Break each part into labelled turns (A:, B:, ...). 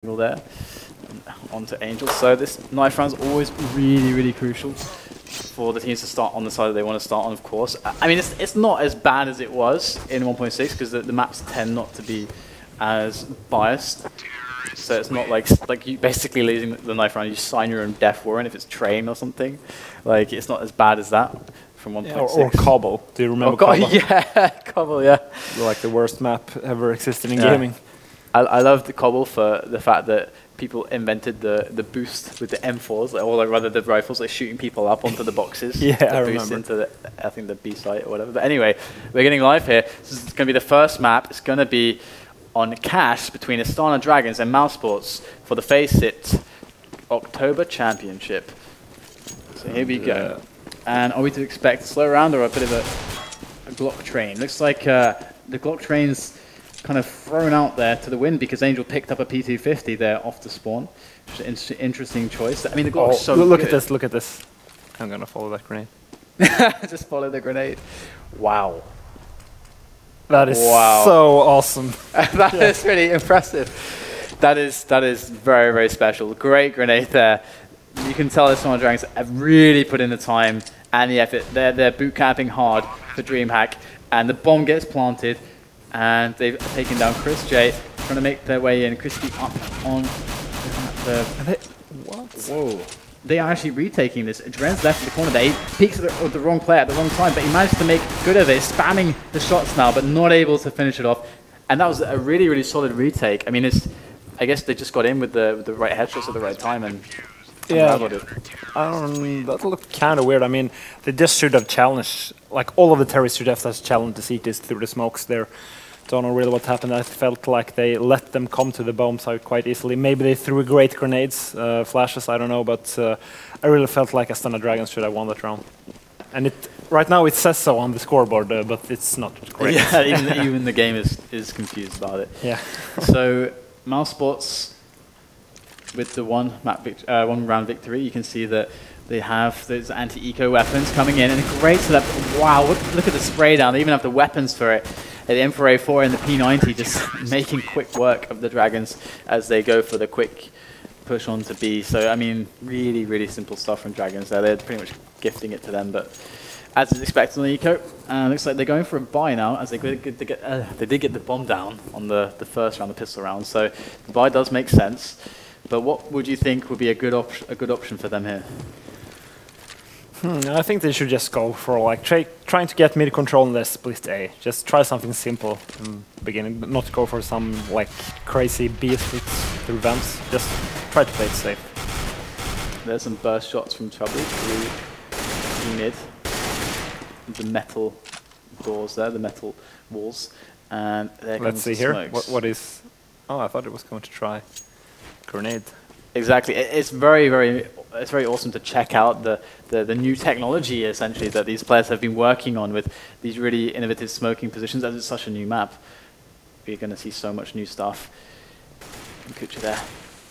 A: there onto Angel. So this knife round is always really, really crucial for the teams to start on the side that they want to start on, of course. I mean, it's not as bad as it was in 1.6 because the maps tend not to be as biased. So it's not like you basically losing the knife round, you sign your own death warrant if it's train or something. Like, it's not as bad as that from 1.6.
B: Yeah, or Cobble. Do you remember Cobble?
A: Yeah, Cobble, yeah.
B: Like the worst map ever existed in
A: Yeah.
B: gaming.
A: I love the Cobble for the fact that people invented the boost with the M4s, or like rather the rifles, like shooting people up onto the boxes.
B: Yeah,
A: to
B: I
A: boost
B: remember.
A: into the, I think the B site or whatever. But anyway, we're getting live here. This is going to be the first map. It's going to be on Cash between Astana Dragons and Mouse Sports for the FACEIT October Championship. So here we go. And are we to expect a slow round or a bit of a Glock train? Looks like the Glock train's kind of thrown out there to the wind because Angel picked up a P250 there off the spawn. Interesting choice. I mean, the Glock's so
B: look
A: good.
B: at this, look at this. I'm going to follow that grenade.
A: Just follow the grenade. Wow.
B: That is
A: Wow.
B: so awesome.
A: That is really impressive. That is very, very special. Great grenade there. You can tell the Astana Dragons have really put in the time and the effort. They're boot camping hard for DreamHack, and the bomb gets planted, and they've taken down Chris J, trying to make their way in. Crispy up on the...
B: What?
A: Whoa. They are actually retaking this. Dren's left in the corner there. He peeks at the wrong player at the wrong time, but he managed to make good of it, spamming the shots now, but not able to finish it off. And that was a really, really solid retake. I mean, I guess they just got in with the right headshots at the right time and unraveled it.
B: That looked kind of weird. I mean, they just should have challenged, like all of the terrorists should have challenged the CTs through the smokes there. Don't know really what happened. I felt like they let them come to the bomb site quite easily. Maybe they threw great grenades, flashes, I don't know, but I really felt like Astana Dragons should have won that round. And right now it says so on the scoreboard, but it's not great.
A: Yeah, even the game is confused about it.
B: Yeah.
A: So, Mouse Sports, with the one round victory, you can see that they have those anti-eco weapons coming in, and a great setup. Wow, look at the spray down. They even have the weapons for it. The M4 A4 and the P90 just making quick work of the Dragons as they go for the quick push on to B. So, I mean, really, really simple stuff from Dragons there. They're pretty much gifting it to them, but as is expected on the eco, looks like they're going for a buy now, as they did get the bomb down on the first round, the pistol round. So the buy does make sense. But what would you think would be a good option for them here?
B: I think they should just go for like trying to get mid control in the split A. Just try something simple in the beginning, not go for some like crazy B splits through vents. Just try to play it safe.
A: There's some burst shots from Trouble through mid. The metal doors there, the metal walls, and
B: let's see here. What is? Oh, I thought it was going to try grenade.
A: Exactly. It's very awesome to check out the new technology essentially that these players have been working on with these really innovative smoking positions. As it's such a new map, we're going to see so much new stuff. Kucha there.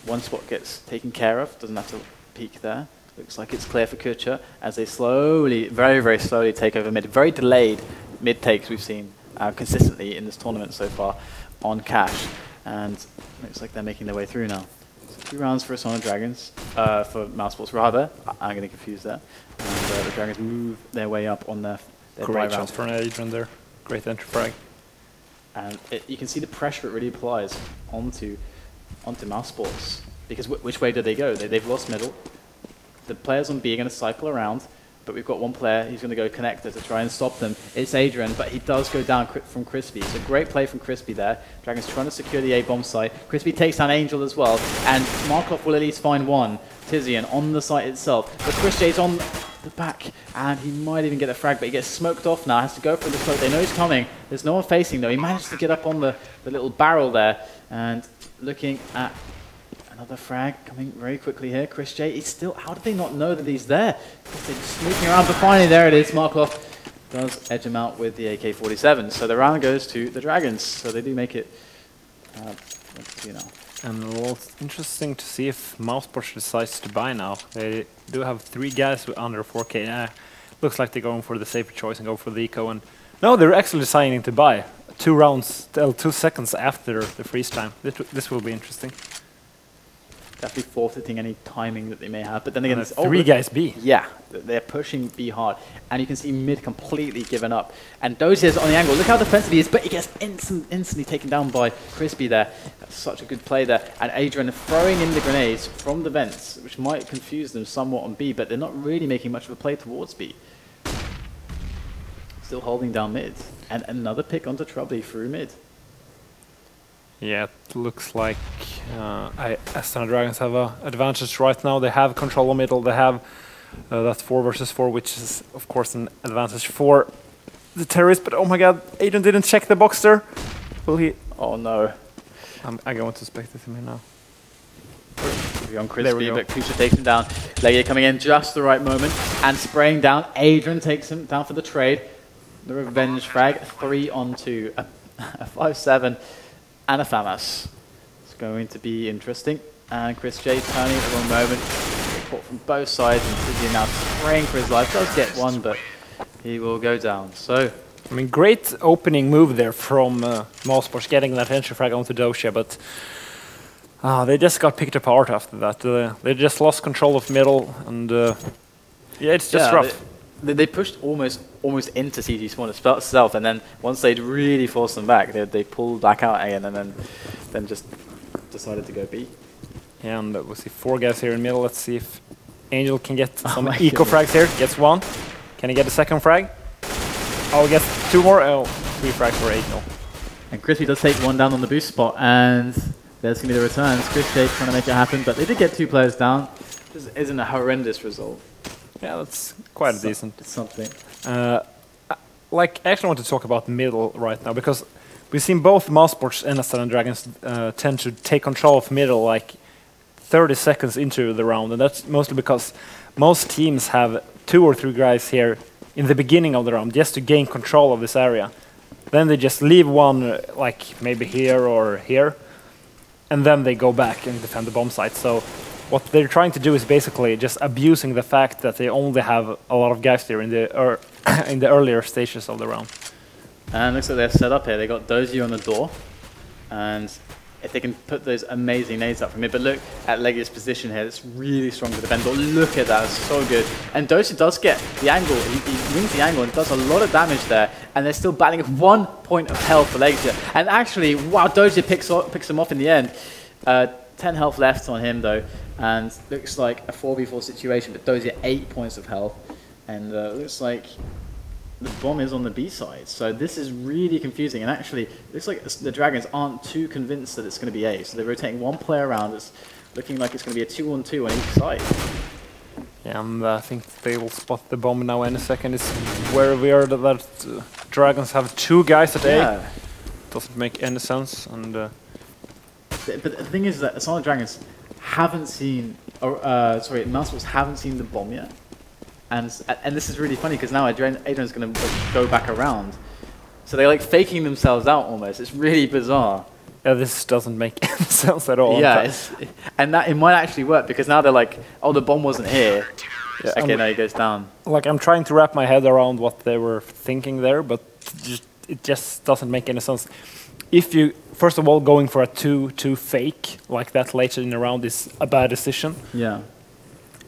A: One spot gets taken care of. Doesn't have to peek there. Looks like it's clear for Kucha as they slowly, very slowly take over mid. Very delayed mid takes we've seen consistently in this tournament so far on Cash, and looks like they're making their way through now. 2 rounds for Astana Dragons, for Mouse Sports rather. I'm getting confused there. And the Dragons move their way up on their
B: Great chance for an Adrian there. Great entry frag.
A: And you can see the pressure it really applies onto Mouse Sports. Because which way do they go? They've lost middle. The players on B are going to cycle around, but we've got one player who's going to go connector to try and stop them. It's Adrian, but he does go down from Crispy. It's a great play from Crispy there. Dragons trying to secure the A bomb site. Crispy takes down Angel as well, and Markov will at least find one. Tizian on the site itself, but Chris J's on the back, and he might even get a frag, but he gets smoked off now. Has to go for the smoke. They know he's coming. There's no one facing though. He managed to get up on the little barrel there, and looking at another frag coming very quickly here. Chris J is still... How did they not know that he's there? Because they're just sneaking around, but finally there it is. Markov does edge him out with the AK-47. So the round goes to the Dragons. So they do make it... you know.
B: And well, it's interesting to see if Mousesports decides to buy now. They do have 3 guys with under 4K. Looks like they're going for the safer choice and go for the eco. And no, they're actually deciding to buy 2 rounds, 2 seconds after the freeze time. This will be interesting.
A: definitely forfeiting any timing that they may have. But then again,
B: it's 3 guys B.
A: Yeah, they're pushing B hard. And you can see mid completely given up. And Dozier's on the angle. Look how defensive he is, but he gets instantly taken down by Crispy there. That's such a good play there. And Adrian throwing in the grenades from the vents, which might confuse them somewhat on B, but they're not really making much of a play towards B. Still holding down mid. And another pick onto Troubley through mid.
B: Yeah, it looks like Astana Dragons have an advantage right now. They have control of middle. They have that 4 versus 4, which is, of course, an advantage for the terrorists. But oh my god, Adrian didn't check the box there. Will he?
A: Oh no.
B: I go into spectate him here now.
A: On Crispy, but Kusha takes him down. Legia coming in just the right moment and spraying down. Adrian takes him down for the trade. The revenge frag, 3 on 2, a 5-7. And a FAMAS. It's going to be interesting. And Chris J turning at the wrong moment. Caught from both sides, and Tizian now spraying for his life. Does get one, but he will go down. So,
B: I mean, great opening move there from Mousesports, getting that entry frag onto Dosia, but they just got picked apart after that. They just lost control of middle, and yeah, it's just rough.
A: They pushed almost into CT spawn itself, and then once they'd really forced them back, they pulled back out again, and then just decided to go B.
B: Yeah, and we'll see 4 guys here in middle. Let's see if Angel can get some eco frags here. Gets 1. Can he get a second frag? Oh, gets 2 more. Oh, 3 frags for Angel.
A: And Crispy does take 1 down on the boost spot, and there's going to be the returns. Chris J trying to make it happen, but they did get 2 players down. This isn't a horrendous result.
B: Yeah, that's quite decent.
A: It's something.
B: Like, I actually want to talk about middle right now, because we've seen both Mousesports and Astana Dragons tend to take control of middle like 30 seconds into the round, and that's mostly because most teams have 2 or 3 guys here in the beginning of the round just to gain control of this area. Then they just leave one like maybe here or here, and then they go back and defend the bomb site. So what they're trying to do is basically just abusing the fact that they only have a lot of guys there in the earlier stages of the round.
A: And looks like they're set up here. They got Dozier on the door, and if they can put those amazing nades up from here. But look at Legia's position here. It's really strong to defend. But look at that, it's so good. And Dozier does get the angle. He wins the angle and does a lot of damage there. And they're still battling 1 point of health for Legia. And actually, wow, Dozier picks him off in the end. 10 health left on him though, and looks like a 4v4 situation. But Dozier 8 points of health, and looks like the bomb is on the B side. So this is really confusing, and actually it looks like the Dragons aren't too convinced that it's going to be A. So they're rotating 1 player around. It's looking like it's going to be a 2-on-2 on each side.
B: Yeah, and I think they will spot the bomb now in a second. It's very weird that Dragons have 2 guys at A. Doesn't make any sense. And
A: but the thing is that Astana Dragons haven't seen, sorry, Mousesports haven't seen the bomb yet. And this is really funny because now Adrian's going to go back around. So they're like faking themselves out almost. It's really bizarre.
B: Yeah, this doesn't make any sense at all.
A: Yeah, and that it might actually work because now they're like, oh, the bomb wasn't here. Yeah, okay, now he goes down.
B: Like, I'm trying to wrap my head around what they were thinking there, but it just doesn't make any sense. If you, first of all, going for a 2-2 fake like that later in the round is a bad decision.
A: Yeah.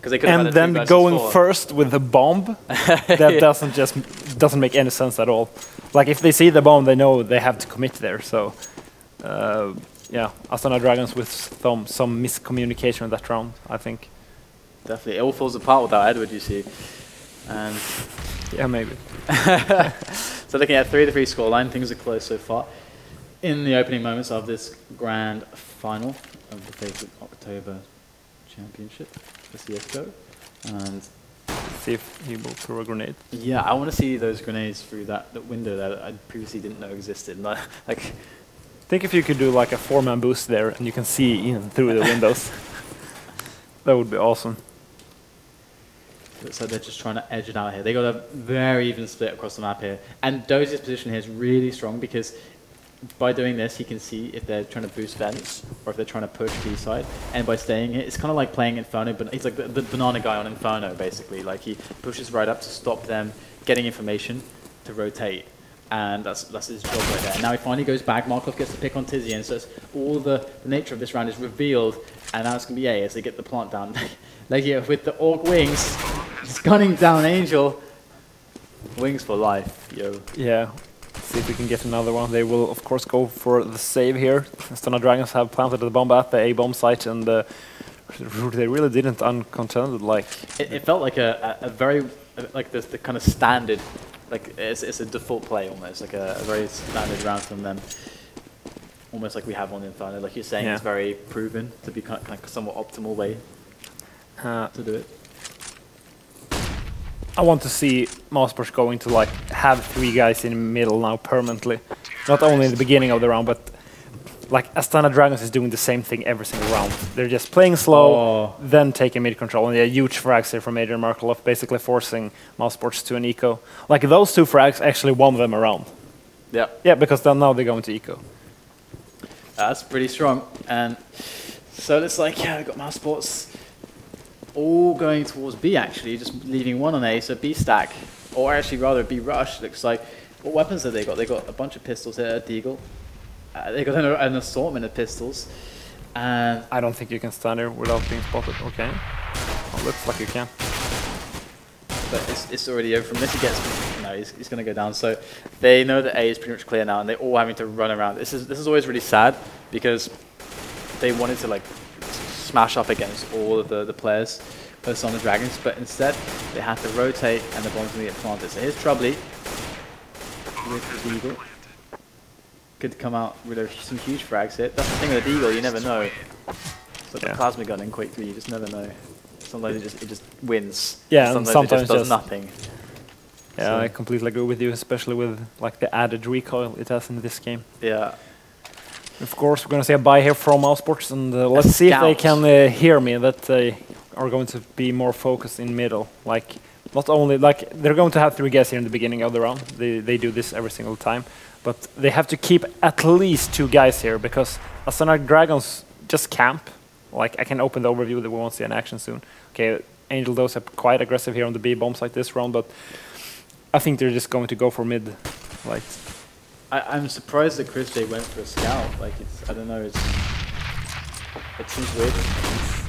B: And then going first with the bomb, that doesn't make any sense at all. Like, if they see the bomb, they know they have to commit there. So, yeah, Astana Dragons with some miscommunication in that round, I think.
A: Definitely, it all falls apart without Edward, you see. And
B: yeah, maybe.
A: So looking at 3-3 scoreline, things are close so far. In the opening moments of this grand final of the FACEIT October Championship for CSGO, and
B: see if he will throw a grenade.
A: Yeah, I want to see those grenades through that window that I previously didn't know existed. Like,
B: think if you could do like a 4-man boost there and you can see in through the windows. That would be awesome.
A: So they're just trying to edge it out here. They got a very even split across the map here, and Dozier's position here is really strong because by doing this, he can see if they're trying to boost vents or if they're trying to push B side. And by staying here, it's kind of like playing Inferno, but he's like the banana guy on Inferno, basically. Like, he pushes right up to stop them getting information to rotate. And that's his job right there. Now he finally goes back. Markov gets the pick on Tizian, so all the nature of this round is revealed And now it's going to be A as they get the plant down. Like here with the Orc wings, just gunning down Angel. Wings for life, yo.
B: Yeah. See if we can get another one. They will, of course, go for the save here. Astana Dragons have planted the bomb at the A bomb site, and they really didn't uncontended. Like
A: it felt like a very like the kind of standard, like it's a default play almost, like a very standard round from them. Almost like we have on Inferno, like you're saying, it's very proven to be kind of somewhat optimal way to do it.
B: I want to see Mousesports going to like have 3 guys in the middle now permanently. Not only in the beginning of the round, but like Astana Dragons is doing the same thing every single round. They're just playing slow, then taking mid control, and huge frags here from Adrian Markloff, basically forcing Mousesports to an eco. Like those 2 frags actually won them around.
A: Yeah.
B: Yeah, because then now they're going to eco.
A: That's pretty strong. And so it's like, yeah, we've got Mousesports all going towards B actually, just leaving 1 on A, so B stack, or actually rather B rush. Looks like, what weapons have they got? They got a bunch of pistols here at Deagle. They got an assortment of pistols, and
B: I don't think you can stand there without being spotted. Okay, well, looks like you can.
A: But it's already over from this. He gets no, he's going to go down. So they know that A is pretty much clear now, and they're all having to run around. This is always really sad because they wanted to like smash up against all of the players for Astana Dragons, but instead they had to rotate and the bomb's going to get planted. So here's Troubly with the Eagle. Could come out with some huge frags here. That's the thing with the Eagle, you never know. So the plasma gun in Quake 3, you just never know. Sometimes it just wins.
B: Yeah,
A: sometimes
B: and
A: it just does nothing.
B: Yeah, so I completely agree with you, especially with like the added recoil it has in this game.
A: Yeah.
B: Of course, we're going to see a buy here from Mousesports, and let's see if they can hear me that they are going to be more focused in middle. Like, not only like they're going to have 3 guys here in the beginning of the round. They do this every single time, but they have to keep at least 2 guys here because Astana Dragons just camp. Like, I can open the overview that we won't see an action soon. Okay, Angel those are quite aggressive here on the B bomb site this round, but I think they're just going to go for mid. Like,
A: I'm surprised that Chris J went for a scout. Like, it's, I don't know, it seems weird.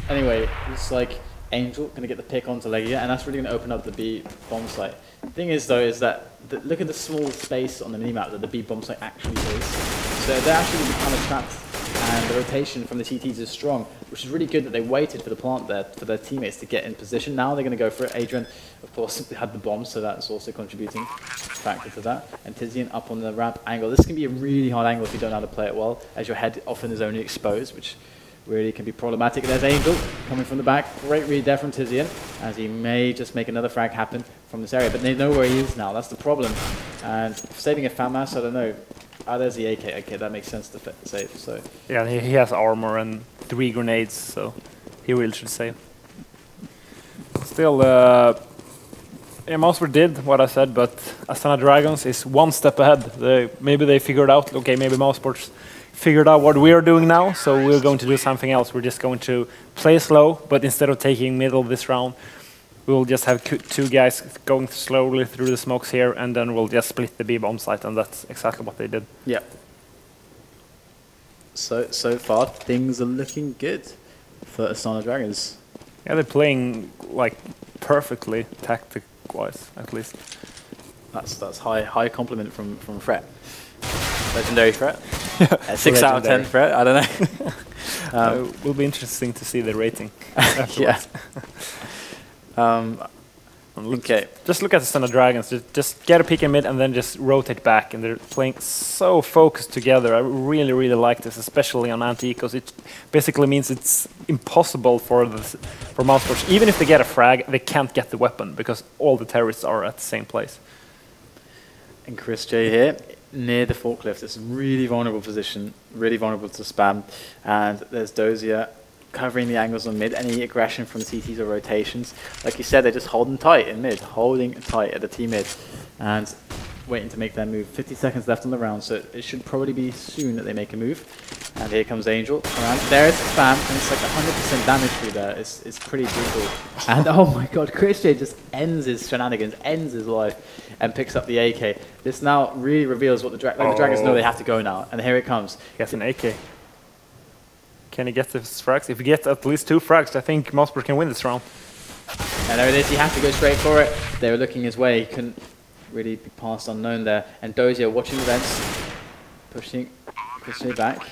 A: Anyway, it's like Angel going to get the pick onto Legia, and that's really going to open up the B bomb site. The thing is, though, is that look at the small space on the minimap that the B bomb site actually is. So they're actually going to be kind of trapped, and the rotation from the CTs is strong, which is really good that they waited for the plant there for their teammates to get in position. Now they're going to go for it. Adrian, of course, had the bomb, so that's also contributing factor to that. And Tizian up on the ramp angle. This can be a really hard angle if you don't know how to play it well, as your head often is only exposed, which really can be problematic. There's Angel coming from the back. Great read there from Tizian, as he may just make another frag happen from this area. But they know where he is now. That's the problem. And saving a FAMAS, I don't know. Ah, there's the AK. Okay, that makes sense to save. So
B: yeah, he has armor and 3 grenades, so he really should save. Still, yeah, Mousesports did what I said, but Astana Dragons is 1 step ahead. Maybe they figured out, okay, maybe Mousesports figured out what we are doing now, so we're going to do something else. We're just going to play slow, but instead of taking middle this round, we'll just have 2 guys going slowly through the smokes here, and then we'll just split the B-bomb site, and that's exactly what they did.
A: Yeah. So far, things are looking good for Astana Dragons.
B: Yeah, they're playing like perfectly tactic-wise, at least.
A: That's high compliment from Fret. Legendary Fret. 6
B: Legendary.
A: out of 10 Fret. I don't know.
B: It will be interesting to see the rating.
A: Yeah. Okay.
B: Just look at the Astana Dragons. Just get a pick in mid and then just rotate back. And they're playing so focused together. I really, really like this, especially on anti-ecos. It basically means it's impossible for Mousesports. Even if they get a frag, they can't get the weapon because all the terrorists are at the same place.
A: And Chris J here, near the forklift. It's a really vulnerable position, really vulnerable to spam. And there's Dozier covering the angles on mid. Any aggression from the CTs or rotations, like you said, they're just holding tight in mid, holding tight at the T mid, and waiting to make their move. 50 seconds left on the round, so it should probably be soon that they make a move. And here comes Angel around. There's spam, and it's like 100% damage through there. It's pretty brutal. And oh my god, Chris J just ends his shenanigans, ends his life, and picks up the AK. This now really reveals what the Dragons know they have to go now. And here it comes.
B: Gets an AK. Can he get the frags? If he gets at least 2 frags, I think Mousesports can win this round.
A: And there it is, he has to go straight for it. They were looking his way, he couldn't really be passed unknown there. And Dozier watching the events, pushing it back.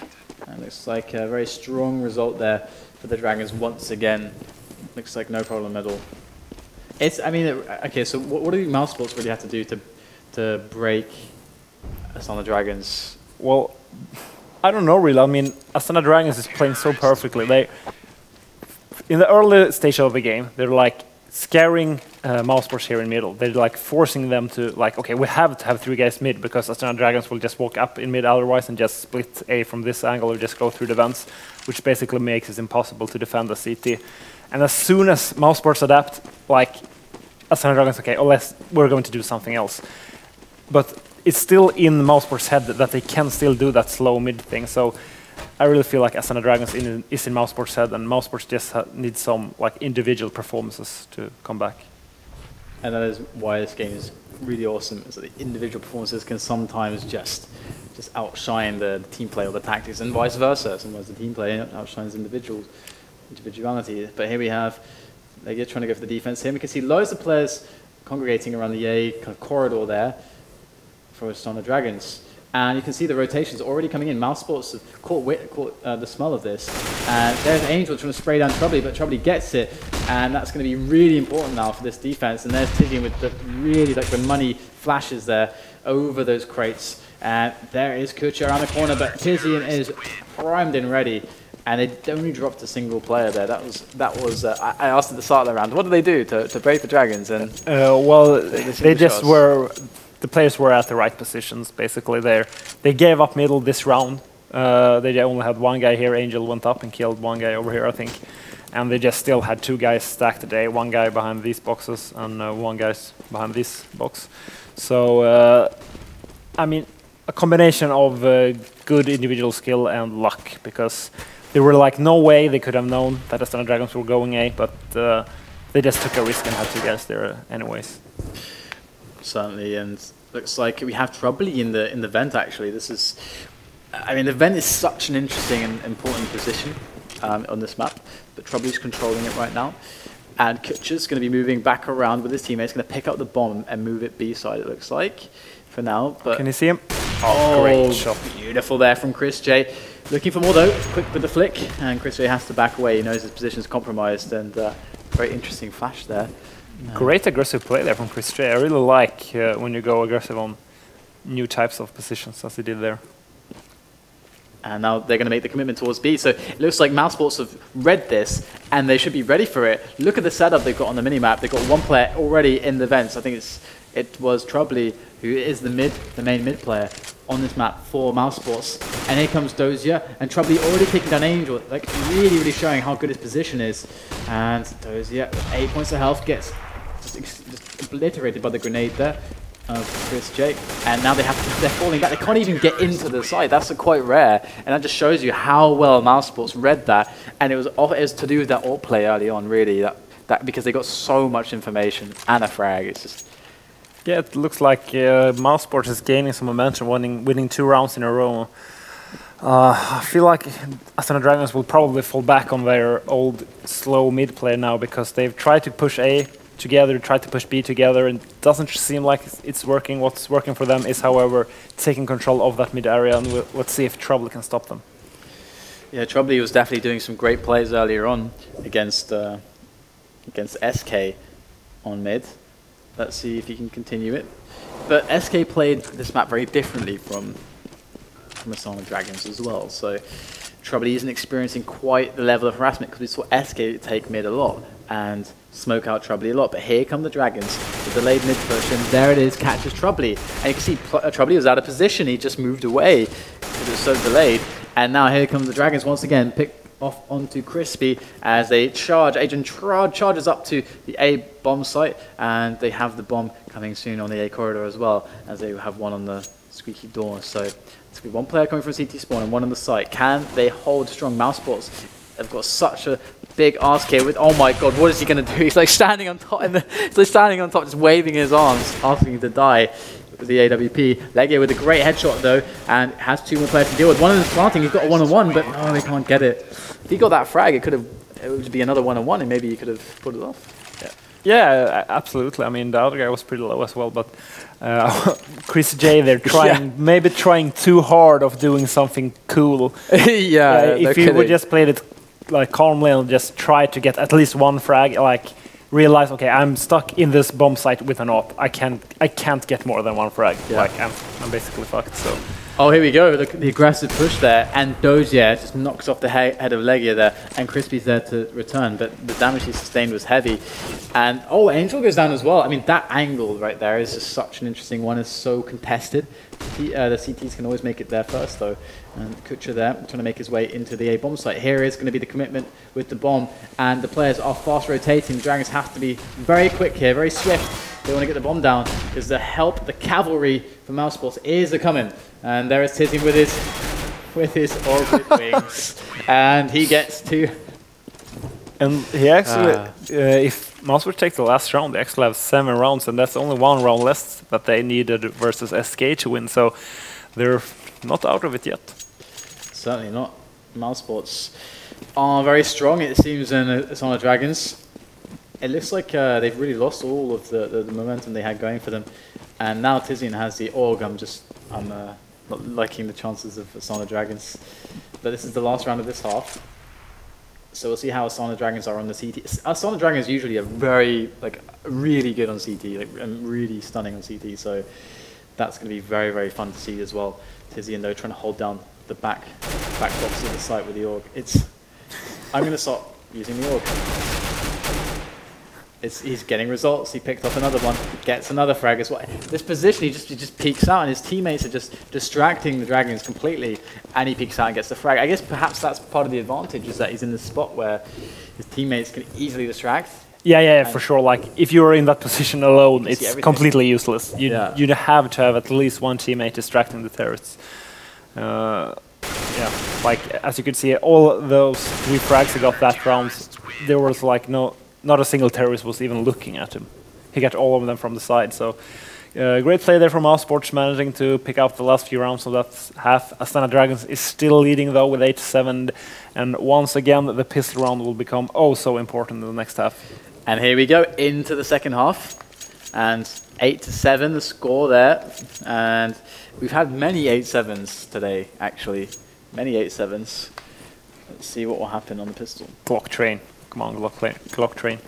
A: And looks like a very strong result there for the Dragons once again. Looks like no problem at all. I mean, okay, so what do Mousesports really have to do to break Astana Dragons?
B: Well, I don't know really. I mean, Astana Dragons is playing so perfectly. In the early stage of the game, they're like scaring Mousesports here in middle. They're like forcing them to like, okay, we have to have 3 guys mid because Astana Dragons will just walk up in mid otherwise and just split A from this angle or just go through the vents, which basically makes it impossible to defend the CT. And as soon as Mousesports adapt, like Astana Dragons, okay, we're going to do something else. But it's still in Mousesports' head that they can still do that slow mid thing. So I really feel like Astana Dragons is in Mousesports' head, and Mousesports just needs some like individual performances to come back.
A: And that is why this game is really awesome. Is that the individual performances can sometimes just outshine the team play or the tactics, and vice versa. Sometimes the team play outshines individuality. But here we have they're trying to go for the defense. Here we can see loads of players congregating around the A kind of corridor there for Astana Dragons. And you can see the rotations already coming in. Mousesports have caught the smell of this. And there's Angel trying to spray down Troubly, but Troubly gets it. And that's going to be really important now for this defense. And there's Tizian with the really like the money flashes there over those crates. And there is Kucha around the corner, but Tizian is primed and ready. And they only dropped a single player there. That was. I asked at the start of the round, what do they do to break the Dragons? And
B: well, they just were. The players were at the right positions, basically. They gave up middle this round. They only had 1 guy here. Angel went up and killed 1 guy over here, I think. And they just still had 2 guys stacked today. 1 guy behind these boxes and 1 guy behind this box. So, I mean, a combination of good individual skill and luck, because there were like no way they could have known that Astana Dragons were going A, but they just took a risk and had 2 guys there anyways.
A: Certainly, and looks like we have Troubly in the vent. Actually, this is, I mean, the vent is such an interesting and important position on this map. But Troubly's controlling it right now, and Kucha's going to be moving back around with his teammates. Going to pick up the bomb and move it B side. It looks like for now. But
B: can you see him? Oh, great shot!
A: Beautiful there from Chris J. Looking for more though. Quick with the flick, and Chris J has to back away. He knows his position is compromised, and very interesting flash there.
B: Great aggressive play there from Chris J. I really like when you go aggressive on new types of positions, as he did there.
A: And now they're going to make the commitment towards B. So it looks like Mousesports have read this, and they should be ready for it. Look at the setup they've got on the minimap. They've got 1 player already in the vents. I think it was Troubly, who is the main mid player on this map for Mousesports. And here comes Dozier, and Troubly already taking down Angel, like really showing how good his position is. And Dozier, 8 points of health, gets just obliterated by the grenade there of Chris J. And now they're falling back. They can't even get into the side. That's quite rare. And that just shows you how well Mousesports read that. And it was to do with that alt play early on, really. That because they got so much information and a frag. It's just.
B: Yeah, it looks like Mousesports is gaining some momentum, winning 2 rounds in a row. I feel like Astana Dragons will probably fall back on their old slow mid play now, because they've tried to push A together, tried to push B together, and it doesn't seem like it's working. What's working for them is, however, taking control of that mid area, and let's see if Troubly can stop them.
A: Yeah, Troubly was definitely doing some great plays earlier on against SK on mid. Let's see if he can continue it. But SK played this map very differently from Astana Dragons as well. So Troubly isn't experiencing quite the level of harassment, because we saw SK take mid a lot and smoke out Troubly a lot. But here come the Dragons, the delayed mid push, and there it is, catches Troubly. And you can see Troubly was out of position, he just moved away because it was so delayed. And now here comes the Dragons once again, pick off onto Crispy as they charge. Adrian charges up to the A bomb site, and they have the bomb coming soon on the A corridor as well, as they have 1 on the squeaky door. So it's going to be 1 player coming from CT spawn and 1 on the site. Can they hold strong? Mousesports, they've got such a big ask here with, oh my god, what is he going to do? He's like standing on top, just waving his arms, asking to die. With the AWP. Legio with a great headshot though, and has 2 more players to deal with. One of them's planting, he's got a 1-on-1, but no, he can't get it. if he got that frag, it would be another 1-on-1, and maybe he could have put it off.
B: Yeah, absolutely. I mean, the other guy was pretty low as well, but Chris J, they're trying, maybe trying too hard of doing something cool. If you would just played it like calmly and just try to get at least one frag, like realize, okay, I'm stuck in this bomb site with an AWP. I can't get more than one frag. Like I'm basically fucked. So.
A: Oh, here we go. Look at the aggressive push there, and Dozier just knocks off the head of Legia there, and Crispy's there to return, but the damage he sustained was heavy. And Angel goes down as well. I mean, that angle right there is just such an interesting one. It's so contested. The CTs can always make it there first, though. And Kucha there, trying to make his way into the A bomb site. Here is going to be the commitment with the bomb, and the players are fast rotating. The Dragons have to be very quick here, very swift. They want to get the bomb down, because the help, the cavalry from Mousesports is a-coming. And there is Tizian with his orbit wings, and he gets to.
B: And he actually, if Mousesports take the last round, they actually have 7 rounds, and that's only 1 round less that they needed versus SK to win. So they're not out of it yet.
A: Certainly not. Mousesports are very strong, it seems, in Astana Dragons. It looks like they've really lost all of the momentum they had going for them. And now Tizian has the AUG. I'm not liking the chances of Astana Dragons. But this is the last round of this half. So we'll see how Astana Dragons are on the CT. Astana Dragons usually are really good on CT, and really stunning on CT. So that's going to be very, very fun to see as well. Tizian, though, trying to hold down the back box of the site with the AUG. I'm going to start using the AUG. He's getting results. He picked up another one, gets another frag as well. This position, he just peeks out, and his teammates are just distracting the Dragons completely, and he peeks out and gets the frag. I guess perhaps that's part of the advantage, is that he's in this spot where his teammates can easily distract. Yeah, for sure. Like, if you're in that position alone, it's completely useless. You have to have at least one teammate distracting the terrorists. Like, as you could see, all those 3 frags he got that round, there was like not a single terrorist was even looking at him. He got all of them from the side. So great play there from Mousesports, managing to pick up the last few rounds of that half. Astana Dragons is still leading, though, with 8-7. And once again, the pistol round will become so important in the next half. And here we go into the second half. And 8-7, the score there. And we've had many 8-7s today, actually. Many 8-7s. Let's see what will happen on the pistol. Glock train. Come on, Glock train.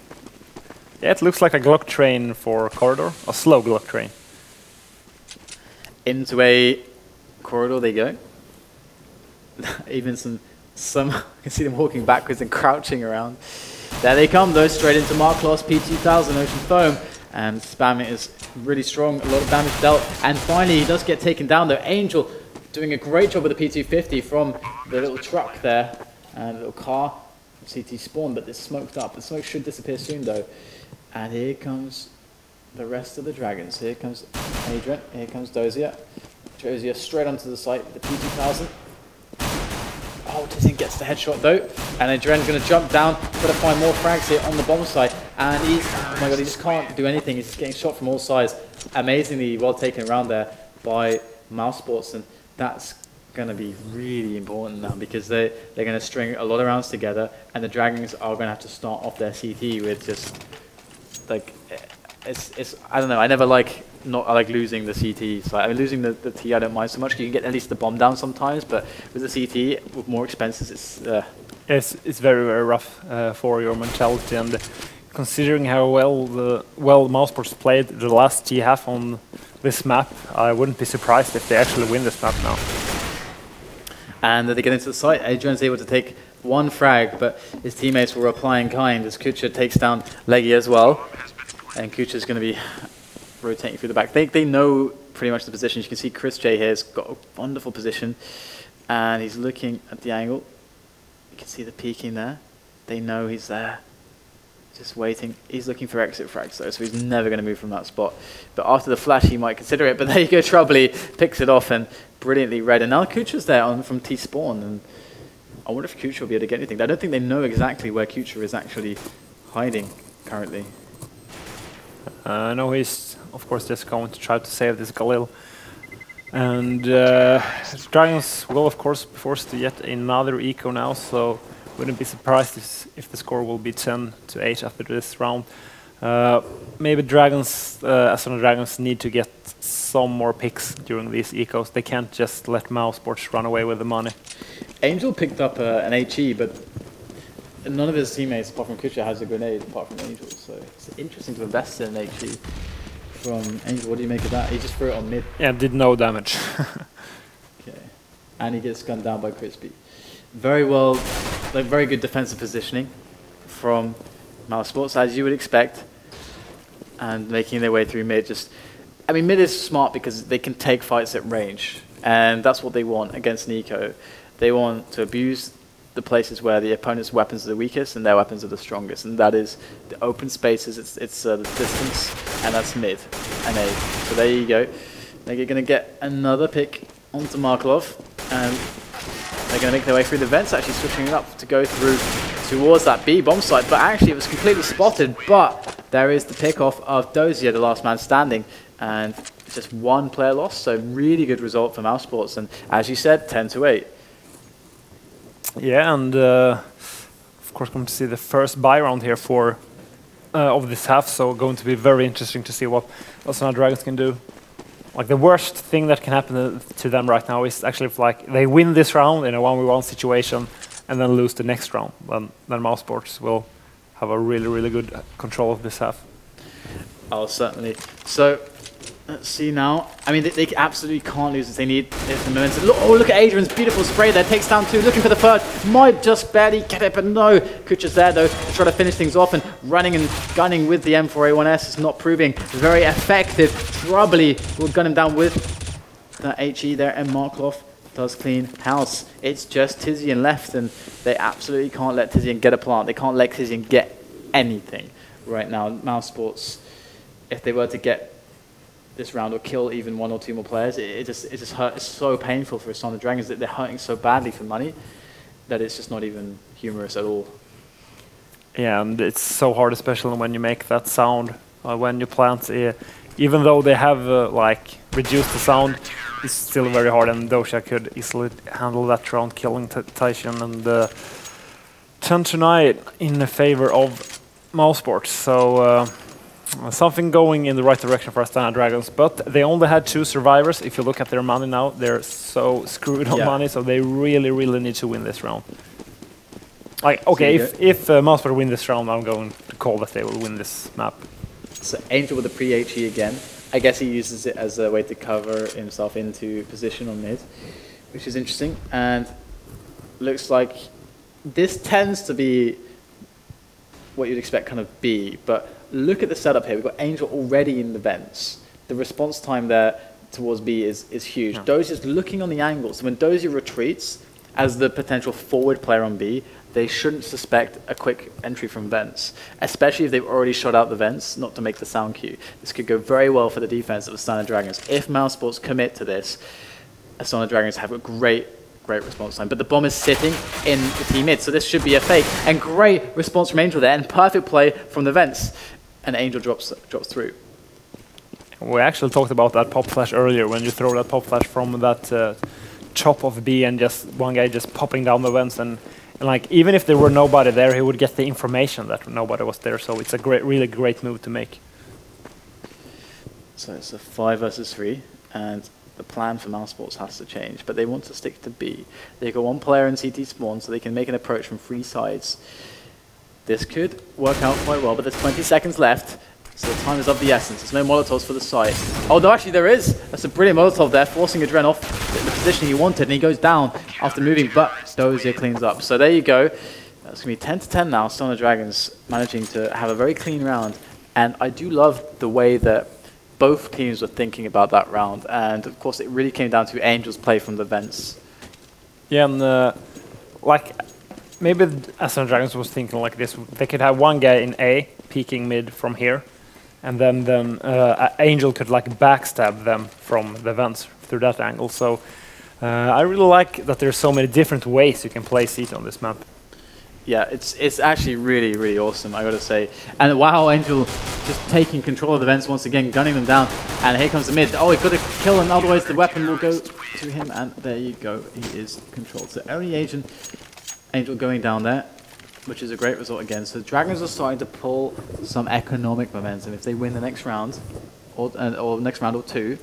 A: Yeah, it looks like a Glock train for corridor. A slow Glock train. Into a corridor they go. Even some I can see them walking backwards and crouching around. There they come, though, straight into Mark Loss, P2000, Ocean Foam. And spamming is really strong, a lot of damage dealt. And finally, he does get taken down, though. Angel doing a great job with the P250 from the little truck there. And a little car. CT spawn, but it's smoked up. The smoke should disappear soon, though. And here comes the rest of the Dragons. Here comes Adrian. Here comes Dozier. Dozier straight onto the site. The P2000. Oh, Tizian gets the headshot, though. And Adrian's going to jump down. Got to find more frags here on the bomb site. And oh my god, he just can't do anything. He's getting shot from all sides. Amazingly well taken around there by Mousesports, and that's going to be really important now, because they're going to string a lot of rounds together, and the Dragons are going to have to start off their CT with just like it's I don't know. I like losing the CT. So I mean, losing the T I don't mind so much. You can get at least the bomb down sometimes, but with the CT with more expenses, it's very, very rough for your mentality. And considering how well Mousesports played the last T half on this map, I wouldn't be surprised if they actually win this map now. And they get into the site. Adrian's able to take 1 frag, but his teammates will reply in kind as Kucha takes down Leggy as well. And Kucha's going to be rotating through the back. They know pretty much the positions. You can see Chris J here has got a wonderful position, and he's looking at the angle. You can see the peeking there. They know he's there, just waiting. He's looking for exit frags, though, so he's never going to move from that spot. But after the flash, he might consider it. But there you go, Troubley picks it off and brilliantly read. And now Kucha's there from T-spawn, and I wonder if Kucha will be able to get anything. I don't think they know exactly where Kucha is actually hiding currently. I know he's, of course, just going to try to save this Galil. And Dragons will, of course, be forced to get another eco now, so
B: Wouldn't be surprised if the score will be 10-8 after this round. Maybe Astana Dragons need to get some more picks during these ecos. They can't just let Mousesports run away with the money.
A: Angel picked up an HE, but none of his teammates, apart from Kucha, has a grenade, apart from Angel. So it's interesting to invest in an HE from Angel. What do you make of that? He just threw it on mid.
B: Yeah, did no damage.
A: Okay. And he gets gunned down by Crispy. Very well, like very good defensive positioning from Mousesports, as you would expect. And making their way through mid. I mean, mid is smart because they can take fights at range. And that's what they want against Nico. They want to abuse the places where the opponent's weapons are the weakest and their weapons are the strongest. And that is the open spaces, it's the distance, and that's mid and A. So there you go. They're going to get another pick onto Marklov. And they're going to make their way through the vents, actually switching it up to go through towards that B bomb site. But actually it was completely spotted. But there is the pick off of Dozier, the last man standing. And just one player lost, so really good result for Mousesports. And as you said, 10-8.
B: Yeah, and of course going to see the first buy round here for of this half, so going to be very interesting to see what Astana Dragons can do. Like the worst thing that can happen to them right now is actually if like they win this round in a 1v1 situation and then lose the next round, then Mousesports will have a really good control of this half.
A: Oh, certainly. So let's see now. I mean, they absolutely can't lose this. They need the momentum. Look at Adrian's beautiful spray there. Takes down 2, looking for the third. Might just barely get it, but no. Kucha's there, though, to try to finish things off. And running and gunning with the M4A1S is not proving very effective. Troubly will gun him down with that HE there. And Marklov does clean house. It's just Tizian left, and they absolutely can't let Tizian get a plant. They can't let Tizian get anything right now. Mousesports, if they were to get this round or kill even 1 or 2 more players, it just hurt. It's so painful for Astana Dragons that they're hurting so badly for money that it's just not even humorous at all.
B: Yeah, and it's so hard, especially when you make that sound when you plant. Even though they have like reduced the sound, it's still very hard, and Dosha could easily handle that round, killing Taishan, and 10-9 in favor of Mousesports. So something going in the right direction for Astana Dragons, but they only had 2 survivors. If you look at their money now, they're so screwed on money, so they really need to win this round. Like, okay, if Mousesports win this round, I'm going to call that they will win this map.
A: So Angel with the pre-HE again. I guess he uses it as a way to cover himself into position on mid, which is interesting. And looks like this tends to be what you'd expect kind of B, but look at the setup here. We've got Angel already in the vents. The response time there towards B is huge. Yeah. Dozier's looking on the angle. So when Dozier retreats as the potential forward player on B, they shouldn't suspect a quick entry from vents, especially if they've already shot out the vents, not to make the sound cue. This could go very well for the defense of Astana Dragons. If Mousesports commit to this, Astana Dragons have a great response time. But the bomb is sitting in the team mid, so this should be a fake. And great response from Angel there, and perfect play from the vents. And Angel drops through.
B: We actually talked about that pop flash earlier, when you throw that pop flash from that chop of B and just one guy just popping down the vents, and like even if there were nobody there, he would get the information that nobody was there. So it's a really great move to make. So it's a 5 versus 3, and the plan for Mousesports has to change, but they want to stick to B. They've got 1 player in CT spawn, so they can make an approach from 3 sides. This could work out quite well, but there's 20 seconds left, so the time is of the essence. There's no Molotovs for the site. Oh, no, actually there is. That's a brilliant Molotov there, forcing Adren off the position he wanted, and he goes down after moving, but Dozier cleans up. So there you go. That's going to be 10-10 now. Astana Dragons managing to have a very clean round, and I do love the way that both teams were thinking about that round, and of course it really came down to Angel's play from the vents. Yeah, and like maybe Astana Dragons was thinking like this: they could have 1 guy in A peeking mid from here, and then Angel could like backstab them from the vents through that angle. So I really like that there's so many different ways you can play CT on this map.
A: Yeah, it's actually really awesome, I gotta say. And wow, Angel just taking control of the vents once again, gunning them down. And here comes the mid. Oh, he's got to kill him, otherwise the weapon will go to him. And there you go, he is controlled. So only agent Angel going down there, which is a great result again. So the Dragons are starting to pull some economic momentum if they win the next round, or next round or two,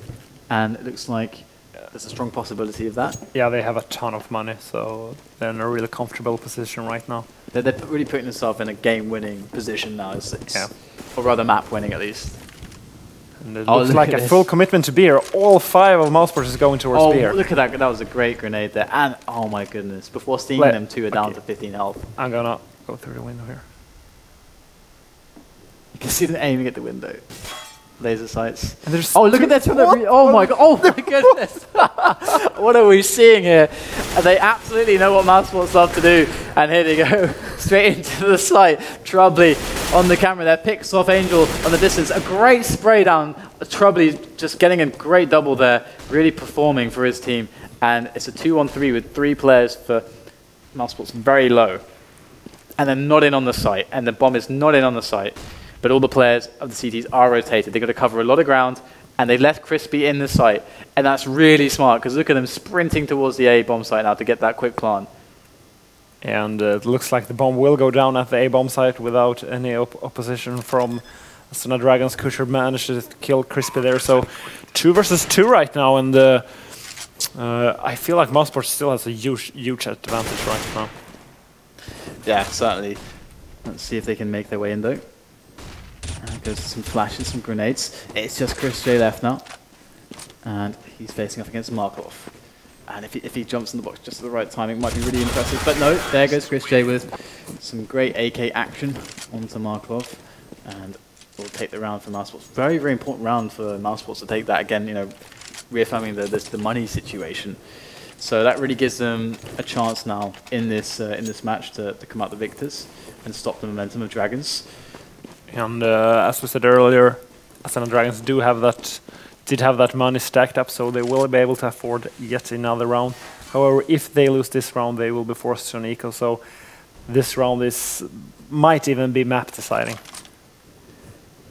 A: and it looks like there's a strong possibility of that.
B: Yeah, they have a ton of money, so they're in a really comfortable position right now.
A: They're really putting themselves in a game-winning position now,
B: Yeah.
A: or rather map-winning at least.
B: And it looks like a full commitment to beer. All 5 of Mousesports is going towards beer.
A: Oh, look at that. That was a great grenade there. And, oh my goodness, before steaming them, 2 are down to 15 health.
B: I'm gonna go through the window here.
A: You can see them aiming at the window. Laser sights.
B: And there's
A: oh, look at that. Oh my god. Oh my goodness. What are we seeing here? They absolutely know what Mousesports love to do. And here they go. Straight into the site. Trubbly on the camera there. Picks off Angel on the distance. A great spray down. Trubbly just getting a great double there. Really performing for his team. And it's a 2-on-3 with 3 players for Mousesports very low. And they're not in on the site. And the bomb is not in on the site. But all the players of the CTs are rotated. They've got to cover a lot of ground, and they left Crispy in the site. And that's really smart, because look at them sprinting towards the A bomb site now to get that quick plant.
B: And it looks like the bomb will go down at the A bomb site without any opposition from Astana Dragons. Kusher managed to kill Crispy there. So 2 versus 2 right now, and I feel like Mousesports still has a huge advantage right now.
A: Yeah, certainly. Let's see if they can make their way in, though. Goes some flashes, some grenades. It's just Chris J left now. And he's facing off against Markov. And if he jumps in the box just at the right time, it might be really impressive. But no, there goes Chris J with some great AK action onto Markov. And will take the round for Mousesports. Very, very important round for Mousesports to take that again, you know, reaffirming the money situation. So that really gives them a chance now in this match to come out the victors and stop the momentum of Dragons.
B: And as we said earlier, Astana Dragons did have that money stacked up, so they will be able to afford yet another round. However, if they lose this round, they will be forced to an eco. So this round might even be map deciding.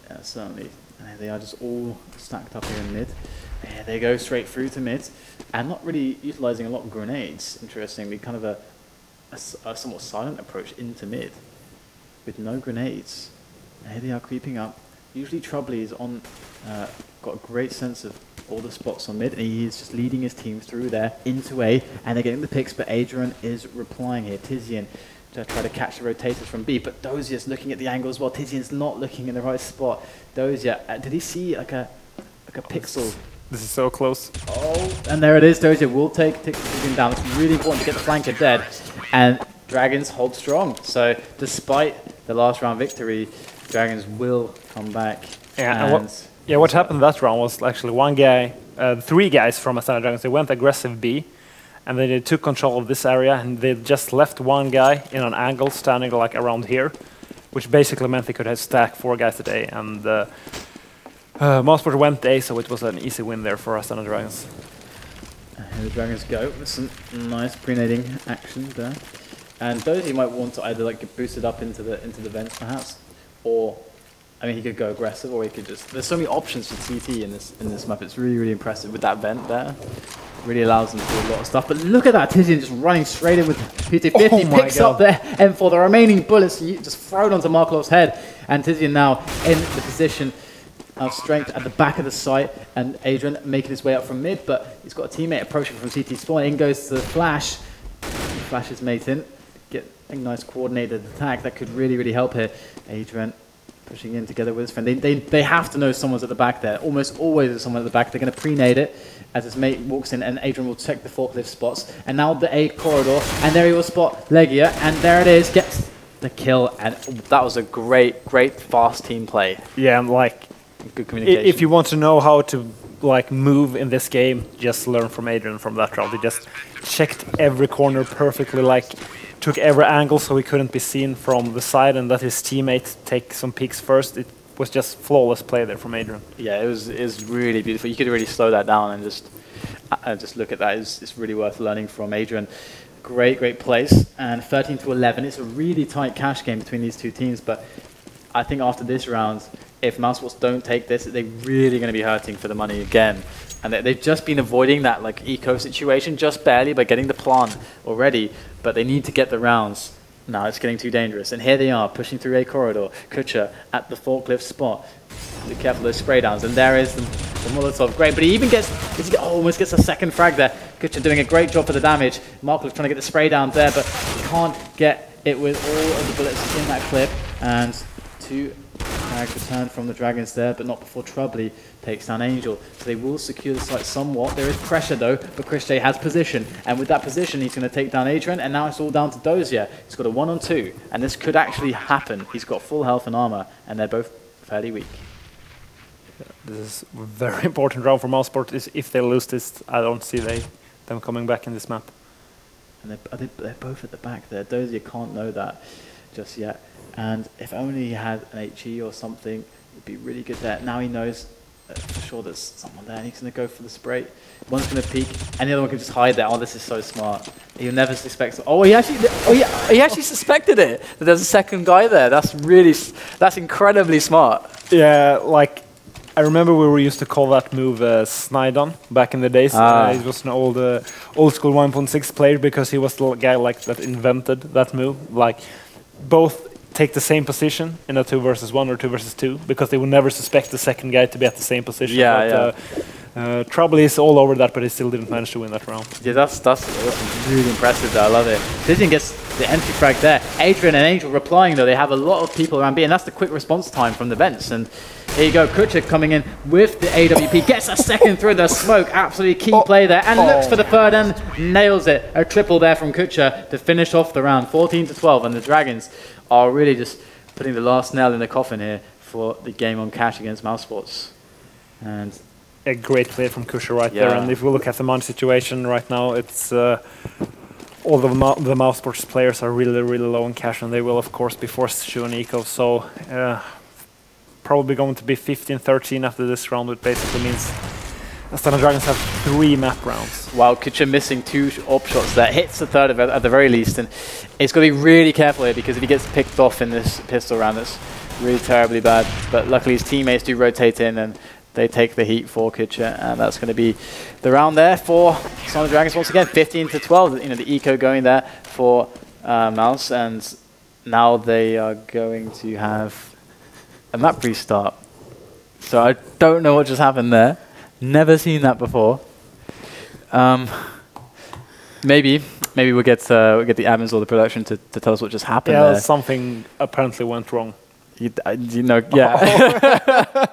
A: Yeah, certainly. They are just all stacked up here in mid. Yeah, they go straight through to mid, and not really utilizing a lot of grenades. Interestingly, kind of a somewhat silent approach into mid with no grenades. And here they are creeping up. Usually Trubbly is on, got a great sense of all the spots on mid, and he is just leading his team through there into A, and they're getting the picks, but Adrian is replying here. Tizian to try to catch the rotators from B, but Dozier's looking at the angle as well. Tizian's not looking in the right spot. Dozier, did he see like a pixel?
B: This is so close.
A: Oh, and there it is. Dozier will take Tizian down. It's really important to get the flanker dead, and Dragons hold strong. So despite the last round victory, Dragons will come back.
B: Yeah, and what happened that round was actually 3 guys from Astana Dragons, they went aggressive B, and then they took control of this area, and they just left 1 guy in an angle standing like around here, which basically meant they could have stacked 4 guys at A, and Mousesports went A, so it was an easy win there for Astana Dragons.
A: Here the Dragons go with some nice pre-nading action there. And those you might want to either like get boosted up into the vents perhaps, or I mean he could go aggressive, or he could just. There's so many options for TT in this map. It's really, really impressive with that vent there. Really allows them to do a lot of stuff. But look at that, Tizian just running straight in with PT50, picks up there, and for the remaining bullets, you just throw it onto Markov's head. And Tizian now in the position of strength at the back of the site, and Adrian making his way up from mid, but he's got a teammate approaching from CT spawn. In goes to the flash. He flashes mate in. Get a nice coordinated attack that could really, really help here. Adrian pushing in together with his friend. They have to know someone's at the back there. Almost always there's someone at the back. They're going to pre-nade it as his mate walks in, and Adrian will check the forklift spots. And now the A corridor, and there he will spot Legia, and there it is, gets the kill, and that was a great, great fast team play.
B: Yeah, and like,
A: good communication.
B: If you want to know how to like move in this game, just learn from Adrian from that round. He just checked every corner perfectly, like took every angle so he couldn't be seen from the side, and let his teammate take some peeks first. It was just flawless play there from Adrian.
A: Yeah, it was really beautiful. You could really slow that down and just look at that. It's really worth learning from Adrian. Great place. And 13 to 11. It's a really tight cash game between these two teams, but I think after this round, if Mousesports don't take this, they're really going to be hurting for the money again. And they've just been avoiding that like eco situation just barely by getting the plant already, but they need to get the rounds. Now it's getting too dangerous. And here they are, pushing through a corridor. Kucha at the forklift spot. Be careful of those spray downs. And there is the Molotov. Great, but he even gets, almost gets a second frag there. Kucha doing a great job for the damage. Markov trying to get the spray down there, but he can't get it with all of the bullets in that clip. And 2 frags returned from the Dragons there, but not before Troubly takes down Angel. So they will secure the site somewhat. There is pressure though, but Chris J has position. And with that position, he's going to take down Adrian, and now it's all down to Dozier. He's got a 1-on-2, and this could actually happen. He's got full health and armor, and they're both fairly weak.
B: This is a very important round for Mousesports. If they lose this, I don't see them coming back in this map.
A: And they're both at the back there. Dozier can't know that just yet. And if only he had an HE or something, it'd be really good there. Now he knows for sure there's someone there, and he's going to go for the spray. One's going to peek, and the other one can just hide there. Oh, this is so smart. He'll never suspect. Oh, he actually suspected it, that there's a second guy there. That's incredibly smart.
B: Yeah, like, I remember we used to call that move Snide-on back in the days. He was an old school 1.6 player because he was the guy like that invented that move. Like, both take the same position in a 2 versus 1 or 2 versus 2 because they would never suspect the second guy to be at the same position.
A: Yeah,
B: but, Trouble is all over that, but he still didn't manage to win that round.
A: Yeah, that's really impressive though. I love it. Vizian gets the entry frag there. Adrian and Angel replying though. They have a lot of people around B, and that's the quick response time from the vents. And here you go, Kucha coming in with the AWP, gets a second through the smoke. Absolutely key play there, and looks for the third and nails it. A triple there from Kucha to finish off the round, 14-12, and the Dragons are really just putting the last nail in the coffin here for the game on cash against Mousesports. And
B: a great play from Kucha right there. And if we look at the money situation right now, it's all the Mousesports players are really, really low in cash, and they will of course be forced to show an eco. So probably going to be 15-13 after this round, which basically means Astana Dragons have 3 map rounds.
A: Wow, Kucha missing 2 op shots there. Hits the third of it at the very least, and it's got to be really careful here because if he gets picked off in this pistol round, it's really terribly bad. But luckily his teammates do rotate in and they take the heat for Kucha, and that's going to be the round there for Astana Dragons once again. 15-12. You know, the eco going there for Mouse, and now they are going to have a map restart. So I don't know what just happened there. Never seen that before. Maybe we'll get the admins or the production to tell us what just happened there.
B: Something apparently went wrong.
A: You know, yeah.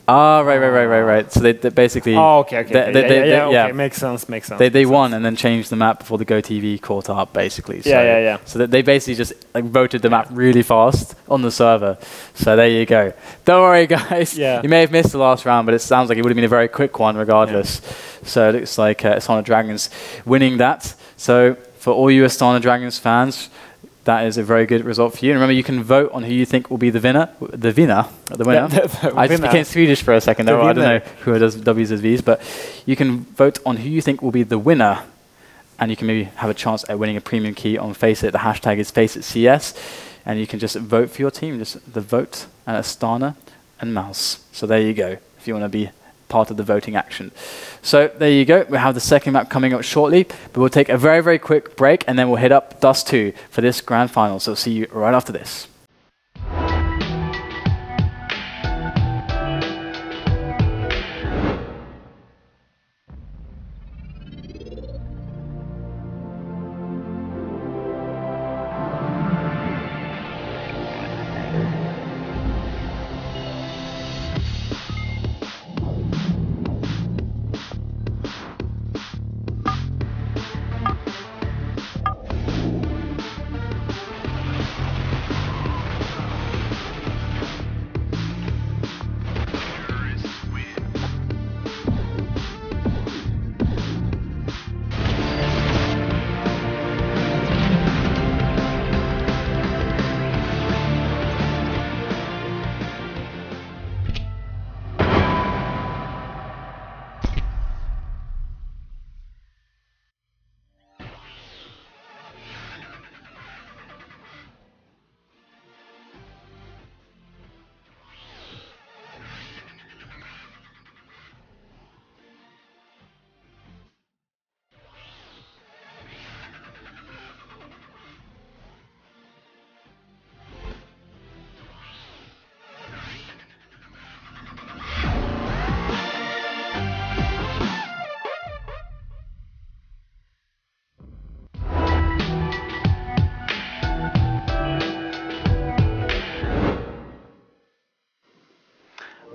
A: Right. So they basically.
B: Oh, okay. Okay, makes sense.
A: They won and then changed the map before the GoTV caught up, basically. So,
B: yeah.
A: So they basically just like voted the map really fast on the server. So there you go. Don't worry, guys.
B: Yeah.
A: You may have missed the last round, but it sounds like it would have been a very quick one, regardless. Yeah. So it looks like Astana Dragons winning that. So for all you Astana Dragons fans, that is a very good result for you. And remember, you can vote on who you think will be the winner. I just became Swedish for a second there. I don't know who does W's as V's, but you can vote on who you think will be the winner. And you can maybe have a chance at winning a premium key on FACEIT. The hashtag is FACEITCS. And you can just vote for your team. Just the vote and Astana and Mouse. So there you go, if you want to be part of the voting action. So there you go. We have the second map coming up shortly, but we'll take a very, very quick break and then we'll hit up Dust 2 for this grand final. So see you right after this.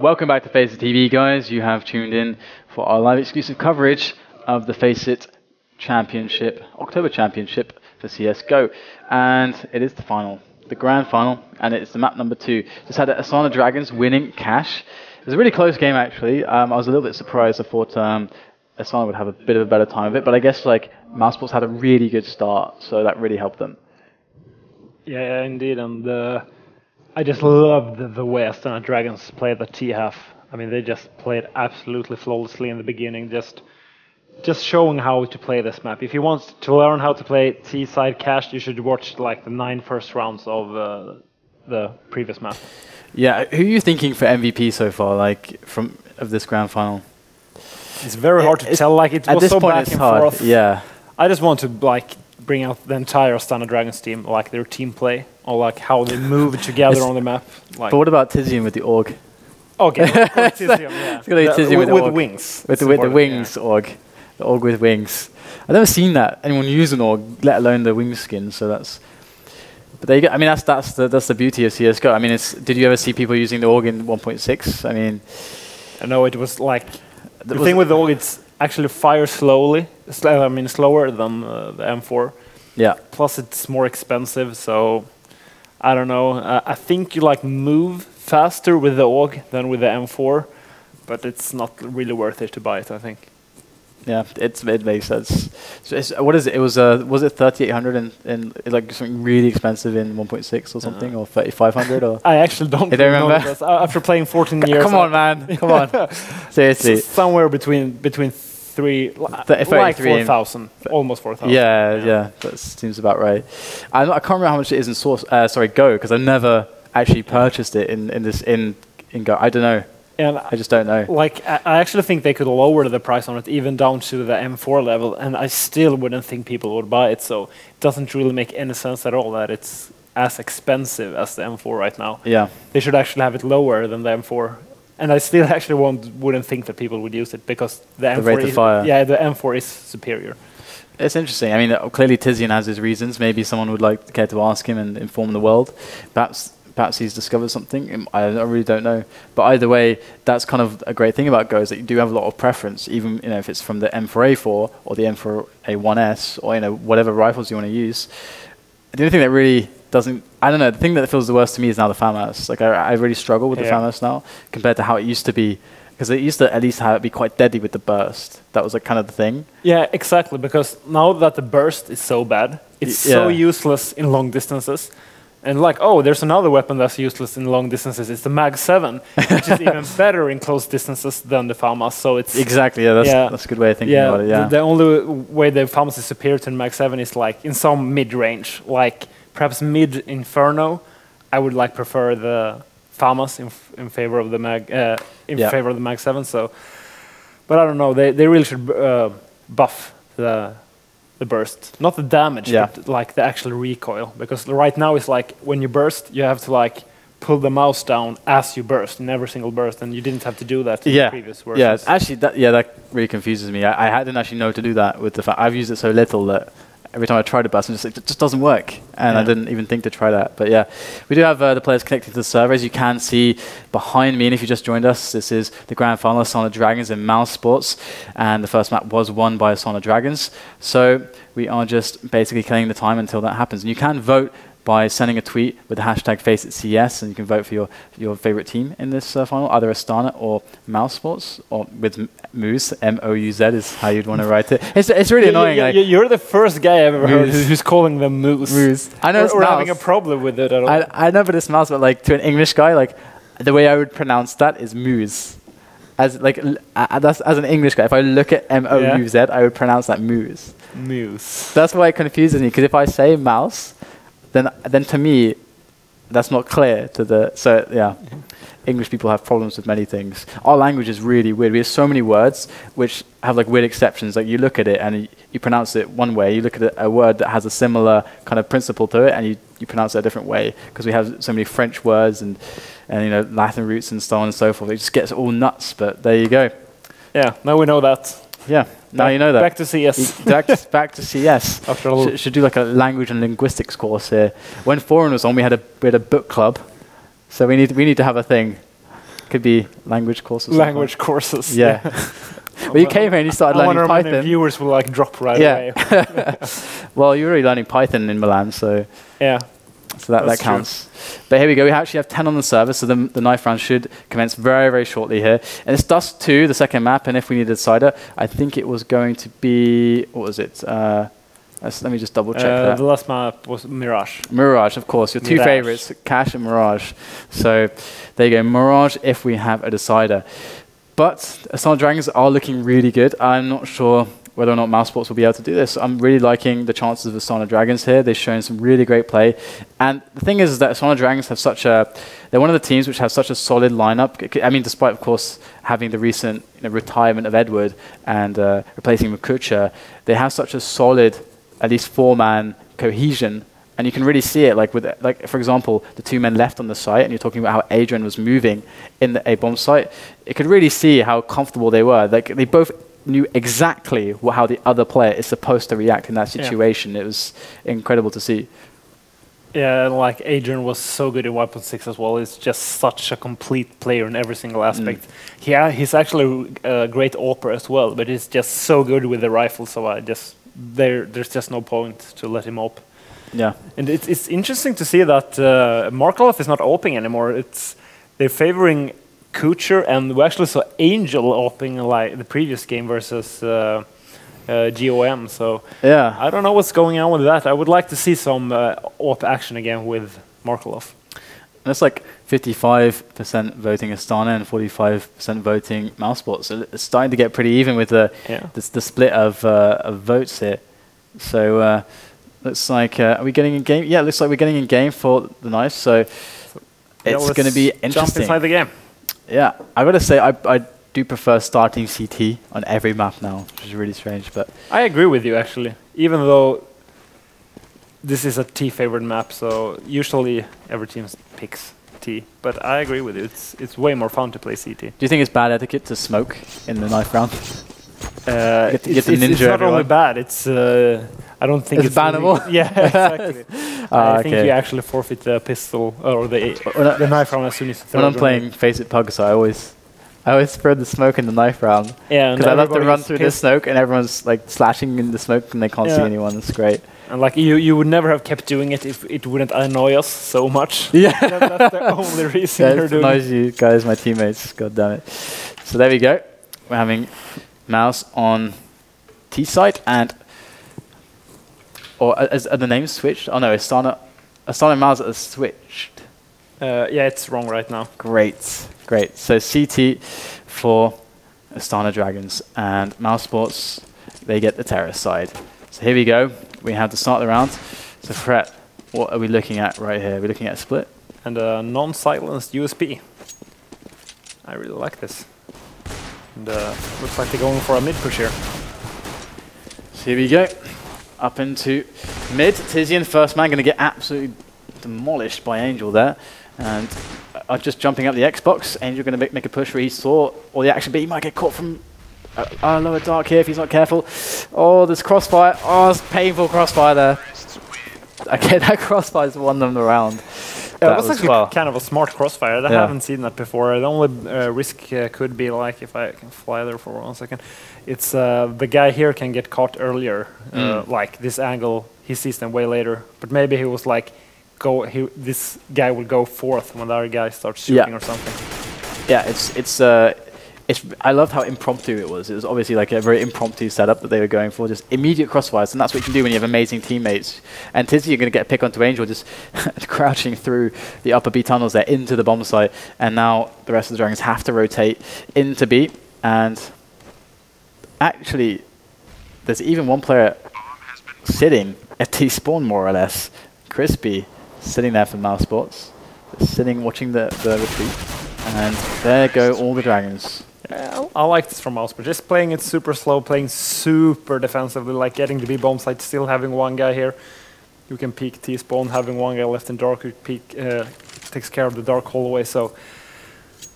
A: Welcome back to FACEIT TV, guys. You have tuned in for our live exclusive coverage of the FACEIT Championship, October Championship for CSGO. And it is the final, the grand final, and it's the map number 2. Just had Astana Dragons winning cash. It was a really close game, actually. I was a little bit surprised. I thought Astana would have a bit of a better time of it, but I guess like Mousesports had a really good start, so that really helped them.
B: Yeah, indeed, and I just loved the way Astana Dragons played the T-half. I mean, they just played absolutely flawlessly in the beginning, just showing how to play this map. If you want to learn how to play T-side cash, you should watch like the 9 first rounds of the previous map.
A: Yeah, who are you thinking for MVP so far, like of this grand final?
B: It's very hard to tell. Like it was so back and forth.
A: Yeah,
B: I just want to like bring out the entire Astana Dragons team, like their team play, or like how they move together on the map. Like.
A: But what about Tizian with the org?
B: Okay, Tizian, yeah.
A: It's gonna be Tizian with the
B: wings.
A: With the wings org. The org with wings. I've never seen that anyone use an org, let alone the wing skin. So that's. But there you go. I mean, that's the beauty of CS:GO. I mean, did you ever see people using the org in 1.6? I mean,
B: I know it was like the thing with the org. It's actually fires slowly. I mean, slower than the M4.
A: Yeah.
B: Plus, it's more expensive. So I don't know. I think you like move faster with the org than with the M4, but it's not really worth it to buy it, I think.
A: Yeah, it makes sense. So what is it? It was it 3,800 and like something really expensive in 1.6 or something, or 3,500 or?
B: I actually don't remember. After playing 14 years.
A: Come on, man! Come on! Seriously.
B: Somewhere between 3, like 4,000, almost 4,000.
A: Yeah, that seems about right. I can't remember how much it is in Go, because I've never actually purchased it in Go. I don't know.
B: And
A: I just don't know.
B: Like, I actually think they could lower the price on it even down to the M4 level, and I still wouldn't think people would buy it. So it doesn't really make any sense at all that it's as expensive as the M4 right now.
A: Yeah,
B: they should actually have it lower than the M4. And I still actually wouldn't think that people would use it because the M4
A: rate of fire.
B: Yeah, the M4 is superior.
A: It's interesting. I mean, clearly Tizian has his reasons. Maybe someone would like care to ask him and inform the world. Perhaps he's discovered something. I really don't know. But either way, that's kind of a great thing about Go, is that you do have a lot of preference, even if it's from the M4A4 or the M4A1S or whatever rifles you want to use. The only thing that really doesn't, I don't know, the thing that feels the worst to me is now the FAMAS. Like I really struggle with the FAMAS now compared to how it used to be. Because it used to at least have it be quite deadly with the burst. That was like kind of the thing. Yeah,
B: exactly. Because now that the burst is so bad, it's so useless in long distances. And like, oh, there's another weapon that's useless in long distances. It's the Mag 7, which is even better in close distances than the FAMAS. So it's
A: exactly, that's a good way of thinking about it. Yeah,
B: the only way the FAMAS is superior to the Mag 7 is like in some mid range, like perhaps mid Inferno. I would like prefer the FAMAS in favor of the Mag favor of the Mag 7. So, but I don't know. They really should buff the burst, not the damage, but like the actual recoil. Because right now it's like when you burst, you have to like pull the mouse down as you burst in every single burst, and you didn't have to do that in the previous versions.
A: Yeah, actually, that really confuses me. I didn't actually know to do that with the fact I've used it so little that every time I try to burst, it just doesn't work, and I didn't even think to try that. But yeah, we do have the players connected to the server, as you can see behind me. And if you just joined us, this is the grand final, Astana Dragons in Mousesports, and the first map was won by Astana Dragons. So we are just basically killing the time until that happens. And you can vote by sending a tweet with the hashtag FACEITCS, and you can vote for your favorite team in this final, either Astana or Mousesports, or with Moose, M-O-U-Z is how you'd want to write it. It's really annoying.
B: You're the first guy I've ever heard who's calling them Moose.
A: I know
B: we're having a problem with it at all.
A: I know, but it's Mouse, but like to an English guy, like the way I would pronounce that is Moose. As an English guy, if I look at M-O-U-Z, I would pronounce that Moose.
B: Moose.
A: That's why it confuses me, because if I say mouse, then to me, that's not clear to the, so yeah. English people have problems with many things. Our language is really weird. We have so many words which have like weird exceptions. Like you look at it and you pronounce it one way. You look at a word that has a similar kind of principle to it, and you pronounce it a different way, because we have so many French words and Latin roots and so on and so forth. It just gets all nuts. But there you go.
B: Yeah, now we know that.
A: Yeah, now you know that.
B: Back to CS.
A: Back to CS.
B: After all.
A: Should do like a language and linguistics course here. When Foreign was on, we had a book club. So we need to have a thing. Could be language courses.
B: Language courses.
A: Yeah. Well, you came here and you started learning
B: Python.
A: Python.
B: Viewers will like drop right away.
A: Well, you're already learning Python in Milan, so
B: Yeah.
A: so that counts. But here we go. We actually have 10 on the server, so the knife round should commence very, very shortly here. And it's Dust 2, the second map, and if we need a decider, I think it was going to be, what was it? Let me just double check that.
B: The last map was Mirage.
A: Mirage, of course. Your two favorites, Cash and Mirage. So there you go. Mirage if we have a decider. But Astana Dragons are looking really good. I'm not sure whether or not Mousesports will be able to do this. I'm really liking the chances of Astana Dragons here. They've shown some really great play. And the thing is that Astana Dragons have they're one of the teams which have such a solid lineup. I mean, despite, of course, having the recent retirement of Edward and replacing Mukucha, they have such a solid, at least 4-man cohesion. And you can really see it, like for example, the 2 men left on the site, and you're talking about how Adrian was moving in a bomb site. You could really see how comfortable they were. Like they both knew exactly how the other player is supposed to react in that situation. Yeah. It was incredible to see. Yeah,
B: like Adrian was so good in 1.6 as well. He's just such a complete player in every single aspect. Yeah, he's actually a great AWPer as well, but he's just so good with the rifle. So there's just no point to let him op.
A: Yeah,
B: and it's interesting to see that Markov is not oping anymore. They're favoring Kucher, and we actually saw Angel oping like the previous game versus GOM. So
A: yeah,
B: I don't know what's going on with that. I would like to see some op action again with Markov.
A: And it's like 55% voting Astana and 45% voting Mousesports. So it's starting to get pretty even with the split of votes here. So. Looks like, are we getting in game? Yeah, it looks like we're getting in game for the knife, so it's going to be interesting.
B: Jump inside the game.
A: Yeah, I got to say, I do prefer starting CT on every map now, which is really strange. But
B: I agree with you, actually, even though this is a T favored map, so usually every team picks T. But I agree with you, it's way more fun to play CT.
A: Do you think it's bad etiquette to smoke in the knife round?
B: It's not only bad, it's... I don't think it's
A: bannable.
B: Yeah, exactly. I think you actually forfeit the pistol or the knife round as soon as you throw it.
A: When I'm playing FACEIT Pugs, I always spread the smoke in the knife round.
B: Yeah,
A: because I love to run through the smoke and everyone's like slashing in the smoke and they can't see anyone. It's great.
B: And like you would never have kept doing it if it wouldn't annoy us so much.
A: Yeah,
B: that's the only reason you're doing it.
A: It annoys you guys, my teammates. God damn it. So there we go. We're having Mouse on T site and. Or are the names switched? Oh no, Astana and Mouse are switched.
B: Yeah, it's wrong right now.
A: Great. So CT for Astana Dragons and Mousesports, they get the terrorist side. So here we go. We have to start the round. So Fred, what are we looking at right here? We're looking at a split.
B: And a non-silenced USP. I really like this. And looks like they're going for a mid push here.
A: So here we go. Up into mid. Tizian, first man, going to get absolutely demolished by Angel there. And just jumping up the Xbox. Angel going to make a push where he saw all the action, but he might get caught from lower dark here if he's not careful. Oh, there's crossfire. Oh, it's painful crossfire there. Okay, that crossfire's won them the round.
B: Yeah, that was actually kind of a smart crossfire. I haven't seen that before. The only risk could be like, if I can fly there for 1 second, it's the guy here can get caught earlier. Like this angle, he sees them way later. But maybe he was like, this guy will go fourth when the other guy starts shooting or something.
A: Yeah, I loved how impromptu it was. It was obviously like a very impromptu setup that they were going for, just immediate crossfires, and that's what you can do when you have amazing teammates. And Tizzy, you're going to get a pick onto Angel, just crouching through the upper B tunnels there into the bomb site, and now the rest of the Dragons have to rotate into B, and actually, there's even one player sitting at T-spawn, more or less. Crispy, sitting there for Mousesports, sitting watching the retreat, and there go all the Dragons.
B: I like this from Mousesports. Just playing it super slow, playing super defensively, like getting the B bomb site, still having one guy here. You can peek T-spawn, having one guy left in dark, you peek, takes care of the dark hallway. So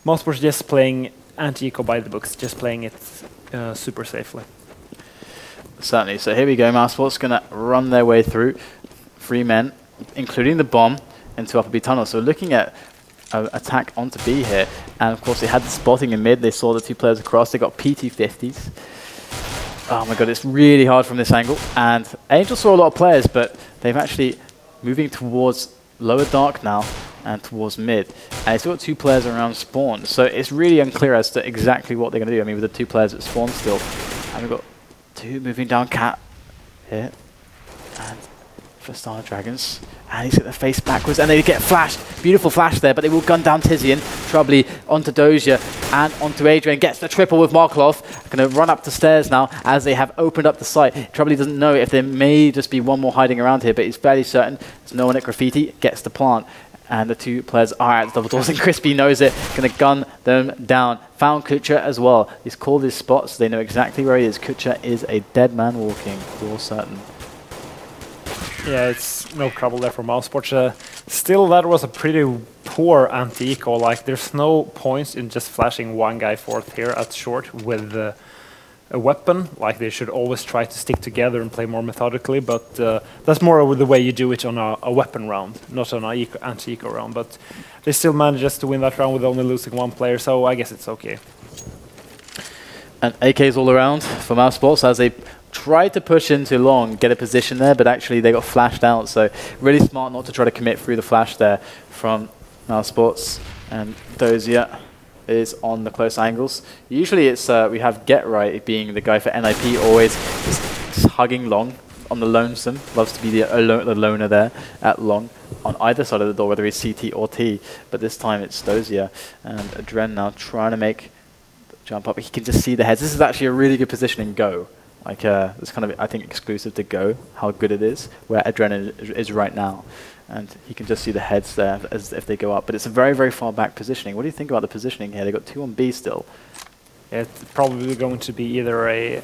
B: Mousesports just playing anti-eco by the books, just playing it super safely.
A: Certainly. So here we go. Mousesports going to run their way through 3 men, including the bomb, into upper B tunnel. So looking at attack onto B here. And of course, they had the spotting in mid. They saw the two players across. They got PT50s. Oh my god, it's really hard from this angle. And Angel saw a lot of players, but they've actually moving towards lower dark now and towards mid. And it's got two players around spawn. So it's really unclear as to exactly what they're going to do. I mean, with the two players at spawn still. And we've got two moving down cat here. And for Astana Dragons. And he's got the face backwards, and they get flashed. Beautiful flash there, but they will gun down Tizian. Troubly onto Doja and onto Adrian. Gets the triple with Marklov. Going to run up the stairs now as they have opened up the site. Troubly doesn't know if there may just be one more hiding around here, but he's fairly certain there's no one at Graffiti. Gets the plant. And the two players are at the double doors, and Crispy knows it. Going to gun them down. Found Kucha as well. He's called his spots. They know exactly where he is. Kucha is a dead man walking, for certain.
B: Yeah, it's no trouble there for Mousesports. Still, that was a pretty poor anti-eco. Like, there's no points in just flashing one guy forth here at short with a weapon. Like, they should always try to stick together and play more methodically, but that's more of the way you do it on a weapon round, not on an anti-eco round. But they still manages to win that round with only losing one player, so I guess it's okay.
A: And AKs all around for Mousesports as they tried to push into long, get a position there, but actually they got flashed out. So really smart not to try to commit through the flash there from Mousesports. And Dozier is on the close angles. Usually it's we have Get Right being the guy for NIP, always just hugging long on the lonesome. Loves to be the loner there at long on either side of the door, whether he's CT or T. But this time it's Dozier and Adren now trying to make the jump up. He can just see the heads. This is actually a really good position in Go. Like, it's kind of, I think, exclusive to Go, how good it is, where Adrenaline is right now. And he can just see the heads there as if they go up. But it's a very, very far back positioning. What do you think about the positioning here? They've got two on B still. Yeah,
B: it's probably going to be either I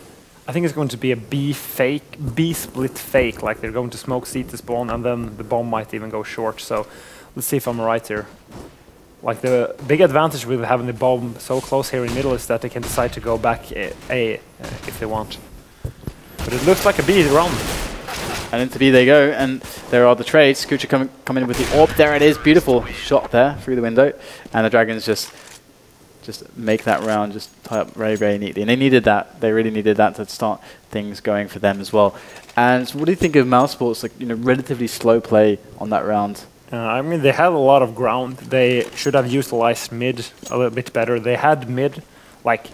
B: think it's going to be a B split fake. Like, they're going to smoke C to spawn, and then the bomb might even go short. So let's see if I'm right here. Like, the big advantage with having the bomb so close here in middle is that they can decide to go back A if they want. But it looks like a B round.
A: And into B they go, and there are the trades. Kucha coming in with the orb. There it is, beautiful shot there through the window. And the Dragons just make that round, just tie up very, very neatly. And they needed that. They really needed that to start things going for them as well. And so what do you think of Mousesports? Like, you know, relatively slow play on that round.
B: I mean, they had a lot of ground. They should have utilized mid a little bit better. They had mid, like,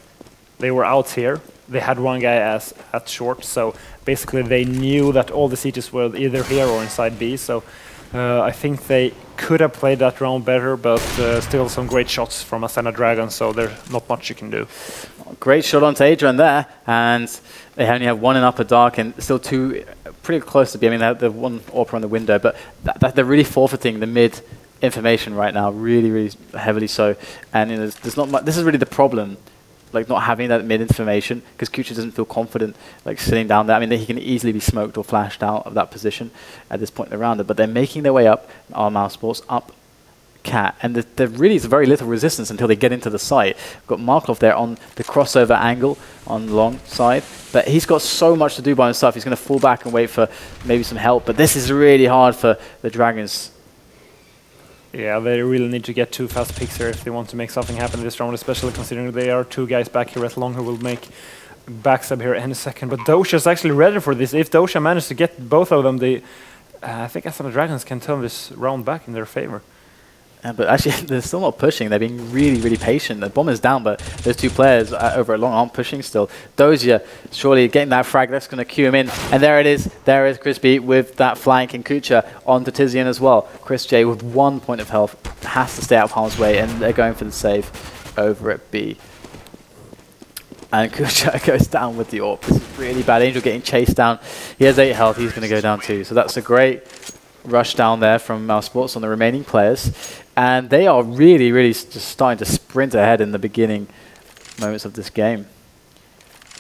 B: they were out here. They had one guy at short, so basically they knew that all the CTs were either here or inside B, so I think they could have played that round better, but still some great shots from Astana Dragons, so there's not much you can do.
A: Great shot onto Adrian there, and they only have one in upper dark and still two pretty close to B. I mean, they have the one AWP on the window, but they're really forfeiting the mid information right now, really, really heavily so. And you know, there's not much. This is really the problem. Like, not having that mid information, because Kucha doesn't feel confident like sitting down there. I mean, he can easily be smoked or flashed out of that position at this point in the round, but they're making their way up, our Mousesports, up Cat, and there really is very little resistance until they get into the site. We've got Marklov there on the crossover angle on the long side, but he's got so much to do by himself. He's going to fall back and wait for maybe some help, but this is really hard for the Dragons.
B: Yeah, they really need to get two fast picks here if they want to make something happen in this round, especially considering there are two guys back here at long who will make backstab here in a second. But Dosha's actually ready for this. If Dosha managed to get both of them, I think Astana Dragons can turn this round back in their favor.
A: But actually, they're still not pushing. They're being really, really patient. The bomb is down, but those two players over at long aren't pushing still. Dozier surely getting that frag. That's going to cue him in. And there it is. There is Crispy with that flank, and Kucha onto Tizian as well. Chris J with 1 point of health has to stay out of harm's way, and they're going for the save over at B. And Kucha goes down with the AWP. This is really bad. Angel getting chased down. He has 8 health. He's going to go down too. So that's a great rush down there from Mousesports on the remaining players. And they are really, really just starting to sprint ahead in the beginning moments of this game.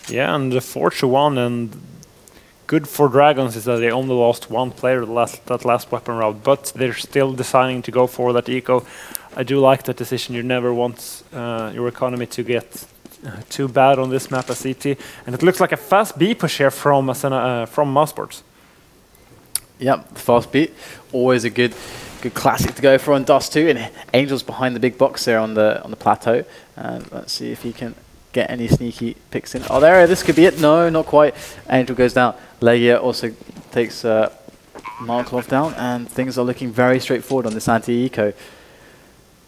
B: Yeah, and the 4-1, and good for Dragons is that they only lost one player that last weapon round, but they're still deciding to go for that eco. I do like that decision. You never want your economy to get too bad on this map as CT, and it looks like a fast B push here from Mousesports.
A: Yep, fast beat, always a good Good classic to go for on Dust 2, and Angel's behind the big box there on the plateau. And let's see if he can get any sneaky picks in. Oh, there, this could be it. No, not quite. Angel goes down. Legia also takes Markov down, and things are looking very straightforward on this anti-eco.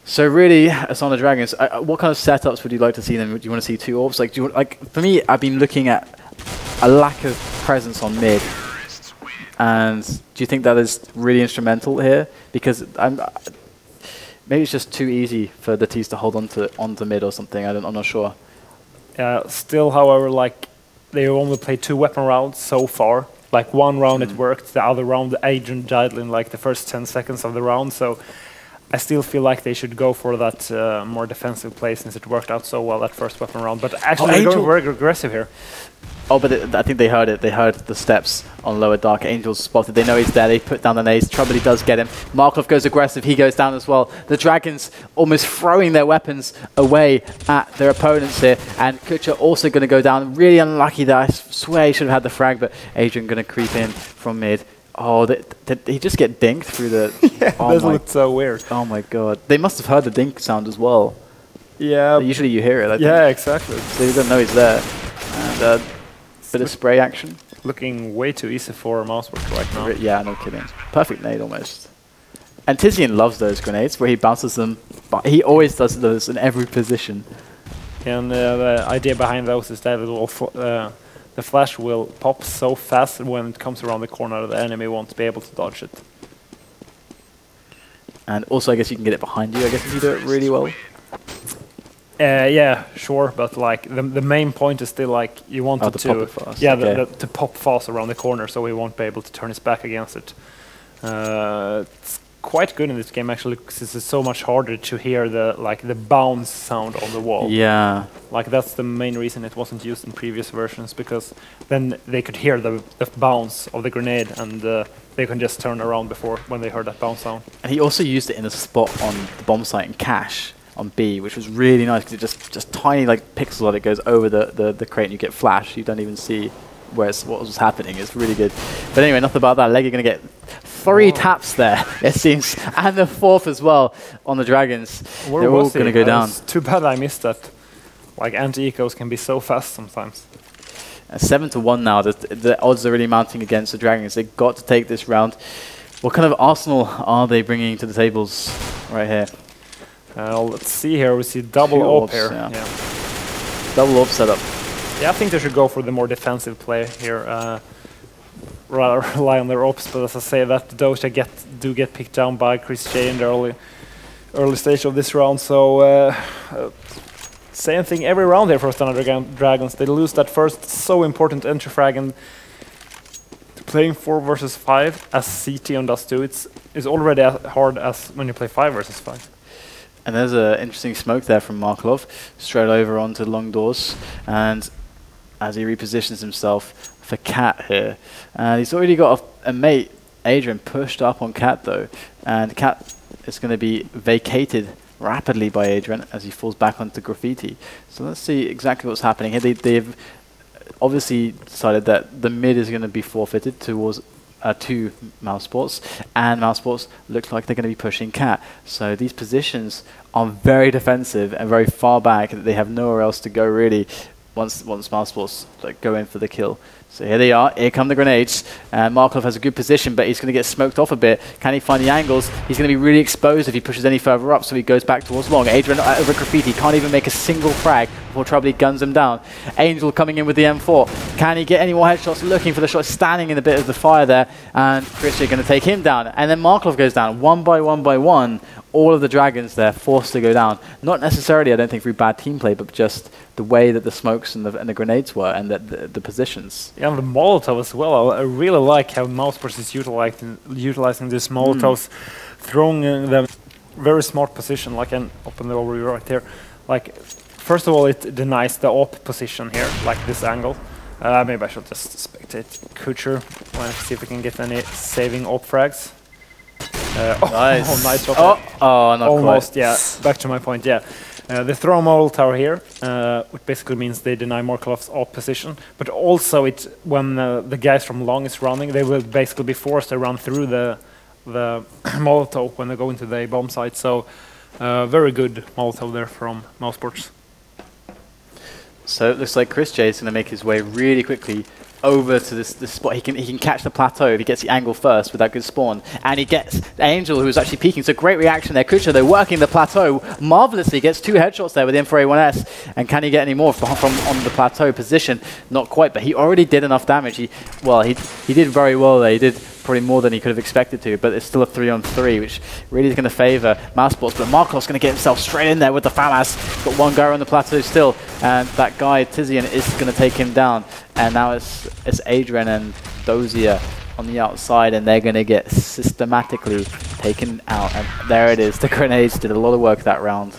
A: So really, Astana Dragons, what kind of setups would you like to see them? Do you want to see 2 orbs? Like, for me, I've been looking at a lack of presence on mid. And do you think that is really instrumental here? Because maybe it's just too easy for the T's to hold onto mid or something. I'm not sure.
B: Still, however, like they only played 2 weapon rounds so far. Like one round it worked, the other round the agent died in like the first 10 seconds of the round. So I still feel like they should go for that more defensive play since it worked out so well that first weapon round. But actually, they're going very aggressive here.
A: Oh, but I think they heard it. They heard the steps on lower dark. Angel's spotted. They know he's there. They put down the nades. Trouble he does get him. Markov goes aggressive. He goes down as well. The Dragons almost throwing their weapons away at their opponents here. And Kucha also going to go down. Really unlucky there. I swear he should have had the frag, but Adrian going to creep in from mid. Oh, did he just get dinked through the...
B: Yeah, this looked so weird.
A: Oh my god. They must have heard the dink sound as well.
B: Yeah.
A: Usually you hear it, I think.
B: Yeah, exactly.
A: So you don't know he's there. And bit of spray action.
B: Looking way too easy for Mousework right now.
A: Yeah, no kidding. Perfect nade almost. And Tizian loves those grenades where he bounces them. But he always does those in every position.
B: And the idea behind those is that it will the flash will pop so fast when it comes around the corner the enemy won't be able to dodge it.
A: And also I guess you can get it behind you, I guess, if you do it really well.
B: Yeah, sure, but like the main point is still like you want it to
A: pop it fast.
B: Yeah,
A: okay.
B: to pop fast around the corner, so he won't be able to turn his back against it. It's quite good in this game actually, because it's so much harder to hear the bounce sound on the wall.
A: Yeah,
B: like that's the main reason it wasn't used in previous versions, because then they could hear the bounce of the grenade and they can just turn around before when they heard that bounce sound.
A: And he also used it in a spot on the bomb site in Cache. On B, which was really nice because it just tiny like pixel of it goes over the crate and you get flash. You don't even see what was happening. It's really good. But anyway, enough about that. Leggy going to get 3 taps there, it seems, and the 4th as well on the Dragons. They're all going to go down.
B: Too bad I missed that. Like anti-ecos can be so fast sometimes.
A: 7-1 now. The odds are really mounting against the Dragons. They've got to take this round. What kind of arsenal are they bringing to the tables right here?
B: Let's see here. We see double AWP here.
A: Yeah. Double AWP setup.
B: Yeah, I think they should go for the more defensive play here. Rather rely on their AWPs, but as I say, that Doja do get picked down by Chris J in the early stage of this round. So same thing every round here for Astana Dragons. They lose that first so important entry frag, and playing 4 versus 5 as CT on Dust 2, it's already as hard as when you play 5 versus 5.
A: And there's an interesting smoke there from Markov, straight over onto long doors, and as he repositions himself for Cat here. And he's already got a mate, Adrian, pushed up on Cat though, and Cat is going to be vacated rapidly by Adrian as he falls back onto Graffiti. So let's see exactly what's happening here. They've obviously decided that the mid is going to be forfeited towards to Mousesports, and Mousesports looks like they're going to be pushing Cat. So these positions are very defensive and very far back. They have nowhere else to go really once Mousesports go in for the kill. So here they are. Here come the grenades. Markov has a good position, but he's going to get smoked off a bit. Can he find the angles? He's going to be really exposed if he pushes any further up, so he goes back towards long. Adrian over Graffiti. Can't even make a single frag before Trouble guns him down. Angel coming in with the M4. Can he get any more headshots? Looking for the shot, standing in a bit of the fire there. And Christian going to take him down. And then Markov goes down. One by one. All of the Dragons there forced to go down. Not necessarily, I don't think, through bad team play, but just the way that the smokes and the grenades were and the positions.
B: Yeah, and the Molotov as well. I really like how Mousesports is utilizing these Molotovs, throwing them very smart position, like an open the overview right here. Like, first of all, it denies the AWP position here, like this angle. Maybe I should just spectate Kucher. Let's see if we can get any saving AWP frags.
A: Nice.
B: Oh, nice shot.
A: Oh, not
B: almost,
A: quite.
B: yeah. Back to my point, yeah. They throw a Molotov here, which basically means they deny Markov's AWP position. But also, when the guys from long is running, they will basically be forced to run through the the Molotov when they go into the bomb site. So very good Molotov there from Mousesports.
A: So it looks like Chris J is going to make his way really quickly over to this spot. He can catch the plateau if he gets the angle first with that good spawn. And he gets Angel, who was actually peeking. So great reaction there. Kucha, they're working the plateau marvelously. Gets 2 headshots there with the M4A1S. And can he get any more from on the plateau position? Not quite, but he already did enough damage. He did very well there. He did probably more than he could have expected to, but it's still a 3-on-3, which really is going to favor Mousesports. But Markov's going to get himself straight in there with the FAMAS. Got one guy on the plateau still, and that guy, Tizian, is going to take him down. And now it's Adrian and Dozier on the outside, and they're going to get systematically taken out. And there it is. The grenades did a lot of work that round.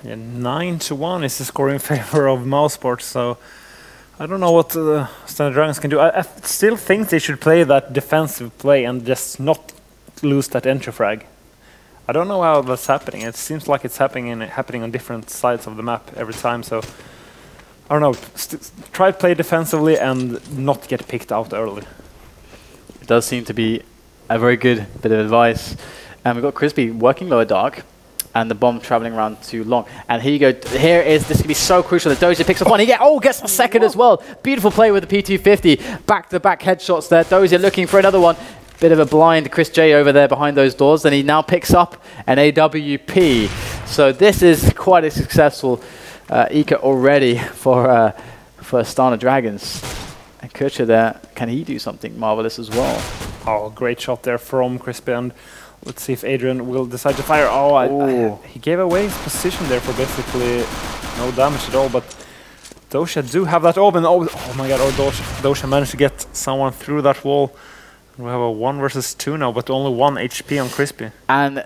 B: Yeah, 9-1 is the score in favor of Mousesports, so I don't know what the Astana Dragons can do. I still think they should play that defensive play and just not lose that entry frag. I don't know how that's happening. It seems like it's happening on different sides of the map every time. So I don't know. Try to play defensively and not get picked out early.
A: It does seem to be a very good bit of advice. And we've got Crispy working lower dark, and the bomb traveling around too long. And here you go. Here is, this can be so crucial. The Dozier picks up one. He gets a second as well. Beautiful play with the P250. Back-to-back headshots there. Dozier looking for another one. Bit of a blind Chris J over there behind those doors. And he now picks up an AWP. So this is quite a successful eco already for Astana Dragons. And Kurcha there, can he do something marvelous as well?
B: Oh, great shot there from Crispy. And let's see if Adrian will decide to fire. Oh, he gave away his position there for basically no damage at all, but Dosha do have that open. Oh my god, Dosha managed to get someone through that wall. We have a 1 versus 2 now, but only 1 HP on Crispy.
A: And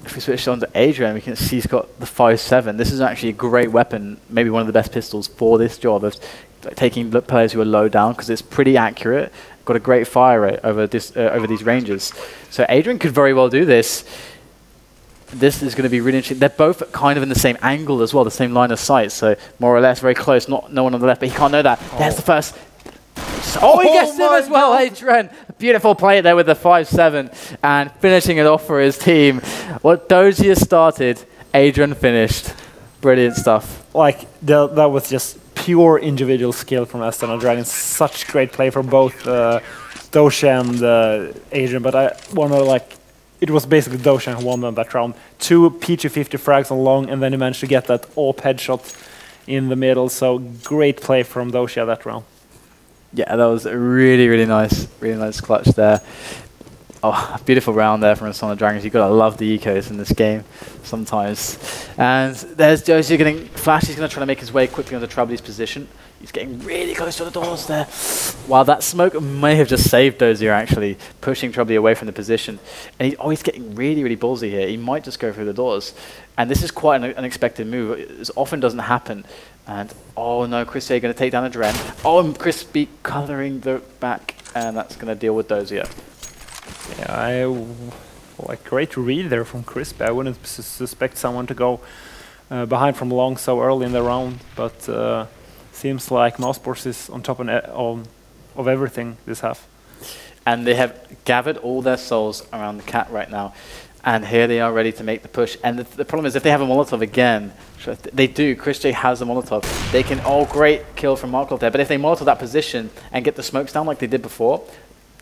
A: if we switch on to Adrian, we can see he's got the 5.7. This is actually a great weapon, maybe one of the best pistols for this job of taking players who are low down, because it's pretty accurate. Got a great fire rate over these ranges. So Adrian could very well do this. This is going to be really interesting. They're both kind of in the same angle as well, the same line of sight. So more or less very close. No one on the left, but he can't know that. There's the first. Oh, he gets him as well, Adrian. Beautiful play there with the 5.7 and finishing it off for his team. What Dozier started, Adrian finished. Brilliant stuff.
B: Like, that was just pure individual skill from Astana Dragons. Such great play from both Dosha and Adrian, but I want to it was basically Dosha who won that round. 2 P250 frags on long, and then he managed to get that AWP headshot in the middle. So great play from Dosha that round.
A: Yeah, that was a really nice clutch there. Oh, a beautiful round there from Astana Dragons. You've got to love the ecos in this game sometimes. And there's Josie getting flash. He's going to try to make his way quickly onto Troubly's position. He's getting really close to the doors there. While that smoke may have just saved Dozier, actually, pushing Troubly away from the position. And he's always getting really ballsy here. He might just go through the doors. And this is quite an unexpected move. It often doesn't happen. And, oh no, Chris A going to take down a Dren. Oh, and Crispy coloring the back. And that's going to deal with Dozier.
B: Yeah, great read there from Crispy. I wouldn't suspect someone to go behind from long so early in the round, but seems like Mousesports is on top of everything this half.
A: And they have gathered all their souls around the cat right now, and here they are ready to make the push. And the problem is, if they have a Molotov again, they do, Chris J has a Molotov, they can, great kill from Markov there, but if they Molotov that position and get the smokes down like they did before,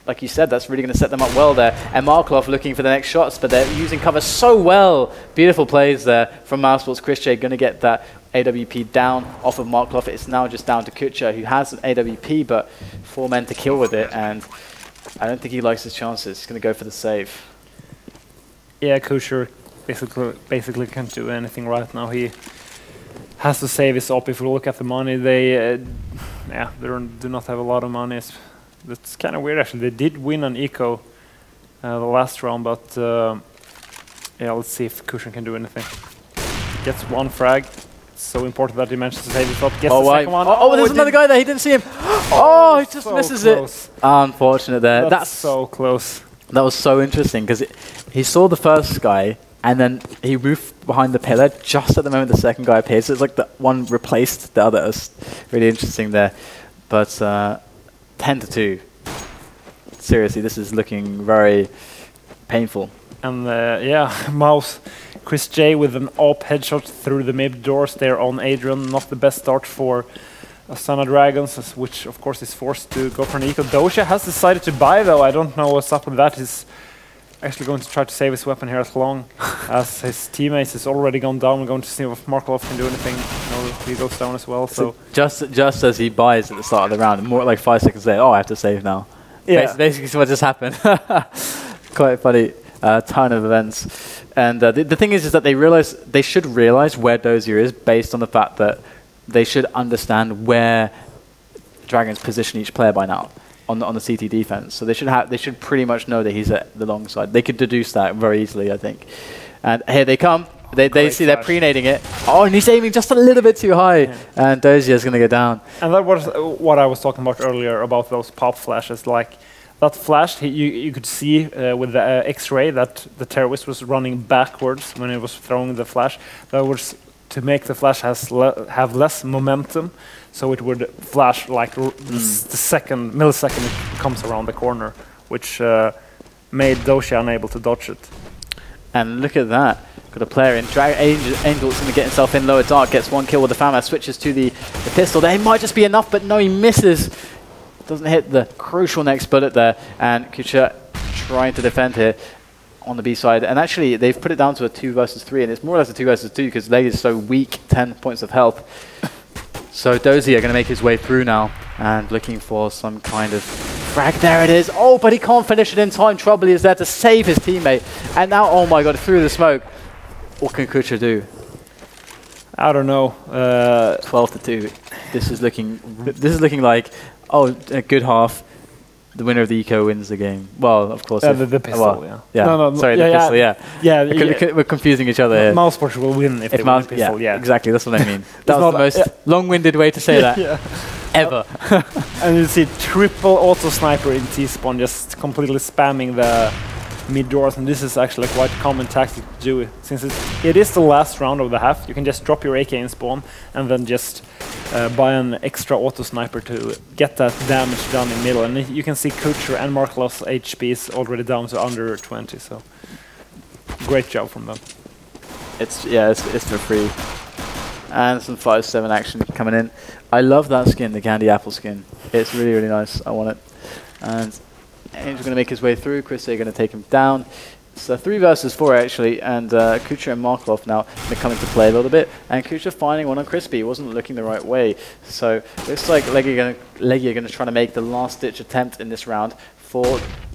A: like you said, that's really going to set them up well there. And Markov looking for the next shots, but they're using cover so well. Beautiful plays there from Mousesports. Chris J going to get that AWP down off of Markov. It's now just down to Kucha, who has an AWP, but 4 men to kill with it. And I don't think he likes his chances. He's going to go for the save.
B: Yeah, Kucha basically can't do anything right now. He has to save his op. If we look at the money, they do not have a lot of money. That's kind of weird, actually. They did win an eco the last round, but yeah, let's see if Kushan can do anything. Gets 1 frag. It's so important that he manages to save his up. Gets the second one.
A: Oh, there's another guy there. He didn't see him. Oh, he just so misses it. Unfortunate there.
B: That's so close.
A: That was so interesting because he saw the first guy and then he moved behind the pillar just at the moment the second guy appeared. So it's like the one replaced the other. It was really interesting there. But 10-2. Seriously, this is looking very, Painful.
B: And yeah, Mouse, Chris J with an AWP headshot through the mid doors there on Adrian. Not the best start for Astana Dragons, which of course is forced to go for an eco. Doja has decided to buy though. I don't know what's up with that. He's actually going to try to save his weapon here as long as his teammates is already gone down. We're going to see if Markov can do anything. No, he goes down as well. So
A: just as he buys at the start of the round, more like 5 seconds later, oh, I have to save now.
B: yeah,
A: Basically what just happened. Quite funny. Ton of events. And the thing is that they should realize where Dozier is based on the fact that they should understand where Dragons position each player by now on the CT defense. So they should pretty much know that he's at the long side. They could deduce that very easily, I think. And here they come. They see they're pre-nading it. Oh, and he's aiming just a little bit too high. Yeah. And Dozier's going to go down.
B: And that was what I was talking about earlier about those pop flashes. Like that flash, you could see with the X-ray that the terrorist was running backwards when he was throwing the flash. That was to make the flash have less momentum, so it would flash like the millisecond it comes around the corner, which made Doja unable to dodge it.
A: And look at that. Got a player in. Angel's going to get himself in lower dark, gets 1 kill with the FAMAS, switches to the pistol. There might just be enough, but no, he misses. Doesn't hit the crucial next bullet there. And Kucha trying to defend here on the B side. And actually, they've put it down to a 2 versus 3, and it's more or less a 2 versus 2 because Leg is so weak, 10 points of health. So Dozier are going to make his way through now and looking for some kind of frag. There it is. Oh, but he can't finish it in time. Trouble is there to save his teammate. And now, oh my god, through the smoke. What can Kucha do?
B: I don't know.
A: 12-2. This is looking like, oh, a good half. The winner of the eco wins the game. Well, of course.
B: The pistol, yeah.
A: No, sorry, the pistol, yeah. We're confusing each other here.
B: Mousesports will win if they win the pistol, yeah.
A: Exactly, that's what I mean. That was the most long-winded way to say that ever.
B: And you see triple auto-sniper in T-spawn, just completely spamming the mid-doors, and this is actually a quite common tactic to do. Since it is the last round of the half, you can just drop your AK in spawn and then just buy an extra auto-sniper to get that damage done in middle. And you can see Kucher and Marklov's HP is already down to under 20, so great job from them.
A: It's for free. And some 5-7 action coming in. I love that skin, the Candy Apple skin. It's really, really nice. I want it. And Angel's going to make his way through. Chris are going to take him down. So 3 versus 4 actually, and Kucher and Markov now going to come into play a little bit. And Kucher finding one on Crispy. He wasn't looking the right way. So looks like Leggy are going to try to make the last-ditch attempt in this round for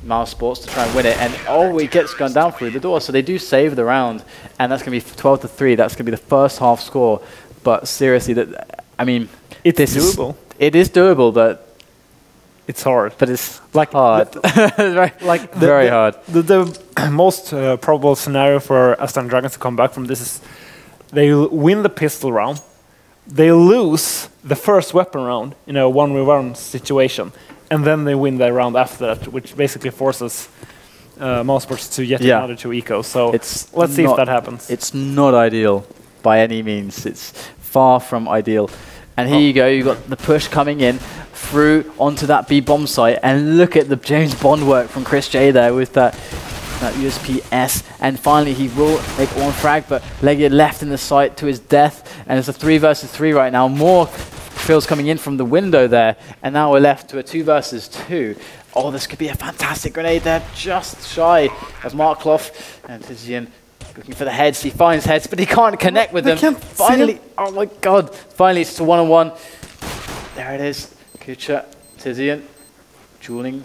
A: Mousesports to try and win it. And oh, he gets gunned down through the door. So they do save the round, and that's going to be 12-3. That's going to be the first half score. But seriously, I mean,
B: it's doable.
A: It is doable, but
B: it's hard.
A: But it's like hard. Very hard.
B: The most probable scenario for Astana Dragons to come back from this is they win the pistol round, they lose the first weapon round in a 1v1 situation, and then they win the round after that, which basically forces Mousesports to yet another 2 ecos. So let's see if that happens.
A: It's not ideal by any means. It's far from ideal. And here you go, you've got the push coming in through onto that B bomb site, and look at the James Bond work from Chris J there with that USP S, and finally he will make 1 frag, but Legia left in the site to his death, and it's a 3 versus 3 right now. More fills coming in from the window there, and now we're left to a 2 versus 2. Oh, this could be a fantastic grenade there, just shy of Markloff, and Tizian looking for the heads. He finds heads, but he can't connect with them. Finally, oh my god, finally it's a 1-on-1. There it is. Kucha, Tizian, dueling,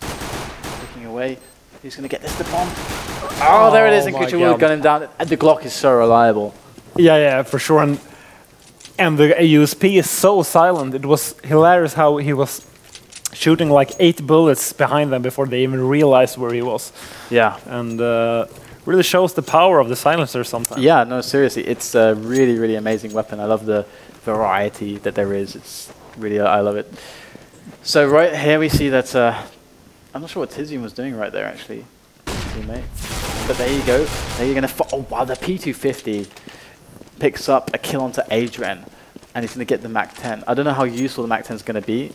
A: looking away. Who's going to get this to bomb? Oh, there it is, and Kucha will gun him down. And the Glock is so reliable.
B: Yeah, for sure. And the USP is so silent. It was hilarious how he was shooting like 8 bullets behind them before they even realized where he was. Yeah. And really shows the power of the silencer sometimes. Yeah, no, seriously. It's a really, really amazing weapon. I love the variety that there is. It's really, I love it. So right here we see that, I'm not sure what Tizian was doing right there actually, teammate. But there you go. There you're going to, oh wow, the P250 picks up a kill onto Adrian, and he's going to get the Mac 10. I don't know how useful the Mac 10 is going to be,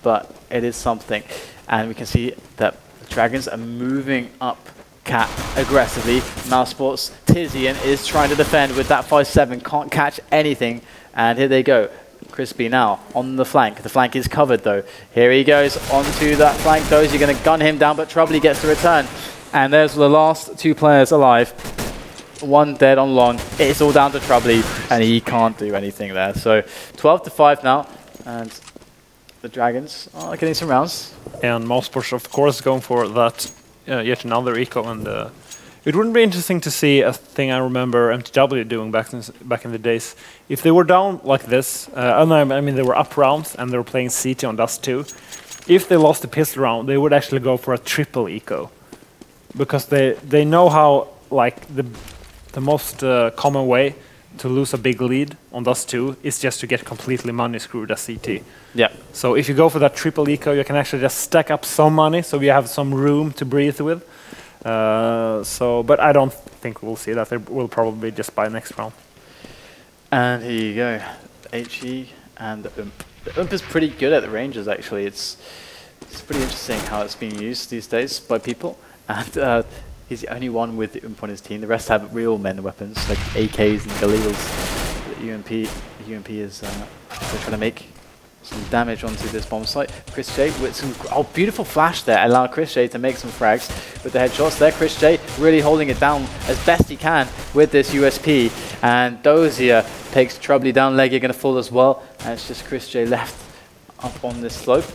B: but it is something. And we can see that the Dragons are moving up
A: Cat aggressively. Mousesports, Tizian is trying to defend with that 5-7, can't catch anything, and here they go. Crispy now on the flank. The flank is covered though. Here he goes onto that flank. Those are going to gun him down, but Troubley gets the return. And there's the last 2 players alive. 1 dead on long. It's all down to Troubley, and he can't do anything there. So 12-5 now, and the Dragons are getting some rounds.
B: And Mousesports, of course, going for that yet another eco, and it wouldn't be interesting to see a thing I remember MTW doing back in the days. If they were down like this, I mean they were up rounds and they were playing CT on Dust 2. If they lost the pistol round, they would actually go for a triple eco, because they know how like the most common way to lose a big lead on Dust 2 is just to get completely money screwed as CT.
A: Yeah.
B: So if you go for that triple eco, you can actually just stack up some money, so you have some room to breathe with. But I don't think we'll see that. They will probably just buy next round.
A: And here you go, HE and the Ump. The Ump is pretty good at the ranges actually. It's pretty interesting how it's being used these days by people. And he's the only one with the Ump on his team. The rest have real men weapons like AKs and Galils. The UMP is they're trying to make some damage onto this bomb site. Chris J with some beautiful flash there, allow Chris J to make some frags with the headshots there. Chris J really holding it down as best he can with this USP, and Dozier takes Troubley down. Leggy going to fall as well, and it's just Chris J left up on this slope.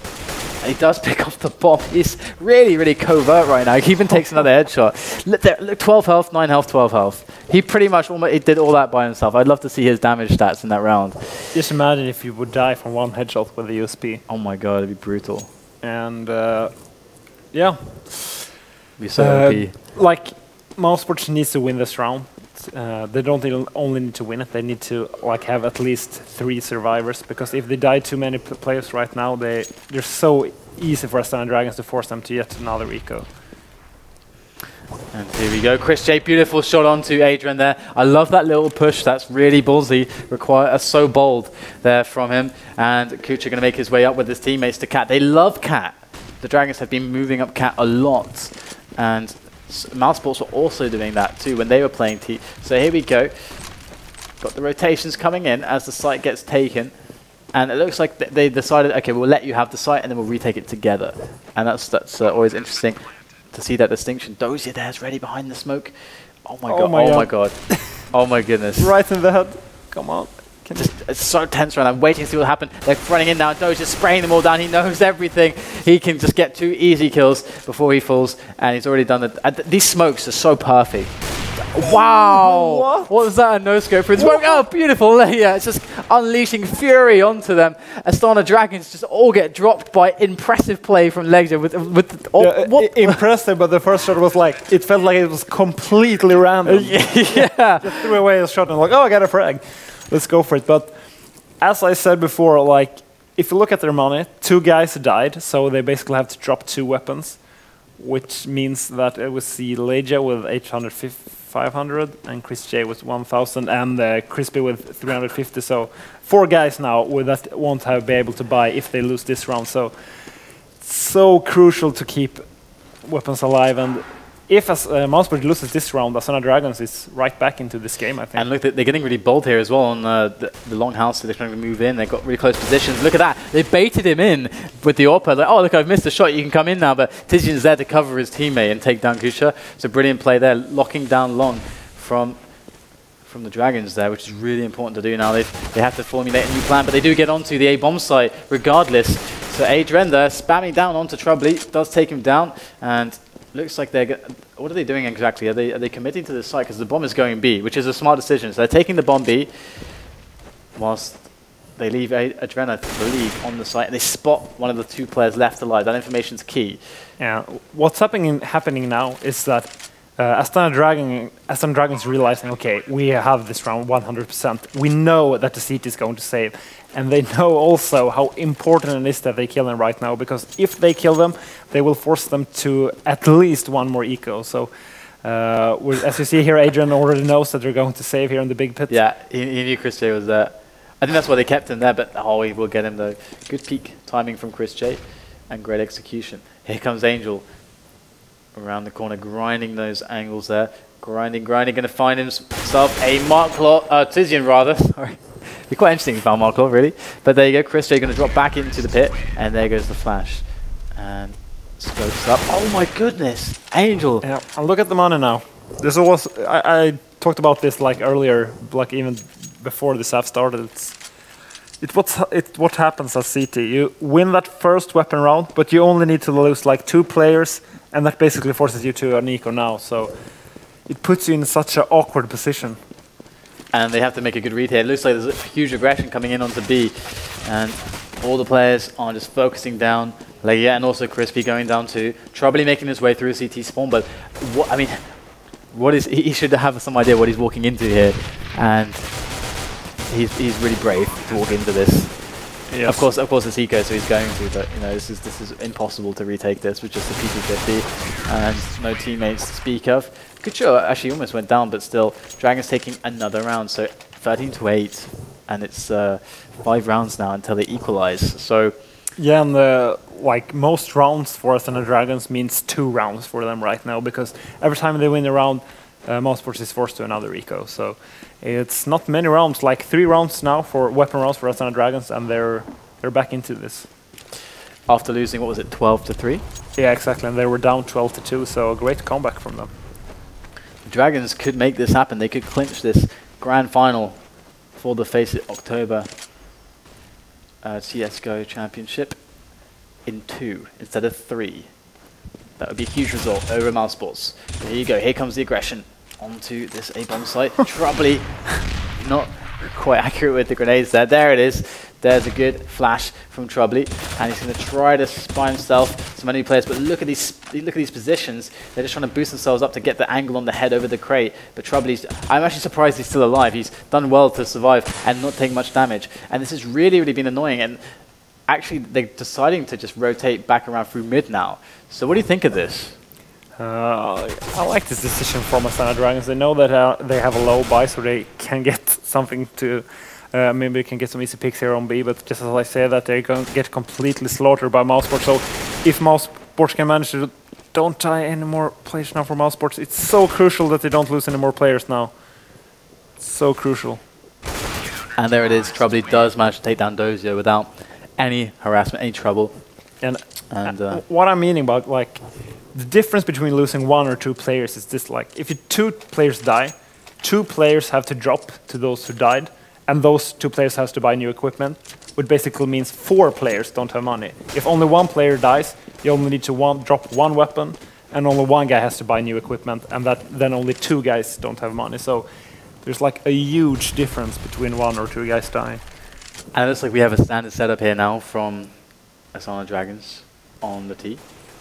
A: And he does pick off the bomb. He's really, really covert right now. He even takes another headshot. Look there, look, 12 health, 9 health, 12 health. He pretty much he did all that by himself. I'd love to see his damage stats in that round.
B: Just imagine if you would die from 1 headshot with the USP.
A: Oh my god, it'd be brutal.
B: And yeah.
A: It'd be so OP.
B: Like, Mousesports needs to win this round. They don't only need to win it, they need to like have at least 3 survivors, because if they die too many players right now, they're so easy for Astana Dragons to force them to yet another eco.
A: And here we go, Chris J, beautiful shot onto Adrian there. I love that little push, that's really ballsy, so bold there from him. And Kucha going to make his way up with his teammates to Cat. They love Cat. The Dragons have been moving up Cat a lot, and Mousesports were also doing that too when they were playing T. So here we go. Got the rotations coming in as the site gets taken. And it looks like they decided, okay, we'll let you have the site and then we'll retake it together. And that's always interesting to see that distinction. Dozier there's ready behind the smoke. Oh my god, oh my god. Oh my goodness.
B: Right in the head. Come on.
A: It's so tense right now. I'm waiting to see what happens. They're running in now. Dozier's spraying them all down. He knows everything. He can just get 2 easy kills before he falls. And he's already done it. These smokes are so perfect. Wow! What was that? A no-scope for his smoke? Oh, beautiful. Yeah, it's just unleashing fury onto them. Astana Dragons just all get dropped by impressive play from Legja
B: impressive, but the first shot was like, it felt like it was completely random.
A: Yeah.
B: Just threw away a shot and like, oh, I got a frag. Let's go for it. But as I said before, like, if you look at their money, 2 guys died, so they basically have to drop 2 weapons, which means that it was the Leja with 500 and Chris J with 1,000 and Crispy with 350. So 4 guys now with that won't be able to buy if they lose this round. So crucial to keep weapons alive. And if Mousesports loses this round, Astana Dragons is right back into this game, I think.
A: And look, they're getting really bold here as well on the long house. So they're trying to move in. They've got really close positions. Look at that. They baited him in with the AWP. Like, oh, look, I've missed a shot. You can come in now. But Tizian's there to cover his teammate and take down Kusha. So brilliant play there, locking down long from the Dragons there, which is really important to do now. They have to formulate a new plan, but they do get onto the A-bomb site regardless. So Adrian there, spamming down onto Troubley, does take him down, and looks like they're... What are they doing exactly? Are they committing to the site? Because the bomb is going B, which is a smart decision. So they're taking the bomb B, whilst they leave Adrena, I believe, on the site, and they spot one of the 2 players left alive. That information's key.
B: Yeah, what's happening now is that Astana Dragons realizing, okay, we have this round 100%. We know that the CT is going to save. And they know also how important it is that they kill them right now, because if they kill them, they will force them to at least 1 more eco. So, as you see here, Adrian already knows that they're going to save here in the big pit.
A: Yeah, he knew Chris J was there. I think that's why they kept him there, but oh, he will get him though. Good peak timing from Chris J and great execution. Here comes Angel. around the corner, grinding those angles there. Grinding, going to find himself a Mark Claw, Tizian rather, sorry. It'd be quite interesting if he found Mark Claw, really. But there you go, Chris J going to drop back into the pit, and there goes the flash. And scopes up. Oh my goodness, Angel.
B: Yeah, and look at the money now. This was, I talked about this like earlier, like even before this half started. It's what happens at CT. You win that first weapon round, but you only need to lose like 2 players, and that basically forces you to an eco now. So it puts you in such an awkward position.
A: And they have to make a good read here. It looks like there's a huge aggression coming in onto B, and all the players are just focusing down. Like, yeah, and also Crispy going down too. Troubly making his way through CT spawn, but what, I mean, what is he should have some idea what he's walking into here, and he's really brave to walk into this. Yes. Of course, it's eco, so he's going to. But you know, this is impossible to retake this with just a PT50 and no teammates to speak of. Good show. Actually, almost went down, but still, Dragons taking another round. So 13-8, and it's 5 rounds now until they equalize. So
B: yeah, and like most rounds for Astana Dragons means 2 rounds for them right now, because every time they win a round, Mousesports is forced to another eco. So it's not many rounds, like 3 rounds now for weapon rounds for Astana Dragons, and they're back into this.
A: After losing, what was it, 12-3?
B: Yeah, exactly, and they were down 12-2, so a great comeback from them.
A: The Dragons could make this happen. They could clinch this grand final for the FACEIT October CSGO Championship in 2 instead of 3. That would be a huge result over Mousesports. There you go. Here comes the aggression onto this A-bomb site. Troubly not quite accurate with the grenades there. There it is. There's a good flash from Troubly, and he's going to try to spy himself some enemy players. But look at these positions. They're just trying to boost themselves up to get the angle on the head over the crate. But Troubly's, I'm actually surprised he's still alive. He's done well to survive and not take much damage. And this has really, really been annoying. And actually, they're deciding to just rotate back around through mid now. So what do you think of this?
B: I like this decision from Astana Dragons. They know that they have a low buy, so they can get something to... maybe they can get some easy picks here on B, but just as I say that, they're going to get completely slaughtered by Mousesports. So if Mousesports can manage to don't die any more players now for Mousesports, it's so crucial that they don't lose any more players now. So crucial.
A: And there it is. Troubly does manage to take down Dozio without any harassment, any trouble.
B: And what I'm meaning about, like, the difference between losing 1 or 2 players is this: like, if 2 players die, 2 players have to drop to those who died, and those 2 players have to buy new equipment, which basically means 4 players don't have money. If only 1 player dies, you only need to drop 1 weapon, and only 1 guy has to buy new equipment, and then only 2 guys don't have money. So there's like a huge difference between 1 or 2 guys dying.
A: And it looks like we have a standard setup here now from Astana Dragons on the T.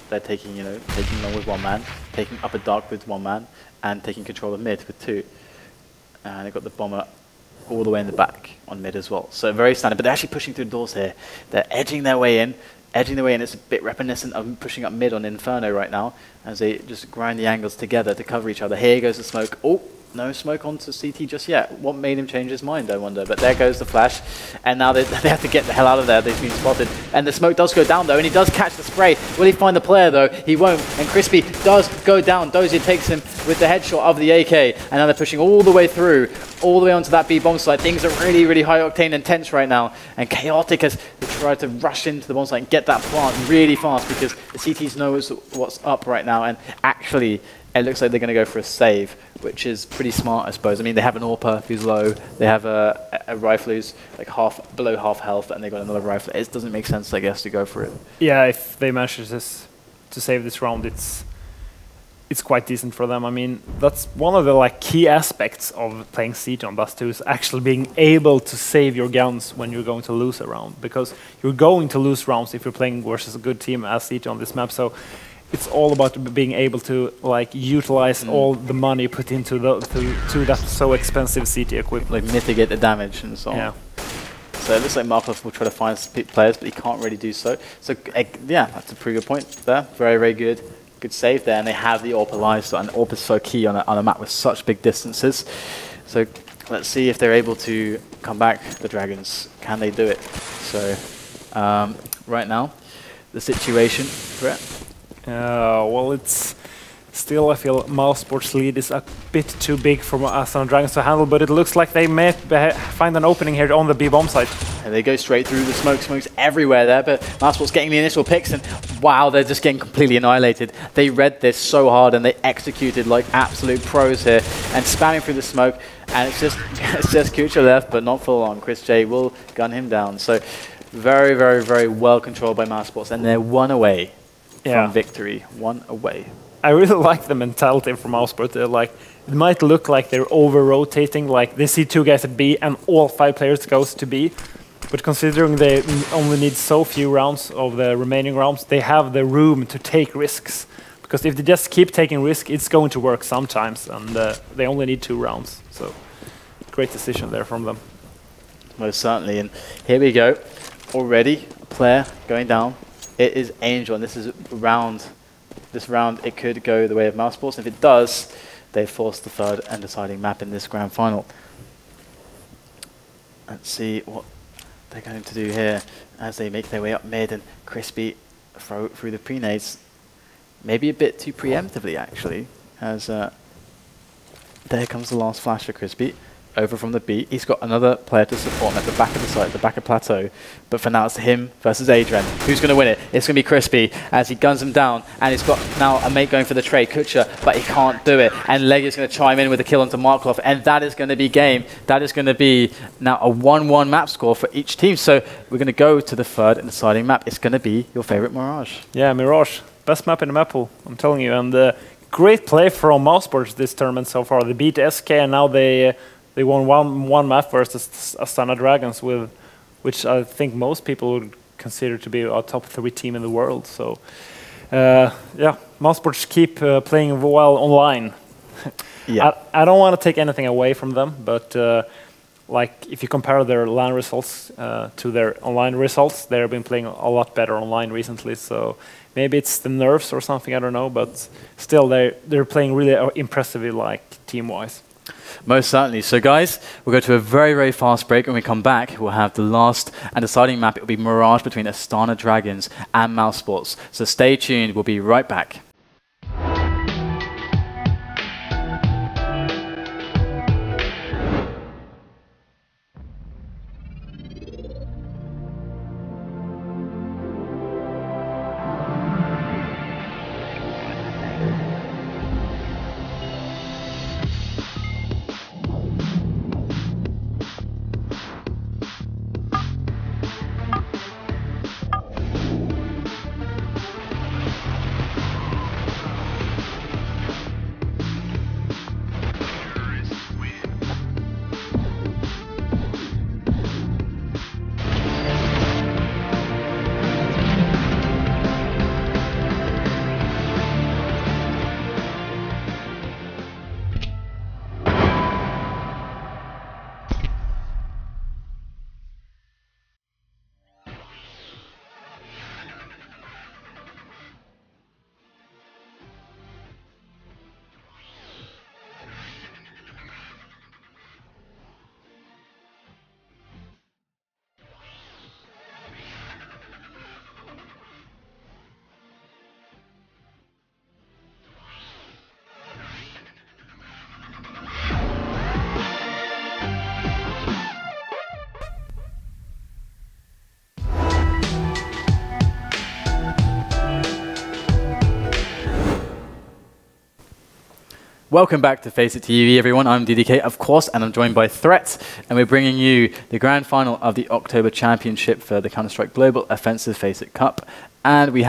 A: They're taking, taking long with 1 man, taking upper dark with 1 man, and taking control of mid with 2. And they've got the bomber all the way in the back on mid as well. So very standard, but they're actually pushing through the doors here. They're edging their way in. It's a bit reminiscent of pushing up mid on Inferno right now, as they just grind the angles together to cover each other. Here goes the smoke. Oh, no smoke onto CT just yet. What made him change his mind, I wonder? But there goes the flash, and now they have to get the hell out of there. They've been spotted, and the smoke does go down though, and he does catch the spray. Will he find the player though? He won't, and Crispy does go down. Dozier takes him with the headshot of the AK, and now they're pushing all the way through, all the way onto that B bomb site. Things are really, really high octane and tense right now, and Chaotic has tried to rush into the bomb site and get that plant really fast, because the CTs know what's up right now, and actually it looks like they're going to go for a save, which is pretty smart, I suppose. I mean, they have an AWPer who's low, they have a rifle who's like below half health, and they've got another rifle. It doesn't make sense, I guess, to go for it.
B: Yeah, if they manage to save this round, it's quite decent for them. I mean, that's one of the like key aspects of playing Siege on Bus 2 is actually being able to save your guns when you're going to lose a round, because you're going to lose rounds if you're playing versus a good team as Siege on this map. So it's all about being able to like utilize all the money put into to that so expensive CT equipment.
A: Like mitigate the damage and so on. Yeah. So it looks like Markov will try to find players, but he can't really do so. So yeah, that's a pretty good point there. Very, very good. Good save there, and they have the AWP alive, so, and AWP is so key on a map with such big distances. So let's see if they're able to come back, the Dragons. Can they do it? So right now, the situation, Brett?
B: Well, it's Still, I feel Mousesports' lead is a bit too big for Astana Dragons to handle, but it looks like they may find an opening here on the B-bomb side.
A: And they go straight through the smoke. Smoke's everywhere there, but Mousesports getting the initial picks, and wow, they're just getting completely annihilated. They read this so hard, and they executed like absolute pros here, and spamming through the smoke, and it's just Kucha left, but not full on. Chris J will gun him down. So very, very, very well controlled by Mousesports, and they're one away from victory. One away.
B: I really like the mentality from Mousesports. They're like, it might look like they're over-rotating, like they see 2 guys at B and all 5 players goes to B. But considering they only need so few rounds of the remaining rounds, they have the room to take risks. Because if they just keep taking risks, it's going to work sometimes, and they only need 2 rounds. So, great decision there from them.
A: Most certainly, and here we go. Already, a player going down. It is Angel, and this is round. This round, it could go the way of Mousesports. If it does, they force the 3rd and deciding map in this grand final. Let's see what they're going to do here as they make their way up mid, and Crispy throw through the pre-nades. Maybe a bit too preemptively, actually, as there comes the last flash for Crispy. Over from the B. He's got another player to support him at the back of the site, the back of Plateau. But for now, it's him versus Adrian. Who's going to win it? It's going to be Crispy as he guns him down. And he's got now a mate going for the trade, Kucha, but he can't do it. And Leg is going to chime in with a kill onto Markloff. And that is going to be game. That is going to be now a 1-1 map score for each team. So we're going to go to the 3rd and deciding map. It's going to be your favorite Mirage.
B: Yeah, Mirage. Best map in the map pool, I'm telling you. And great play from Mousesports this tournament so far. They beat SK, and now they won one map versus Astana Dragons, which I think most people would consider to be a top 3 team in the world. So, yeah, Mousesports keep playing well online.
A: Yeah.
B: I don't want to take anything away from them, but like if you compare their LAN results to their online results, they've been playing a lot better online recently. So maybe it's the nerves or something, I don't know, but still they're playing really impressively, like team-wise.
A: Most certainly. So guys, we'll go to a very, very fast break. When we come back, we'll have the last and deciding map. It will be Mirage between Astana Dragons and Mousesports. So stay tuned. We'll be right back. Welcome back to FACEIT TV, everyone. I'm DDK, of course, and I'm joined by Threat, and we're bringing you the grand final of the October Championship for the Counter-Strike Global Offensive FACEIT Cup. And we've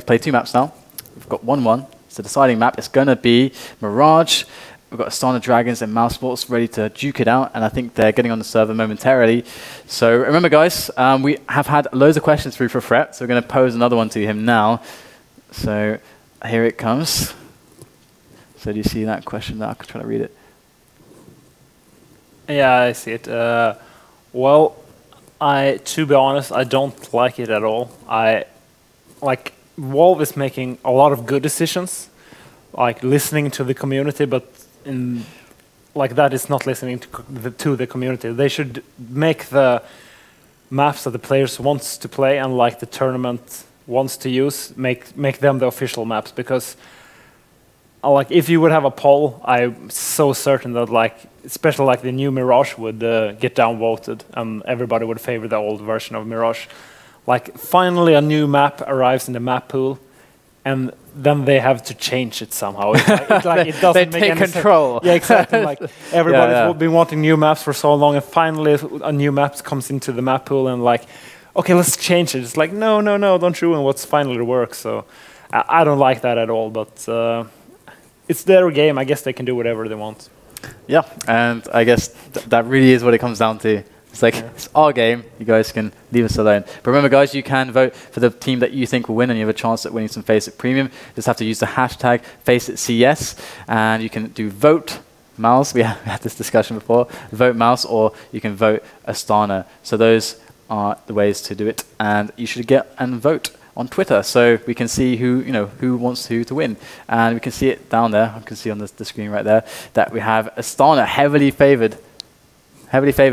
A: played 2 maps now. We've got 1-1. It's the deciding map. It's going to be Mirage. We've got Astana Dragons and Mousesports ready to duke it out, and I think they're getting on the server momentarily. So remember, guys, we have had loads of questions through for Threat, so we're going to pose another one to him now. So here it comes. So do you see that question there? I could try to read it. Yeah,
B: I see it. Well, to be honest, I don't like it at all. Valve is making a lot of good decisions, like listening to the community, but that is not listening to the community. They should make the maps that the players wants to play and like the tournament wants to use, make them the official maps, because like if you would have a poll, I'm so certain that like especially like the new Mirage would get downvoted, and everybody would favor the old version of Mirage. Like finally a new map arrives in the map pool, and then they have to change it somehow. It doesn't
A: they
B: make
A: take
B: any
A: control.
B: Yeah, exactly. Like everybody's
A: Yeah.
B: been wanting new maps for so long, and finally a new map comes into the map pool, and like, okay, let's change it. It's like no, don't ruin what's finally works. So I don't like that at all. But it's their game. I guess they can do whatever they want.
A: Yeah, and I guess that really is what it comes down to. It's like, it's our game, you guys can leave us alone. But remember guys, you can vote for the team that you think will win, and you have a chance at winning some FACEIT Premium. Just have to use the hashtag FACEITCS, and you can do vote mouse, we had this discussion before, vote mouse, or you can vote Astana. So those are the ways to do it, and you should get and vote on Twitter, so we can see who wants who to win, and we can see it down there. I can see on the screen right there that we have Astana heavily favored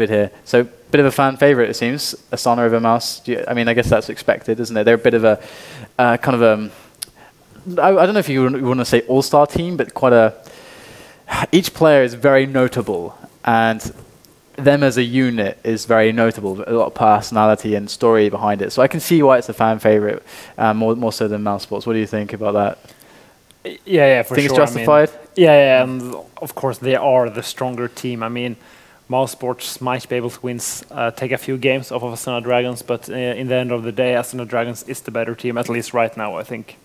A: here. So bit of a fan favorite, it seems. Astana over Mouse. I mean, I guess that's expected, isn't it? They're a bit of a kind of a. I don't know if you want to say all-star team, but quite a. Each player is very notable, and them as a unit is very notable. A lot of personality and story behind it. So I can see why it's a fan favorite, more so than Mouse Sports. What do you think about that?
B: Yeah, for sure.
A: Think it's justified?
B: I mean, yeah, and of course they are the stronger team. I mean, Mouse Sports might be able to take a few games off of Astana Dragons, but in the end of the day, Astana Dragons is the better team, at least right now, I think.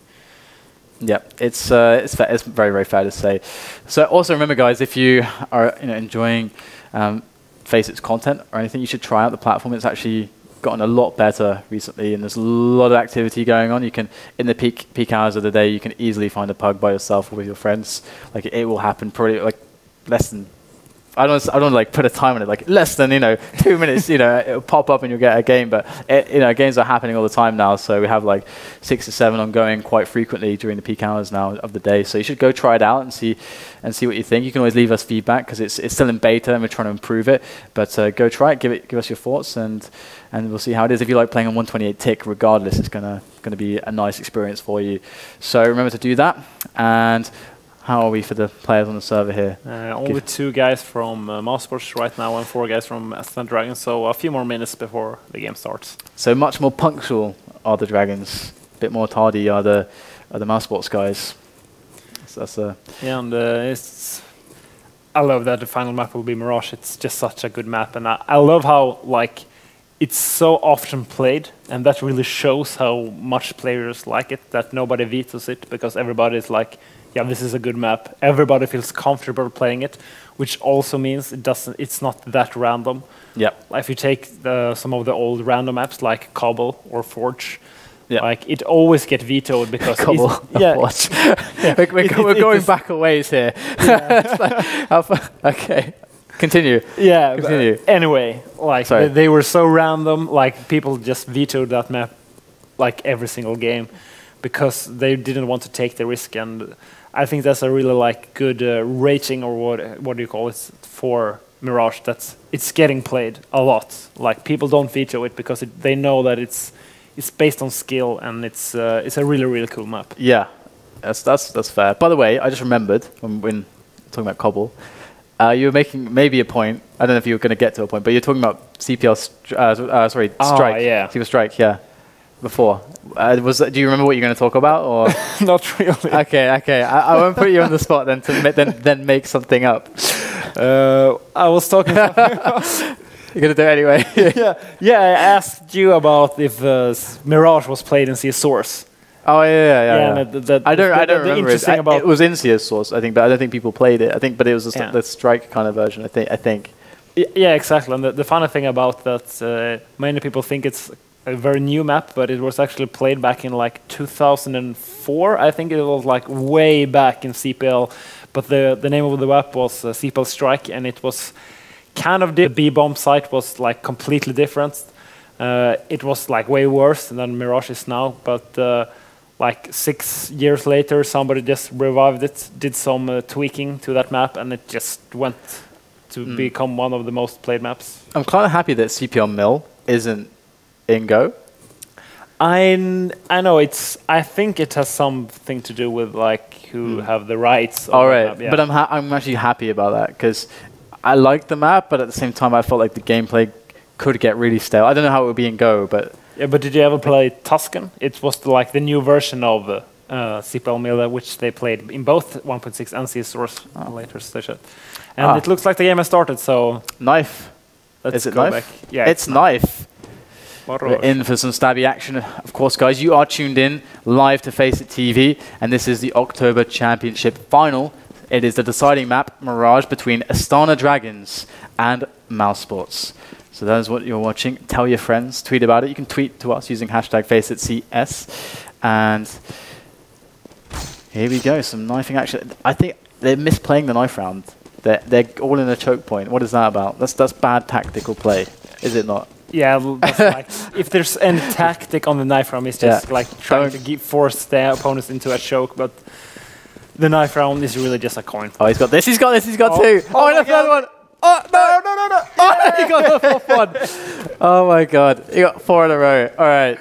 A: Yeah, it's fair. It's very, very fair to say. So also remember, guys, if you are enjoying FACEIT's content or anything, you should try out the platform. It's actually gotten a lot better recently, and there's a lot of activity going on. You can, in the peak hours of the day, you can easily find a pug by yourself or with your friends. Like it will happen probably like less than. I don't like put a time on it, like less than 2 minutes. It'll pop up and you'll get a game. But games are happening all the time now. So we have like 6 to 7 ongoing quite frequently during the peak hours now of the day. So you should go try it out and see what you think. You can always leave us feedback because it's still in beta and we're trying to improve it. But go try it, give us your thoughts, and we'll see how it is. If you like playing on 128 tick, regardless, it's gonna be a nice experience for you. So remember to do that. And how are we for the players on the server here?
B: Only 2 guys from Mouse Sports right now and 4 guys from Astana Dragons, so a few more minutes before the game starts.
A: So much more punctual are the Dragons, a bit more tardy are the Mouse Sports guys. So that's
B: yeah, and I love that the final map will be Mirage. It's just such a good map, and I love how it's so often played, and that really shows how much players like it, that nobody vetoes it, because everybody's like, yeah, this is a good map. Everybody feels comfortable playing it, which also means it's not that random.
A: Yeah.
B: If you take some of the old random maps like Cobble or Forge,
A: yeah,
B: it always get vetoed because
A: Cobble,
B: Forge.
A: We're going back a ways here. Yeah. Okay. Continue.
B: Yeah.
A: Continue.
B: Anyway, they were so random. Like people just vetoed that map, like every single game, because they didn't want to take the risk. And I think that's a really good rating, or what do you call it, for Mirage. It's getting played a lot. Like people don't veto it because they know that it's based on skill, and it's a really, really cool map.
A: Yeah, that's fair. By the way, I just remembered when talking about Cobble. You were making maybe a point. I don't know if you were going to get to a point, but you're talking about CPL, Strike.
B: Yeah.
A: CPL Strike, yeah. Before. Do you remember what you're going to talk about, or?
B: Not really.
A: Okay. I won't put you on the spot then then make something up.
B: I was talking something else.
A: You're going to do it anyway.
B: Yeah, I asked you about if Mirage was played in CS Source.
A: Oh yeah. I don't remember it. It was in CS Source, I think, but I don't think people played it. But it was the Strike kind of version, I think.
B: Yeah, exactly. And the funny thing about that, many people think it's a very new map, but it was actually played back in 2004. I think it was way back in CPL. But the name of the map was CPL Strike, and it was kind of the B-bomb site was completely different. It was way worse than Mirage is now, but 6 years later, somebody just revived it, did some tweaking to that map, and it just went to become one of the most played maps.
A: I'm kind of happy that CPL Mill isn't in Go.
B: I know I think it has something to do with like who have the rights.
A: All right, but I'm actually happy about that because I like the map, but at the same time I felt like the gameplay could get really stale. I don't know how it would be in Go, but
B: yeah. But did you ever play Tuscan? It was like the new version of CPL Miller, which they played in both 1.6 and CS Source later station. And it looks like the game has started. So
A: Knife.
B: Let's
A: Is it
B: go
A: Knife?
B: back. Yeah,
A: it's Knife. We're in for some stabby action. Of course, guys, you are tuned in live to FACEIT TV, and this is the October Championship final. It is the deciding map, Mirage, between Astana Dragons and Mouse Sports. So that is what you're watching. Tell your friends, tweet about it. You can tweet to us using hashtag FACEITCS. And here we go, some knifing action. I think they're misplaying the knife round. They're all in a choke point. What is that about? That's bad tactical play, is it not?
B: Yeah, that's like, if there's any tactic on the knife round, it's just like trying to force the opponents into a choke, but the knife round is really just a coin.
A: Oh, he's got this, he's got this, he's got two. Oh, and another one. Oh, no. Oh, he got the fourth one. Oh my God, he got 4 in a row. All right.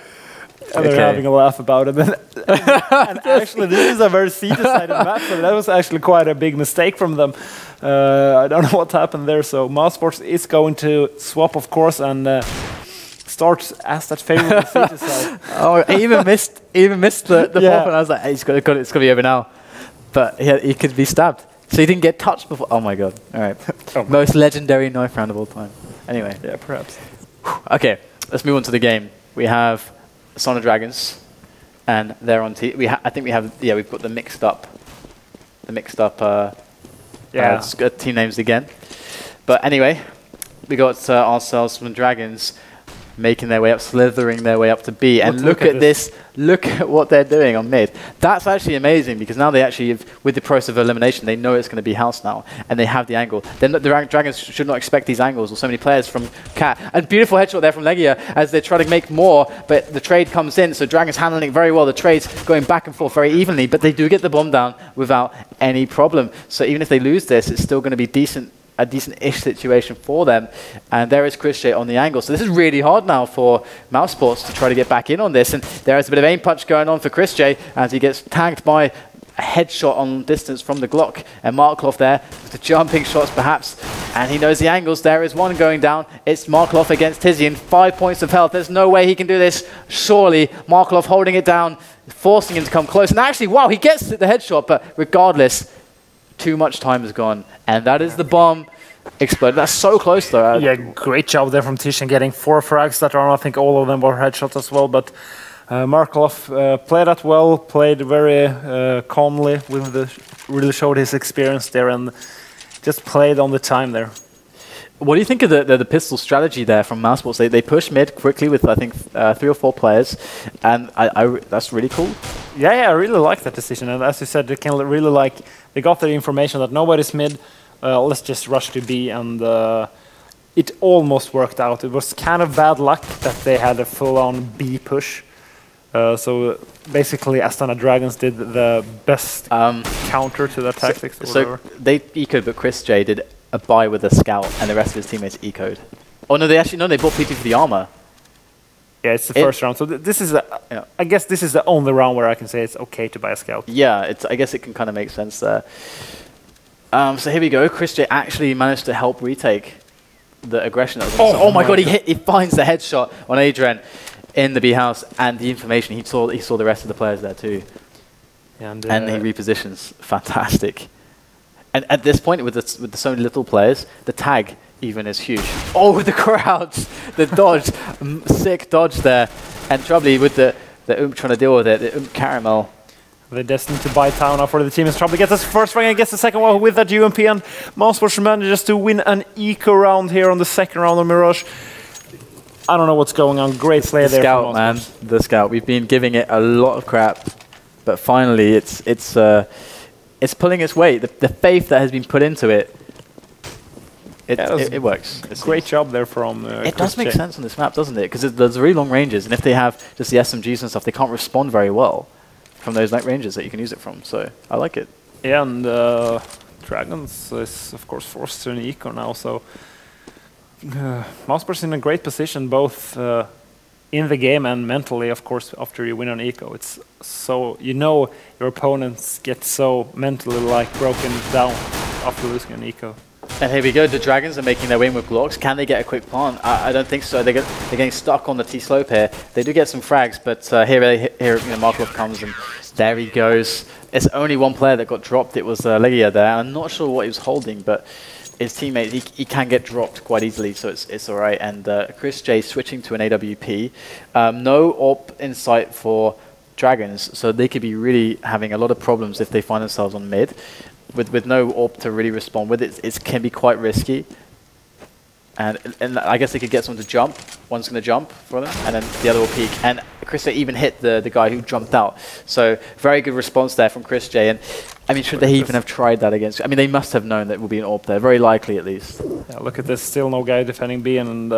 B: And they're having a laugh about it. And actually, this is a very C-decided map, so that was actually quite a big mistake from them. I don't know what happened there. So Mouse Sports is going to swap, of course, and start as that favorite C-decide.
A: Oh, he even missed the fourth one. I was like, hey, it's got to be over now. But he could be stabbed. So he didn't get touched before. Oh my God. All right. Most legendary knife round of all time. Anyway.
B: Yeah, perhaps.
A: Okay, let's move on to the game. We have Astana Dragons, and they're on I think we've got the mixed up team names again. But anyway, we got ourselves some Dragons making their way up, slithering their way up to B. And look at this. Look at what they're doing on mid. That's actually amazing because now they actually, with the process of elimination, they know it's going to be house now, and they have the angle. Then the Dragons should not expect these angles or so many players from Cat. And beautiful headshot there from Legia as they try to make more, but the trade comes in, so Dragons handling it very well. The trade's going back and forth very evenly, but they do get the bomb down without any problem. So even if they lose this, it's still going to be a decent-ish situation for them. And there is Chris J on the angle. So this is really hard now for Mouse Sports to try to get back in on this. And there is a bit of aim punch going on for Chris J as he gets tagged by a headshot on distance from the Glock. And Markloff there with the jumping shots perhaps. And he knows the angles. There is one going down. It's Markloff against Tizian. 5 points of health. There's no way he can do this. Surely Markloff holding it down, forcing him to come close. And actually, wow, he gets the headshot. But regardless, too much time has gone, and that is the bomb exploded. That's so close, though.
B: Yeah, great job there from Tishan getting 4 frags that round. I think all of them were headshots as well, but Markov played that well, played very calmly, really showed his experience there, and just played on the time there.
A: What do you think of the pistol strategy there from Mouse Sports? They push mid quickly with, I think, 3 or 4 players, and that's really cool.
B: Yeah, I really like that decision. And as you said, they can really they got the information that nobody's mid. Let's just rush to B, and it almost worked out. It was kind of bad luck that they had a full-on B push. So basically, Astana Dragons did the best counter to that tactics.
A: So they ecoed, but Chris J did a buy with a scout, and the rest of his teammates ecoed. Oh no, they bought PT for the armor.
B: Yeah, it's the first round. So this is, I guess this is the only round where I can say it's okay to buy a scout.
A: Yeah, I guess it can kind of make sense there. So here we go. Chris J actually managed to help retake the aggression. That was oh my God, he finds the headshot on Adrian in the B house, and the information, he saw the rest of the players there too. And he repositions. Fantastic. And at this point, with so many little players, the tag even is huge. Oh, the crowds, the dodge, sick dodge there. And Troubly with the trying to deal with it, the Caramel.
B: They're destined to buy town now for the team as Troubly gets his first rank and gets the second one with that UMP, and Mouse Sports manages to win an eco round here on the second round of Mirage. I don't know what's going on. Great play there.
A: Scout, man. The Scout. We've been giving it a lot of crap, but finally it's pulling its weight. The faith that has been put into it, it works.
B: Great job there from
A: it does make sense on this map, doesn't it? Because there's really long ranges, and if they have just the SMGs and stuff, they can't respond very well from those night ranges that you can use it from. So I like it.
B: Yeah, and Dragons is of course forced to an eco now, so Mouse Sports in a great position, both in the game and mentally, of course, after you win on eco, it's so, you know, your opponents get so mentally like broken down after losing an eco.
A: And here we go, the Dragons are making their way with blocks. Can they get a quick plant? I don't think so. They're getting stuck on the T-slope here. They do get some frags, but here you know, Markov comes and there he goes. It's only one player that got dropped. It was Legia there. I'm not sure what he was holding, but his teammate, he can get dropped quite easily, so it's all right. And Chris J switching to an AWP. No AWP in sight for Dragons, so they could be really having a lot of problems if they find themselves on mid. With no AWP to really respond with, it can be quite risky. And I guess they could get someone to jump. One's going to jump for them, and then the other will peek. And Chris J even hit the guy who jumped out. So very good response there from Chris J. And I mean, should they even have tried that against? I mean, they must have known that it would be an AWP there, very likely at least.
B: Yeah, look at this, still no guy defending B, and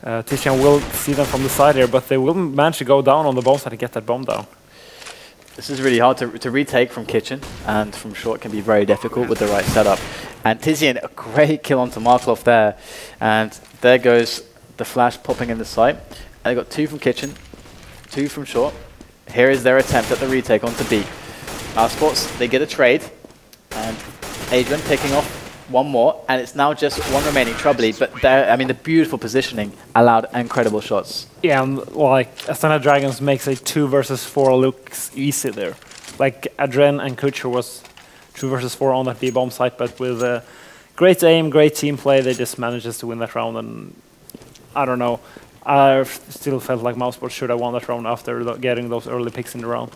B: Tizian will see them from the side here, but they will manage to go down on the bomb side and get that bomb down.
A: This is really hard to retake from kitchen, and from short can be very difficult with the right setup. And Tizian, a great kill onto Markov there. And there goes the flash popping in the site. And they got 2 from kitchen, 2 from short. Here is their attempt at the retake onto B. Sports, they get a trade. And Adrian picking off one more. And it's now just one remaining Troubly. But there, I mean, the beautiful positioning allowed incredible shots.
B: Yeah, and like Astana Dragons makes a 2 versus 4 looks easy there. Like Adren and Kutcher was 2 versus 4 on that B bomb site, but with great aim, great team play, they just manages to win that round. And I don't know, I still felt like Mouseport should have won that round after getting those early picks in the round.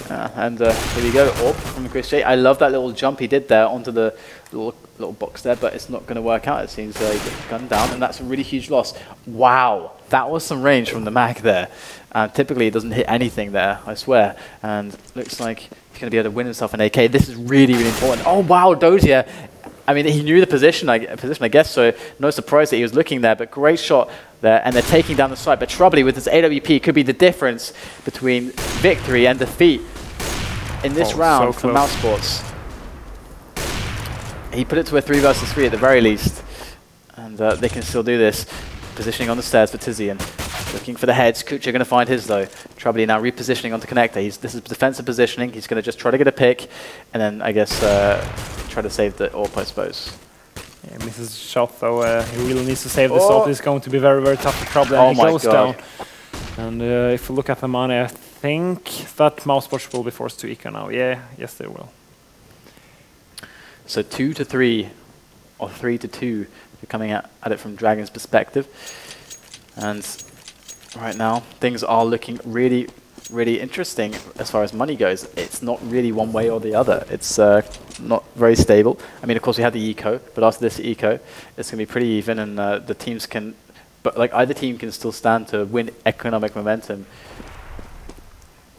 A: And here we go, AWP from Chris J. I love that little jump he did there onto the little box there, but it's not going to work out. It seems he got gunned down, and that's a really huge loss. Wow, that was some range from the mag there. Typically, it doesn't hit anything there, I swear. And looks like he's going to be able to win himself an AK. This is really, really important. Oh, wow, Dozier. I mean, he knew the position, I guess, so no surprise that he was looking there, but great shot there, and they're taking down the site. But Troubly with his AWP could be the difference between victory and defeat in this round for Mousesports. He put it to a 3 versus 3 at the very least, and they can still do this. Positioning on the stairs for Tizian. Looking for the heads. Kucha going to find his though. Troubly now repositioning onto connector. This is defensive positioning. He's going to just try to get a pick, and then I guess try to save the AWP, I suppose.
B: Yeah, misses shot though. He really needs to save this AWP. It's going to be very, very tough for Troubly.
A: Oh
B: and he goes
A: God.
B: down. And if you look at the money, I think that Mousesports will be forced to eco now. Yeah, yes they will.
A: So 2 to 3, or 3 to 2, you're coming at it from Dragon's perspective. And right now, things are looking really, really interesting as far as money goes. It's not really one way or the other. It's not very stable. I mean, of course, we have the eco, but after this eco, it's going to be pretty even, and the teams can, but like either team can still stand to win economic momentum.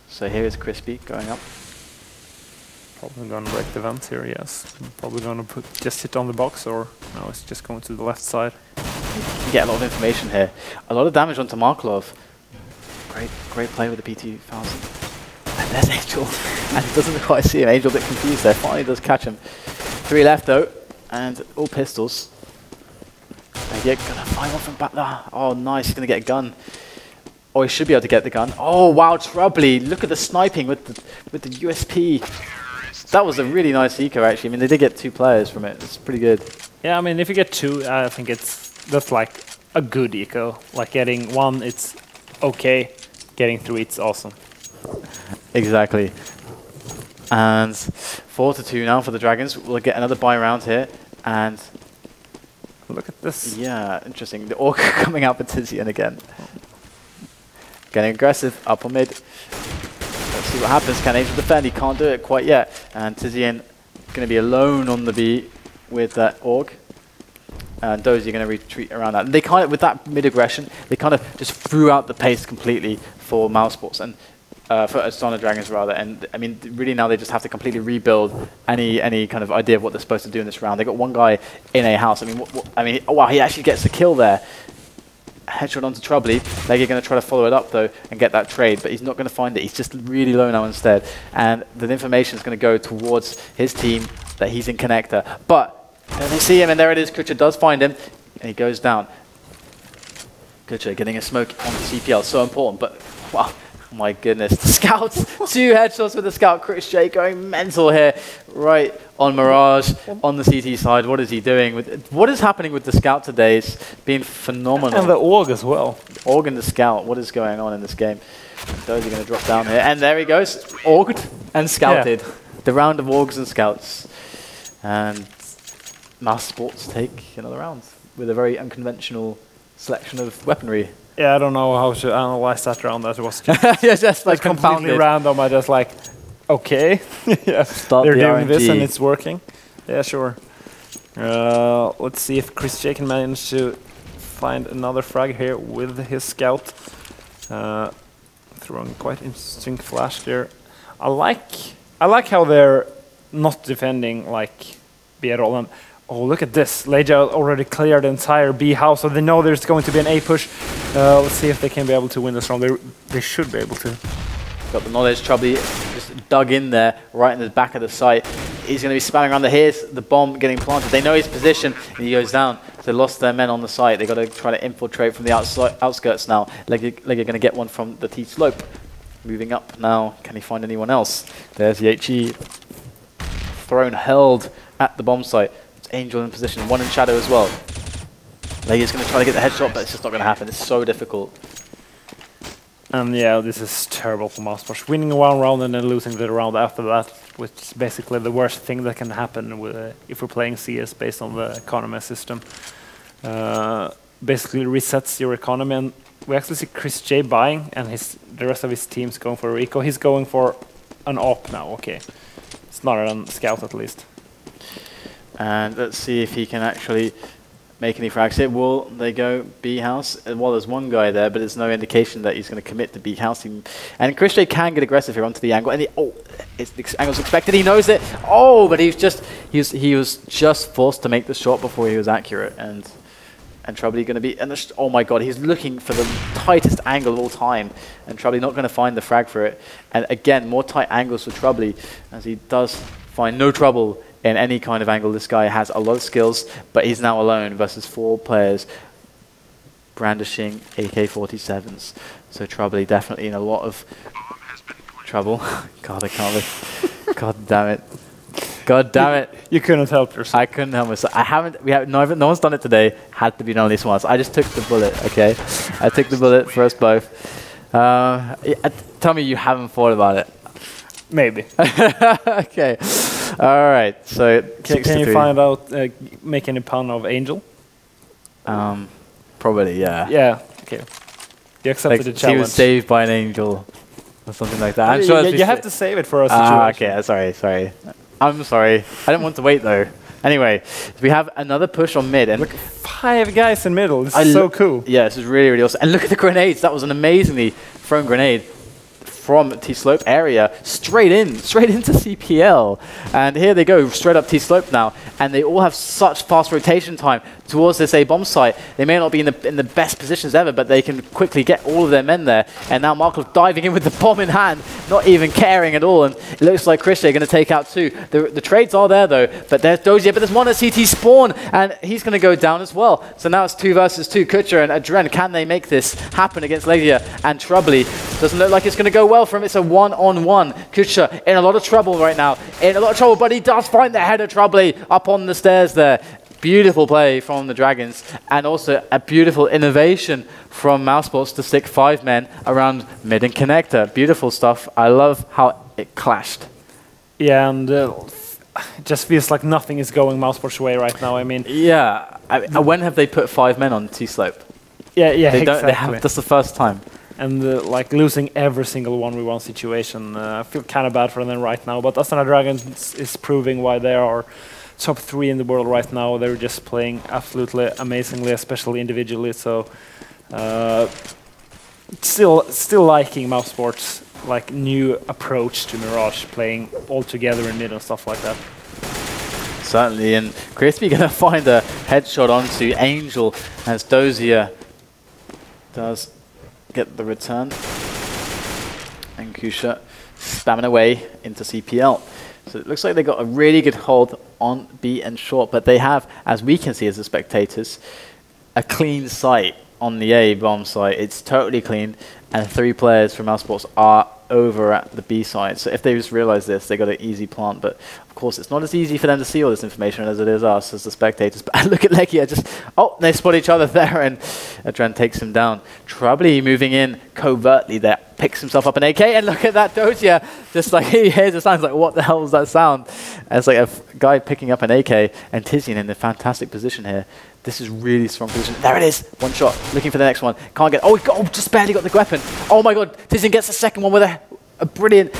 A: So here is Crispy going up.
B: Probably going to break the vent here, yes. Probably going to just hit on the box, or no, it's just going to the left side.
A: You can get a lot of information here. A lot of damage onto Marklov. Great play with the PT1000. And there's Angel. And he doesn't quite see him. Angel a bit confused there. Finally does catch him. 3 left though. And all pistols. Yeah, gonna find one from back there. Oh nice, he's gonna get a gun. Oh, he should be able to get the gun. Oh wow, Troubly. Look at the sniping with the USP. That was a really nice eco actually. I mean they did get 2 players from it. It's pretty good.
B: Yeah, I mean if you get 2, I think that's like a good eco. Like getting 1, it's okay. Getting 3, it's awesome.
A: Exactly. And 4 to 2 now for the Dragons. We'll get another buy round here. And
B: look at this.
A: Yeah, interesting. The Orc coming out for Tizian again. Getting aggressive, up on mid. Let's see what happens. Can Angel defend? He can't do it quite yet. And Tizian going to be alone on the B with that Orc. And Dozy are going to retreat around that. And they kind of, with that mid-aggression, they kind of just threw out the pace completely for Mousesports, and for Astana Dragons rather. And I mean, really now they just have to completely rebuild any kind of idea of what they're supposed to do in this round. They got one guy in a house. I mean, oh wow, he actually gets the kill there. Headshot onto Troubly. They're going to try to follow it up though and get that trade, but he's not going to find it. He's just really low now instead. And the information is going to go towards his team that he's in connector. But and they see him, and there it is. Kutcher does find him, and he goes down. Kutcher getting a smoke on the CPL, so important, but wow, my goodness. The Scouts, 2 headshots with the Scout. Chris J going mental here, right on Mirage, on the CT side. What is he doing? What is happening with the Scout today? It's been phenomenal.
B: And the AUG as well.
A: AUG and the Scout, what is going on in this game? Those are going to drop down here, and there he goes, AUG'd and Scouted. Yeah. The round of AUGs and Scouts. And Mouse Sports take another round with a very unconventional selection of weaponry.
B: Yeah, I don't know how to analyze that round. That was
A: just like
B: completely random. I just like, okay, yeah, they're doing this and it's working. Yeah, sure. Let's see if Chris J can manage to find another frag here with his Scout. Throwing quite interesting flash there. I like how they're not defending like B at all. And oh, look at this. Legia already cleared the entire B house, so they know there's going to be an A push. Let's see if they can be able to win this round. They should be able to.
A: Got the knowledge. Trouble just dug in there, right in the back of the site. He's going to be spamming around. Here's the bomb getting planted. They know his position, and he goes down. So they lost their men on the site. They've got to try to infiltrate from the outskirts now. Legia going to get one from the T-slope. Moving up now. Can he find anyone else? There's the HE. Thrown, held at the bomb site. It's Angel in position. One in shadow as well. Legia's going to try to get the headshot, but it's just not going to happen. It's so difficult.
B: And yeah, this is terrible for Mousesports. Winning one round and then losing the round after that, which is basically the worst thing that can happen with, if we're playing CS based on the economy system. Basically resets your economy, and we actually see Chris J buying, and the rest of his team's going for a Rico. He's going for an AWP now, okay. It's not a Scout at least.
A: And let's see if he can actually make any frags here. Will they go B house? Well, there's one guy there, but there's no indication that he's going to commit to B house. And Chris J can get aggressive here onto the angle. And the angle's expected. He knows it. Oh, but he was just forced to make the shot before he was accurate. And Troubley going to be. Oh my God, he's looking for the tightest angle of all time. And Troubley not going to find the frag for it. And again, more tight angles for Troubley, as he does find no trouble in any kind of angle. This guy has a lot of skills, but he's now alone versus 4 players brandishing AK-47s. So Troubley definitely in a lot of trouble. God, I can't believe. God damn it. God damn it.
B: You couldn't help yourself.
A: I couldn't help myself. No one's done it today. Had to be done at least once. I just took the bullet, okay? I took the bullet for us both. Tell me you haven't thought about it.
B: Maybe.
A: Okay. All right. So
B: can you find out, make any pun of Angel?
A: Probably, yeah.
B: Yeah. Okay. You accepted the challenge.
A: He was saved by an angel, or something like that. I'm
B: sure you have to save it for us.
A: Okay. Sorry. I'm sorry. I didn't want to wait though. Anyway, we have another push on mid, and
B: look, 5 guys in middle. This is so cool.
A: Yeah, this is really, really awesome. And look at the grenades. That was an amazingly thrown grenade from T-slope area straight into CPL. And here they go, straight up T-slope now. And they all have such fast rotation time towards this A-bomb site. They may not be in the best positions ever, but they can quickly get all of their men there. And now Markov diving in with the bomb in hand, not even caring at all. And it looks like Chris are going to take out 2. The trades are there though, but there's Dozier, but there's one at CT spawn, and he's going to go down as well. So now it's 2 versus 2. Kutcher and Adren, can they make this happen against Legia and Troubley? Doesn't look like it's going to go well for him. It's a 1-on-1. Kutcher in a lot of trouble right now. In a lot of trouble, but he does find the header. Troubley up on the stairs there. Beautiful play from the Dragons, and also a beautiful innovation from Mousesports to stick 5 men around mid and connector. Beautiful stuff. I love how it clashed.
B: Yeah, and it just feels like nothing is going Mousesports' way right now. I mean,
A: yeah. When have they put 5 men on T-slope?
B: Yeah, exactly.
A: They have, that's the first time.
B: And like losing every single 1v1 situation, I feel kind of bad for them right now. But Astana Dragons is proving why they are top 3 in the world right now. They're just playing absolutely amazingly, especially individually. So still liking Mousesports' like new approach to Mirage, playing all together in mid and stuff like that.
A: Certainly, and Crispy gonna find a headshot onto Angel as Dozier does get the return, and Kusha spamming away into CPL. So it looks like they got a really good hold on B and short, but they have, as we can see as the spectators, a clean sight on the A bomb site. It's totally clean, and 3 players from Mousesports are over at the B side. So if they just realize this, they got an easy plant. But of course, it's not as easy for them to see all this information as it is us as the spectators. But look at Legia, just they spot each other there, and Adren takes him down. Troubly moving in covertly there, picks himself up an AK, and look at that Dozier, just like he hears the sounds like, what the hell was that sound? And it's like a guy picking up an AK, and Tizian in a fantastic position here. This is really strong position. There it is. One shot. Looking for the next one. Can't get. Oh, just barely got the weapon. Oh my God. Tizian gets the second one with a brilliant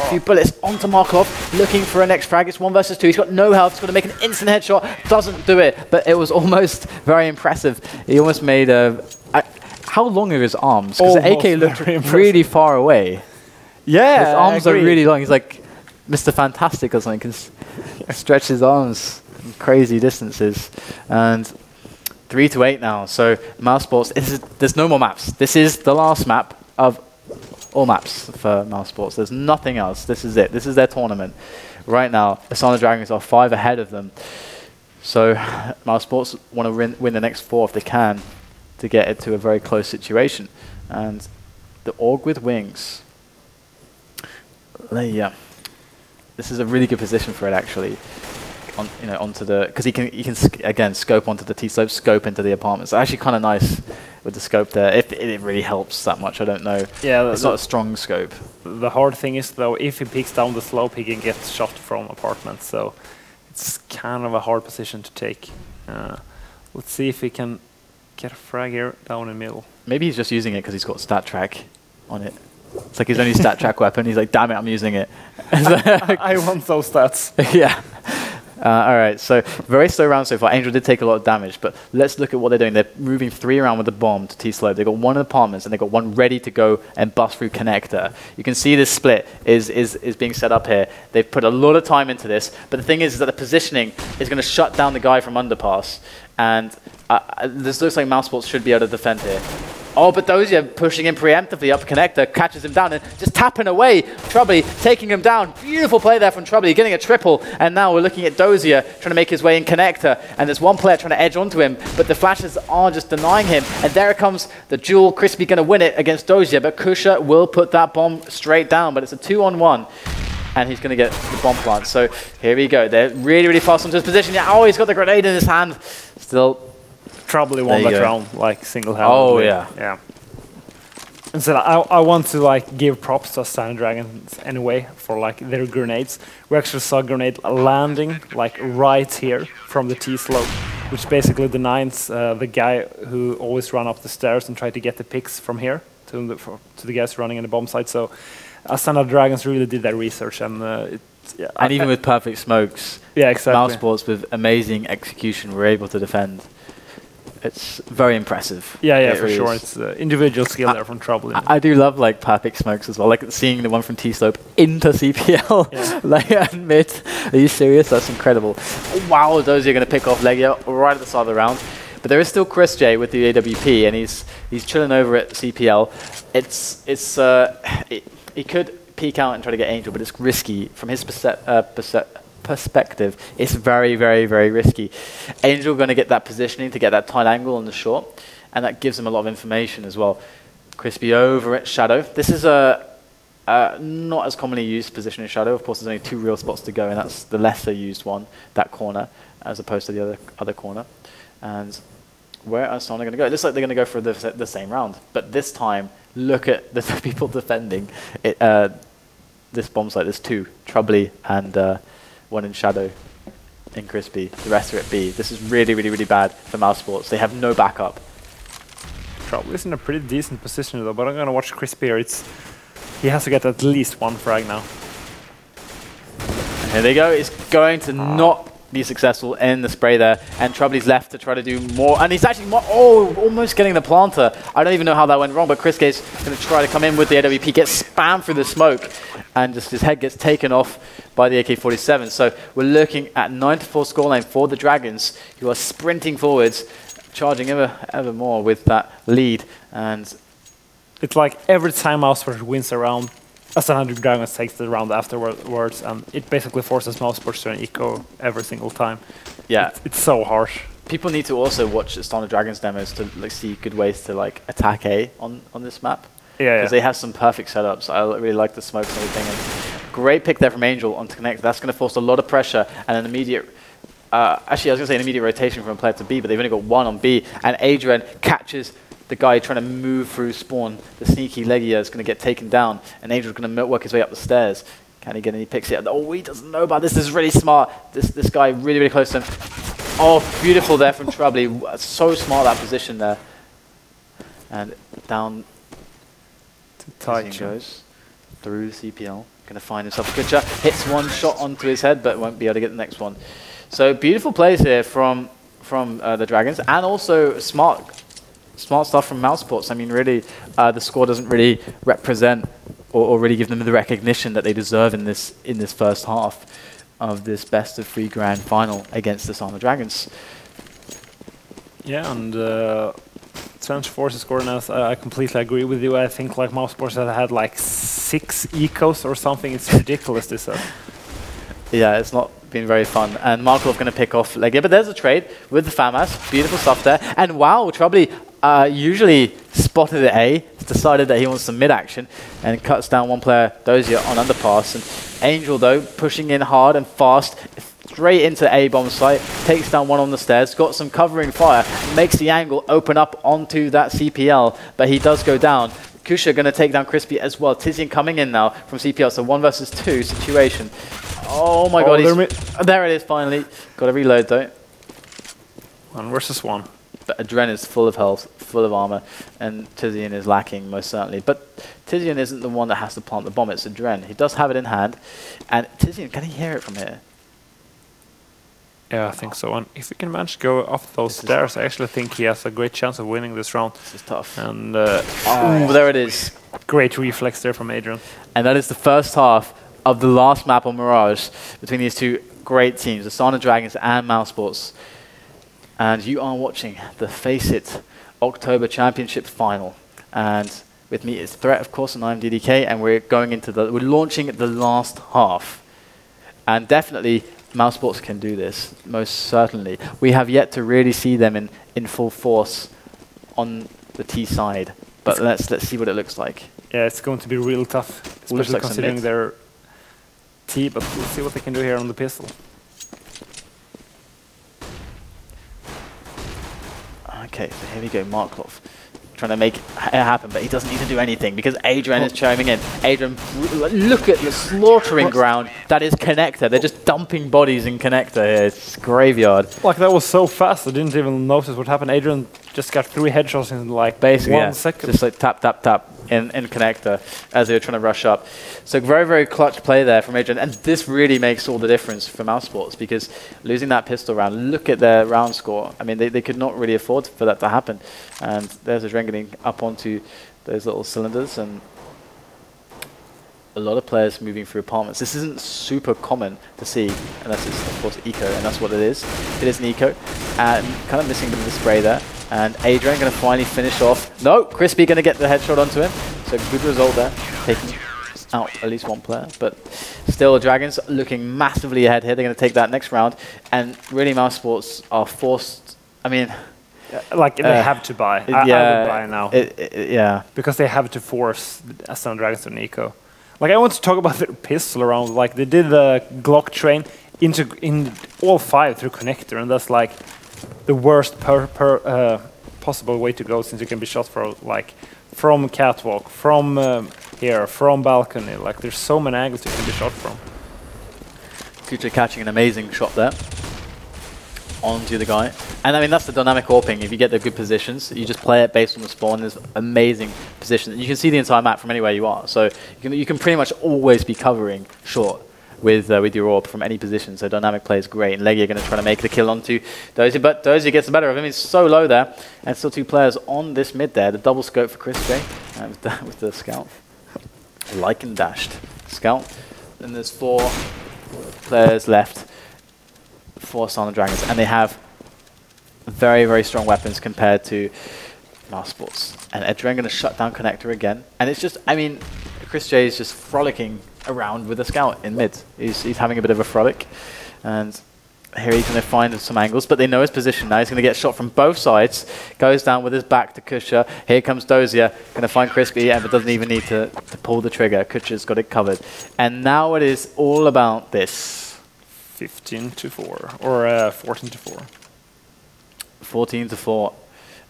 A: few bullets onto Markov. Looking for a next frag. It's 1 versus 2. He's got no health. He's got to make an instant headshot. Doesn't do it. But it was almost very impressive. He almost made a. How long are his arms? Because the AK looked really far away.
B: Yeah.
A: His arms are really long. He's like Mr. Fantastic or something. Can stretch his arms crazy distances. And 3-8 now. So Mousesports, there's no more maps. This is the last map of all maps for Mousesports. There's nothing else. This is it. This is their tournament. Right now, Astana Dragons are 5 ahead of them. So Mousesports want to win the next 4 if they can to get it to a very close situation. And the Org with Wings. Yeah. This is a really good position for it, actually. Onto the, because he can again scope onto the T-slope, scope into the apartments. Actually, kind of nice with the scope there. If it really helps that much, I don't know. Yeah, it's not a strong scope.
B: The hard thing is though, if he peeks down the slope, he can get shot from apartments. So it's kind of a hard position to take. Let's see if he can get a frag here down in the middle.
A: Maybe he's just using it because he's got stat track on it. It's like his only stat track weapon. He's like, damn it, I'm using it.
B: I want those stats.
A: Yeah. All right, so very slow round so far. Angel did take a lot of damage, but let's look at what they're doing. They're moving 3 around with the bomb to T-slope. They've got 1 in apartments, and they've got 1 ready to go and bust through connector. You can see this split is being set up here. They've put a lot of time into this, but the thing is that the positioning is going to shut down the guy from underpass, and this looks like Mousesports should be able to defend here. Oh, but Dozier pushing in preemptively up connector, catches him down and just tapping away. Troubly taking him down. Beautiful play there from Troubly, getting a triple. And now we're looking at Dozier trying to make his way in connector. And there's 1 player trying to edge onto him, but the flashes are just denying him. And there it comes, the duel. Crispy going to win it against Dozier, but Kusha will put that bomb straight down. But it's a 2-on-1. And he's going to get the bomb plant. So here we go. They're really, really fast onto his position. Yeah, oh, he's got the grenade in his hand. Still.
B: Probably won that round, like single-handedly.
A: Oh yeah,
B: yeah. And so I want to like give props to Astana Dragons anyway for like their grenades. We actually saw a grenade landing like right here from the T-slope, which basically denies the guy who always run up the stairs and try to get the picks from here to the guys running in the bomb site. So Astana Dragons really did their research, and yeah,
A: and even with perfect smokes,
B: yeah, exactly.
A: Mousesports with amazing execution were able to defend. It's very impressive.
B: Yeah, yeah, for sure. It's individual skill there from Troubly.
A: I do love like perfect smokes as well, like seeing the one from T-slope into CPL, yeah. Like mid. Are you serious? That's incredible. Wow, those are going to pick off Legia right at the start of the round. But there is still Chris J with the AWP, and he's chilling over at CPL. He could peek out and try to get Angel, but it's risky from his perspective. It's very, very, very risky. Angel going to get that positioning to get that tight angle on the short, and that gives him a lot of information as well. Crispy over at Shadow. This is a not as commonly used position in Shadow. Of course, there's only 2 real spots to go, and that's the lesser used one, that corner, as opposed to the other corner. And where are Astana going to go? It looks like they're going to go for the same round, but this time, look at the people defending it. This bomb site. There's 2, Troubly and 1 in Shadow in Crispy. The rest are at B. This is really, really, really bad for Mousesports. They have no backup.
B: Troubly's in a pretty decent position though, but I'm going to watch Crispy here. He has to get at least 1 frag now.
A: And here they go. He's going to not be successful in the spray there, and Troubly's left to try to do more, and he's actually almost getting the planter. I don't even know how that went wrong, but Chris Gay's going to try to come in with the AWP, gets spammed through the smoke, and just his head gets taken off by the AK-47. So we're looking at 9-4 scoreline for the Dragons, who are sprinting forwards, charging ever more with that lead. And
B: it's like every time Mousesports wins a round, Astana Dragons takes the round afterwards, and it basically forces Mousesports to an eco every single time.
A: Yeah,
B: it's so harsh.
A: people need to also watch Astana Dragons demos to like see good ways to like attack A on this map.
B: Yeah,
A: because they have some perfect setups. I really like the smokes and everything. And great pick there from Angel on to connect. That's going to force a lot of pressure and an immediate. Actually, I was going to say an immediate rotation from player to B, but they've only got one on B. And Adrian catches the guy trying to move through spawn. The sneaky Legia is going to get taken down, and Adrian's going to work his way up the stairs. Can he get any picks here? Oh, he doesn't know about this. This is really smart. This guy really, really close to him. Oh, beautiful there from Troubley. So smart that position there. And down
B: tight
A: goes through the CPL. Going to find himself a good shot. Hits one shot onto his head, but won't be able to get the next one. So beautiful plays here from the Dragons, and also smart stuff from Mousesports. I mean, really, the score doesn't really represent or really give them the recognition that they deserve in this first half of this best of 3 grand final against the Astana Dragons.
B: Yeah, and Trench Force scoring us. I completely agree with you. I think like Mousesports had like 6 ecos or something. It's ridiculous this set.
A: Yeah, it's not been very fun. And Markov going to pick off Legia, but there's a trade with the FAMAS. Beautiful stuff there. And wow, Troubley usually spotted at A, decided that he wants some mid-action, and cuts down one player, Dozier, on underpass. And Angel, though, pushing in hard and fast, straight into A bomb site, takes down one on the stairs, got some covering fire, makes the angle open up onto that CPL, but he does go down. Kusha going to take down Crispy as well. Tizian coming in now from CPL, so 1 versus 2 situation. Oh my god, there it is finally. Got to reload though.
B: 1 versus 1.
A: But Adren is full of health, full of armor, and Tizian is lacking most certainly. But Tizian isn't the one that has to plant the bomb, it's Adren. He does have it in hand. And Tizian, can he hear it from here?
B: Yeah, I think so. And if he can manage to go up those stairs, I actually think he has a great chance of winning this round.
A: This is tough.
B: And
A: ooh, there it is.
B: Great reflex there from Adrian.
A: And that is the first half of the last map on Mirage between these two great teams, the Astana Dragons and Mousesports. And you are watching the FACEIT October Championship Final. And with me is Threat, of course, and I'm DDK, and we're launching the last half. And definitely Mousesports can do this, most certainly. We have yet to really see them in full force on the T side. But let's see what it looks like.
B: Yeah, it's going to be real tough, especially like considering their T, but we'll see what they can do here on the pistol.
A: Okay, so here we go, Markov trying to make it happen, but he doesn't need to do anything because Adrian is chiming in. Adrian, look at the slaughtering ground that is Connector. They're just dumping bodies in Connector here. It's graveyard.
B: Like, that was so fast, I didn't even notice what happened. Adrian just got 3 headshots in like basically 1 second.
A: Just like tap, tap, tap in Connector as they were trying to rush up. So very, very clutch play there from Adrian. And this really makes all the difference for Mousesports because losing that pistol round, look at their round score. I mean, they could not really afford for that to happen. And there's Adrian getting up onto those little cylinders and a lot of players moving through apartments. This isn't super common to see unless it's, of course, eco, and that's what it is. It is an eco. And kind of missing a bit of the spray there. And Adrian going to finally finish off. No, Crispy going to get the headshot onto him. So good result there, taking out at least 1 player. But still, Dragons looking massively ahead here. They're going to take that next round. And really, Mousesports are forced, I mean...
B: like, they have to buy. I would buy now.
A: Yeah.
B: Because they have to force Astana Dragons to an eco. Like, I want to talk about their pistol around. Like, they did the Glock train in all 5 through Connector, and that's like the worst possible way to go, since you can be shot from catwalk, from here, from balcony. Like, there's so many angles you can be shot from.
A: Kucha catching an amazing shot there onto the guy. And I mean, that's the dynamic AWPing. If you get the good positions, you just play it based on the spawn. There's amazing positions. You can see the entire map from anywhere you are. So you can pretty much always be covering short with your AWP from any position. So dynamic play is great. And Legia are going to try to make the kill onto Dozier, but Dozier gets the better of him. He's so low there. And still 2 players on this mid there. The double scope for Chris J with the scout. Like and dashed. Scout. Then there's 4 players left for Astana Dragons, and they have very, very strong weapons compared to Mousesports. And Adren going to shut down Connector again. And it's just, I mean, Chris J is just frolicking around with the scout in mid. He's having a bit of a frolic. And Here he's going to find some angles, but they know his position now. He's going to get shot from both sides. Goes down with his back to Kusha. Here comes Dozier. Going to find Crispy, but doesn't even need to pull the trigger. Kusha's got it covered. And now it is all about this.
B: 15-4, or 14-4.
A: 14-4.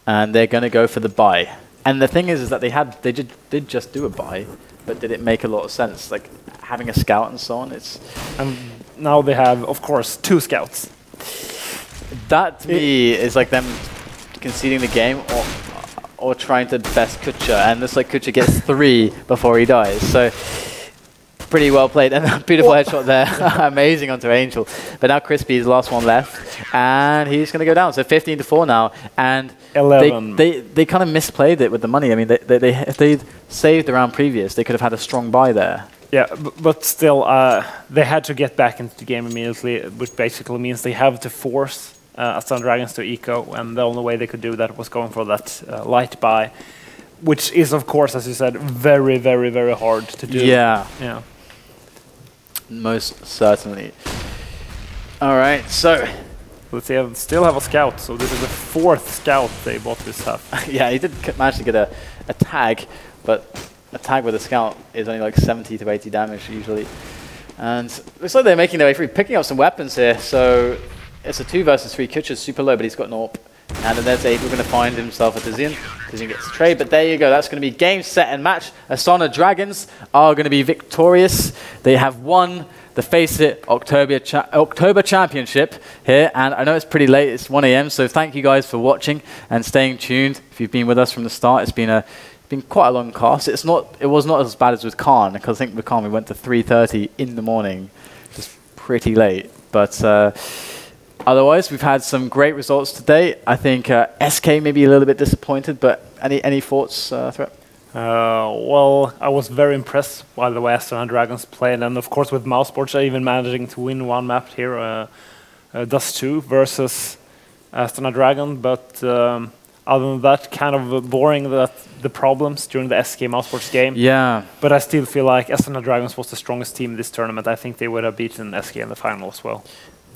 A: And they're going to go for the buy. And the thing is that they did just do a buy, but did it make a lot of sense? Like having a scout and so on.
B: And now they have, of course, 2 scouts.
A: That to me is like them conceding the game or trying to best Kucha. And looks like Kucha gets 3 before he dies. So pretty well played. And a beautiful headshot there. Amazing onto Angel. But now Crispy is the last one left. And he's going to go down. So 15-4 now. And
B: 11.
A: They kind of misplayed it with the money. I mean, if they'd saved the round previous, they could have had a strong buy there.
B: Yeah, but still, they had to get back into the game immediately, which basically means they have to force Astana Dragons to eco, and the only way they could do that was going for that light buy, which is, of course, as you said, very, very, very hard to do.
A: Yeah.
B: Yeah.
A: Most certainly. All right, so
B: let's see, I still have a scout, so this is the 4th scout they bought this half.
A: Yeah, he did manage to get a tag, but a tag with a scout is only like 70 to 80 damage usually. And looks like they're making their way through, picking up some weapons here. So it's a 2 versus 3. Kucha's super low, but he's got an AWP. And then there's Abe, we're going to find himself a Tizian. Tizian gets the trade, but there you go. That's going to be game, set, and match. Astana Dragons are going to be victorious. They have won the FACEIT October Championship here. And I know it's pretty late. It's 1 AM, so thank you guys for watching and staying tuned. If you've been with us from the start, it's been quite a long cast. It was not as bad as with Khan, because I think with Khan we went to 3:30 in the morning, just pretty late. But otherwise, we've had some great results today. I think SK may be a little bit disappointed, but any thoughts, Threat?
B: Well, I was very impressed by the way Astana Dragons played, and of course with Mousesports, even managing to win 1 map here, Dust 2 versus Astana Dragon, but other than that, kind of boring the problems during the SK Mousesports game.
A: Yeah.
B: But I still feel like Astana Dragons was the strongest team in this tournament. I think they would have beaten SK in the final as well.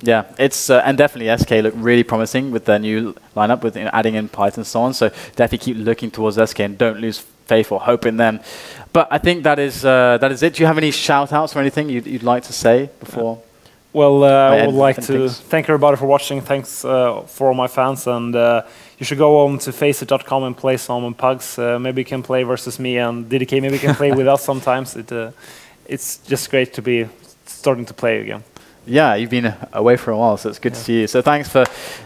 A: Yeah, it's and definitely SK look really promising with their new lineup, with adding in Python and so on. So definitely keep looking towards SK and don't lose faith or hope in them. But I think that is it. Do you have any shout outs or anything you'd like to say before?
B: Well, I would like to thank everybody for watching. Thanks for all my fans, and you should go on to FACEIT.com and play some pugs. Maybe you can play versus me, and DDK maybe you can play with us sometimes. It's just great to be starting to play again.
A: Yeah, you've been away for a while, so it's good to see you. So thanks for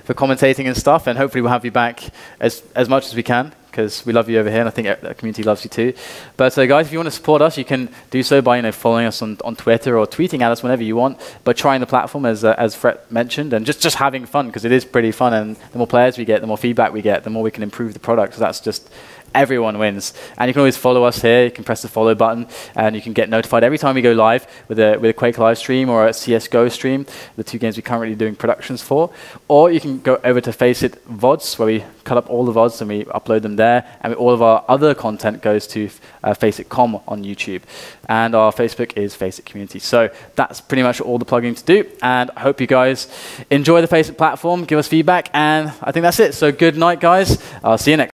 A: commentating and stuff, and hopefully we'll have you back as much as we can, because we love you over here, and I think the community loves you too. But guys, if you want to support us, you can do so by following us on Twitter or tweeting at us whenever you want, but trying the platform as Fred mentioned, and just having fun, because it is pretty fun, and the more players we get, the more feedback we get, the more we can improve the product. So that's just everyone wins. And you can always follow us here. You can press the follow button, and you can get notified every time we go live with a Quake live stream or a CSGO stream, the 2 games we're currently doing productions for. Or you can go over to FACEIT VODs, where we cut up all the VODs and we upload them there. And all of our other content goes to FACEIT.com on YouTube. And our Facebook is FACEIT Community. So that's pretty much all the plugging to do. And I hope you guys enjoy the FACEIT platform, give us feedback, and I think that's it. So good night, guys. I'll see you next